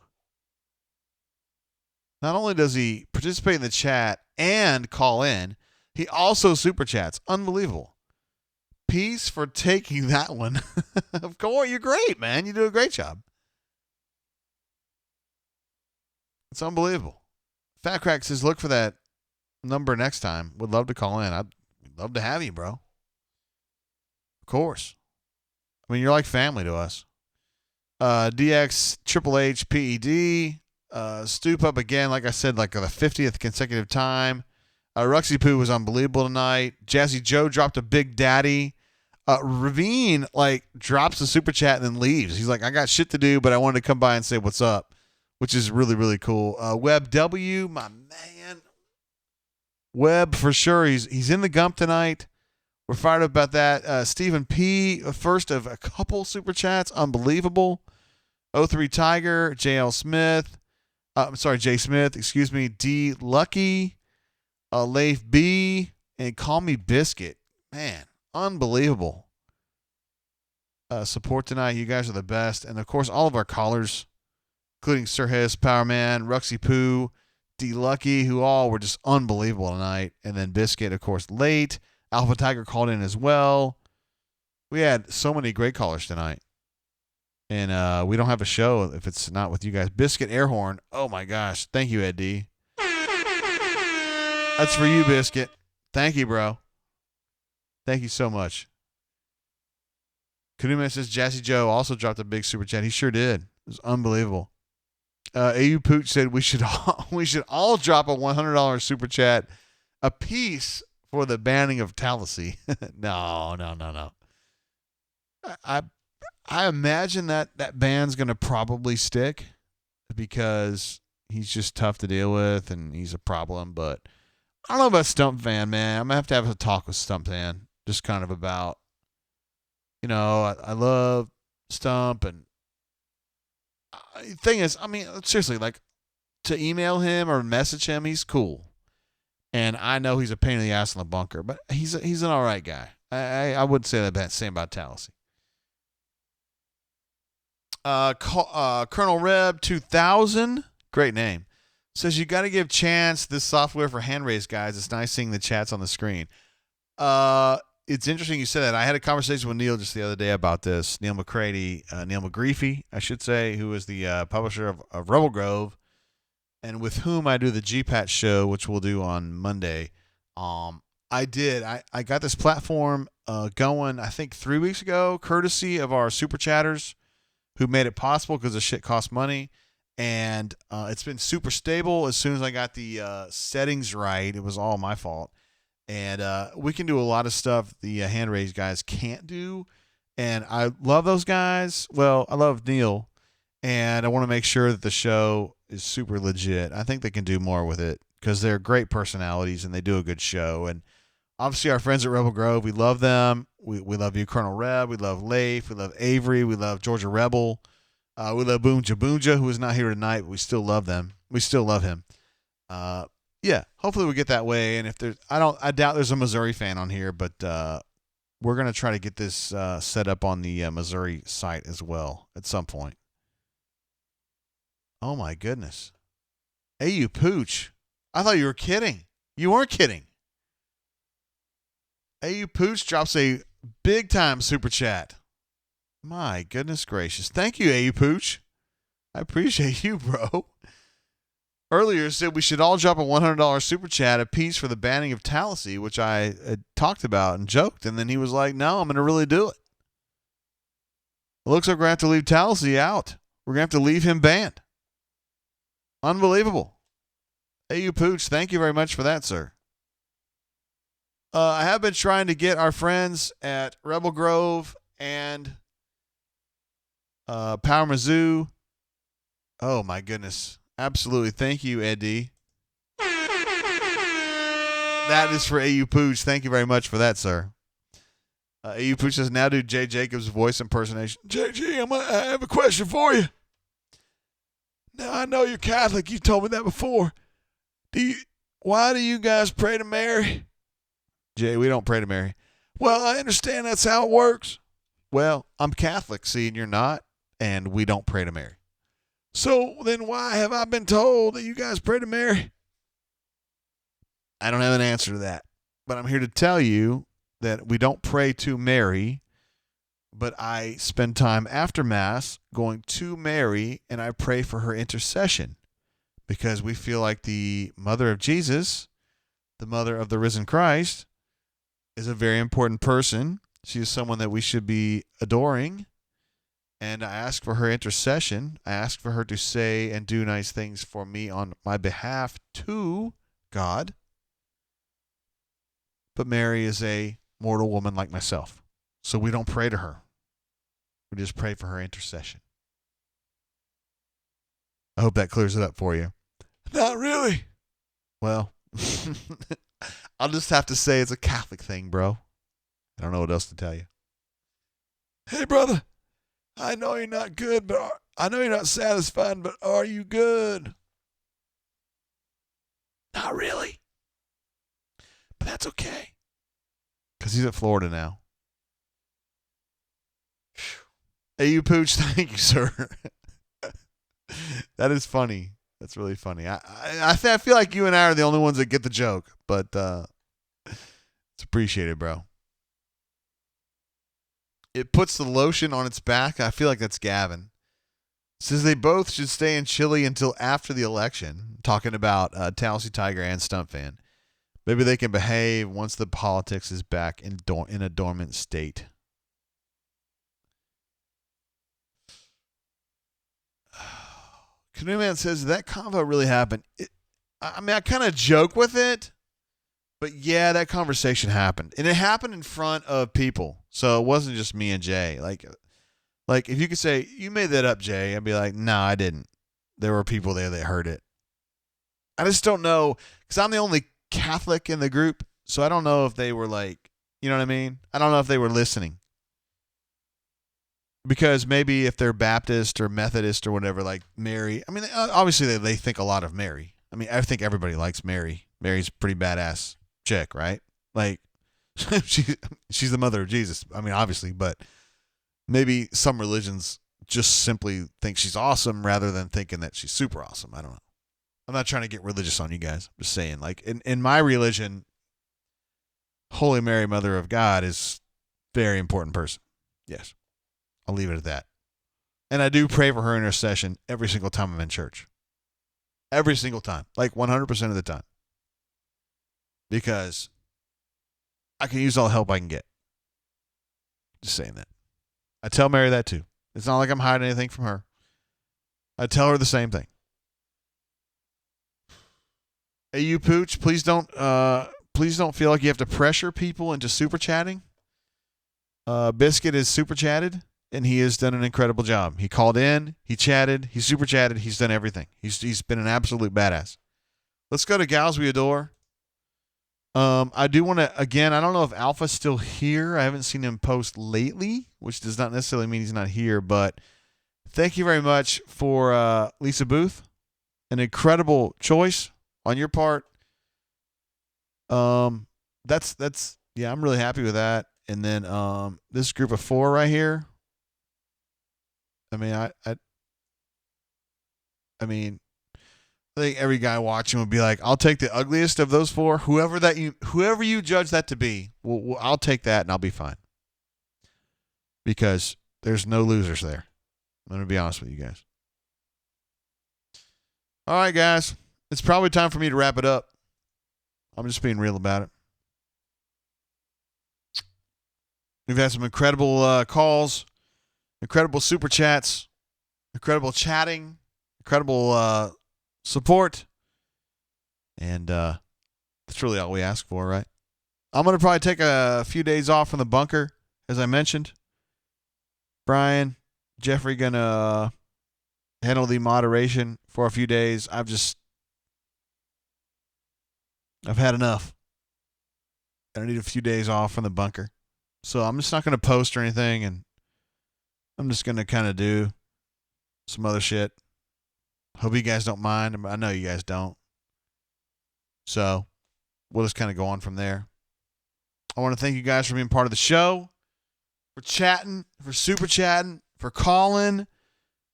Not only does he participate in the chat and call in, he also super chats. Unbelievable. Peace for taking that one. Of course, you're great, man. You do a great job. It's unbelievable. Fat Crack says, look for that number next time. Would love to call in. I'd love to have you, bro. Of course. I mean, you're like family to us. DX Triple H PED. Stoop Up again, like I said, like the 50th consecutive time. Ruxy Poo was unbelievable tonight. Jazzy Joe dropped a Big Daddy. Ravine, drops the super chat and then leaves. He's like, I got shit to do, but I wanted to come by and say what's up, which is really, really cool. Web W, my man. Webb, for sure. He's in the Gump tonight. We're fired up about that. Stephen P., first of a couple super chats. Unbelievable. 03 Tiger, JL Smith. Jay Smith, excuse me. D. Lucky. Leif B. And Call Me Biscuit. Man, unbelievable. Support tonight. You guys are the best. And, of course, all of our callers, including Sir Hiss, Powerman, Ruxy Poo, D. Lucky, who all were just unbelievable tonight. And then Biscuit, of course, late. Alpha Tiger called in as well. We had so many great callers tonight. And we don't have a show if it's not with you guys. Biscuit Airhorn. Oh, my gosh. Thank you, Ed D. That's for you, Biscuit. Thank you, bro. Thank you so much. Kaduma says Jazzy Joe also dropped a big super chat. He sure did. It was unbelievable. AU Pooch said we should all drop a $100 super chat a piece for the banning of Tallahassee. No. I imagine that ban's going to probably stick because he's just tough to deal with and he's a problem. But I don't know about Stump Fan, man. I'm going to have a talk with Stump Fan just kind of about, I love Stump. And the thing is, I mean, seriously, to email him or message him, he's cool. And I know he's a pain in the ass in the bunker, but he's an all right guy. I wouldn't say that same about Tallahassee. Colonel Reb 2000, great name, says you got to give Chance this software for hand raise guys. It's nice seeing the chats on the screen. It's interesting you said that. I had a conversation with Neil just the other day about this. Neil McGreefy, I should say, who is the publisher of Rebel Grove, and with whom I do the GPAT show, which we'll do on Monday. I got this platform going, I think 3 weeks ago, courtesy of our super chatters who made it possible because the shit costs money. And it's been super stable. As soon as I got the settings right, it was all my fault. And we can do a lot of stuff the hand raised guys can't do. And I love those guys. Well, I love Neil. and I want to make sure that the show is super legit. I think they can do more with it because they're great personalities and they do a good show. And obviously, our friends at Rebel Grove, we love them. We love you, Colonel Reb. We love Leif. We love Avery. We love Georgia Rebel. We love Boonja Boonja, who is not here tonight, but we still love them. We still love him. Yeah, hopefully we get that way. And if there's, I doubt there's a Missouri fan on here, but we're gonna try to get this set up on the Missouri site as well at some point. Oh my goodness, AU Pooch! I thought you were kidding. You weren't kidding. AU Pooch drops a big time super chat. My goodness gracious. Thank you, AU Pooch. I appreciate you, bro. Earlier said we should all drop a $100 super chat apiece for the banning of Tallahassee, which I had talked about and joked. And then he was like, no, I'm going to really do it. It looks like we're going to have to leave Tallahassee out. We're going to have to leave him banned. Unbelievable. AU Pooch, thank you very much for that, sir. I have been trying to get our friends at Rebel Grove and Power Mizzou. Oh, my goodness. Absolutely. Thank you, Eddie. That is for AU Pooch. Thank you very much for that, sir. AU Pooch says, now do Jay Jacobs' voice impersonation. JG, I have a question for you. Now, I know you're Catholic. You told me that before. Why do you guys pray to Mary? Jay, we don't pray to Mary. Well, I understand that's how it works. Well, I'm Catholic, see, and you're not, and we don't pray to Mary. So then why have I been told that you guys pray to Mary? I don't have an answer to that, but I'm here to tell you that we don't pray to Mary, but I spend time after Mass going to Mary, and I pray for her intercession because we feel like the mother of Jesus, the mother of the risen Christ, is a very important person. She is someone that we should be adoring. And I ask for her intercession. I ask for her to say and do nice things for me on my behalf to God. But Mary is a mortal woman like myself. So we don't pray to her. We just pray for her intercession. I hope that clears it up for you. Not really. Well, I'll just have to say it's a Catholic thing, bro. I don't know what else to tell you. Hey, brother. I know you're not good, but I know you're not satisfied, but are you good? Not really. But that's okay. Because he's at Florida now. Hey, you Pooch, thank you, sir. That is funny. That's really funny. I feel like you and I are the only ones that get the joke, but it's appreciated, bro. It puts the lotion on its back. I feel like that's Gavin. Says they both should stay in Chile until after the election. Talking about Tallahassee Tiger and Stunt Fan. Maybe they can behave once the politics is back in a dormant state. Canoe Man says that convo really happened. I mean, I kind of joke with it. But yeah, that conversation happened. And it happened in front of people. So it wasn't just me and Jay. Like if you could say, you made that up, Jay, I'd be like, no, I didn't. There were people there that heard it. I just don't know. Because I'm the only Catholic in the group. So I don't know if they were like, you know what I mean? I don't know if they were listening. Because maybe if they're Baptist or Methodist or whatever, like Mary. I mean, obviously they think a lot of Mary. I mean, I think everybody likes Mary. Mary's pretty badass chick, right? Like she's the mother of Jesus. I mean, obviously, but maybe some religions just simply think she's awesome rather than thinking that she's super awesome. I don't know. I'm not trying to get religious on you guys. I'm just saying, like in my religion, Holy Mary, Mother of God, is a very important person. Yes. I'll leave it at that. And I do pray for her intercession every single time I'm in church. Every single time. Like 100% of the time. Because I can use all the help I can get. Just saying that. I tell Mary that too. It's not like I'm hiding anything from her. I tell her the same thing. Hey, you Pooch, please don't feel like you have to pressure people into super chatting. Biscuit is super chatted. and he has done an incredible job. He called in, he chatted, he super chatted, he's done everything. He's been an absolute badass. Let's go to Gals We Adore. I do want to, again, I don't know if Alpha's still here. I haven't seen him post lately, which does not necessarily mean he's not here, but thank you very much for Lisa Booth. An incredible choice on your part. That's yeah, I'm really happy with that. And then this group of 4 right here. I mean, I mean, I think every guy watching would be like, I'll take the ugliest of those 4, whoever you judge that to be. I'll take that and I'll be fine. Because there's no losers there. I'm going to be honest with you guys. All right, guys. It's probably time for me to wrap it up. I'm just being real about it. We've had some incredible calls, incredible super chats, incredible chatting, incredible support. And that's really all we ask for, right? I'm going to probably take a few days off from the bunker, as I mentioned. Brian, Jeffrey going to handle the moderation for a few days. I've had enough. And I need a few days off from the bunker. So I'm just not going to post or anything, and I'm just going to kind of do some other shit. Hope you guys don't mind. I know you guys don't. So we'll just kind of go on from there. I want to thank you guys for being part of the show, for chatting, for super chatting, for calling.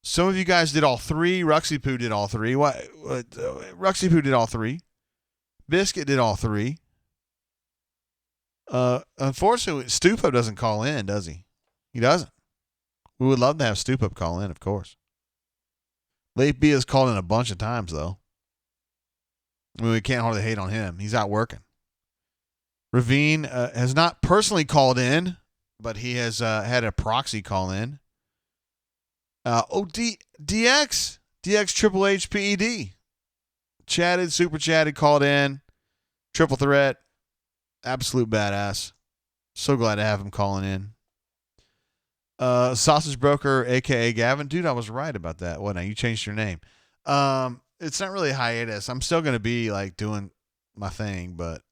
Some of you guys did all 3. Ruxy Poo did all 3. Ruxy Poo did all 3. Biscuit did all 3. Unfortunately, Stup doesn't call in, does he? He doesn't. We would love to have Stup call in, of course. Late B has called in a bunch of times, though. I mean, we can't hardly hate on him. He's out working. Ravine has not personally called in, but he has had a proxy call in. DX Triple H PED. Chatted, super chatted, called in. Triple threat. Absolute badass. So glad to have him calling in. Sausage Broker, a.k.a. Gavin. Dude, I was right about that. What now? You changed your name. It's not really a hiatus. I'm still going to be like doing my thing, but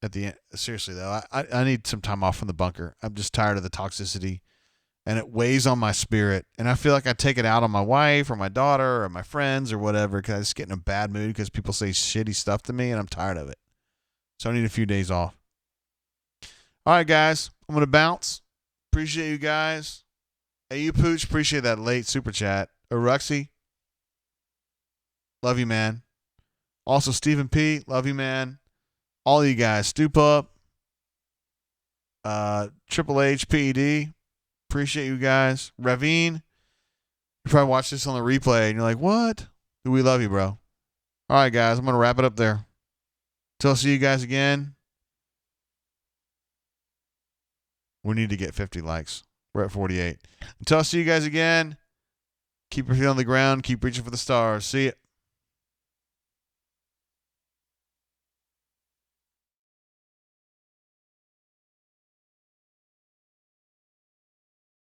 at the end, seriously though, I need some time off from the bunker. I'm just tired of the toxicity, and it weighs on my spirit. And I feel like I take it out on my wife or my daughter or my friends or whatever because I just get in a bad mood because people say shitty stuff to me, and I'm tired of it. So I need a few days off. All right, guys. I'm going to bounce. Appreciate you guys. Hey, you Pooch. Appreciate that late super chat. Ruxy. Love you, man. Also, Stephen P. Love you, man. All of you guys. Stoop up. Triple H, PED. Appreciate you guys. Ravine. You probably watch this on the replay and you're like, what? We love you, bro. All right, guys. I'm going to wrap it up there. Till I see you guys again. We need to get 50 likes. We're at 48. Until I see you guys again, keep your feet on the ground. Keep reaching for the stars. See ya.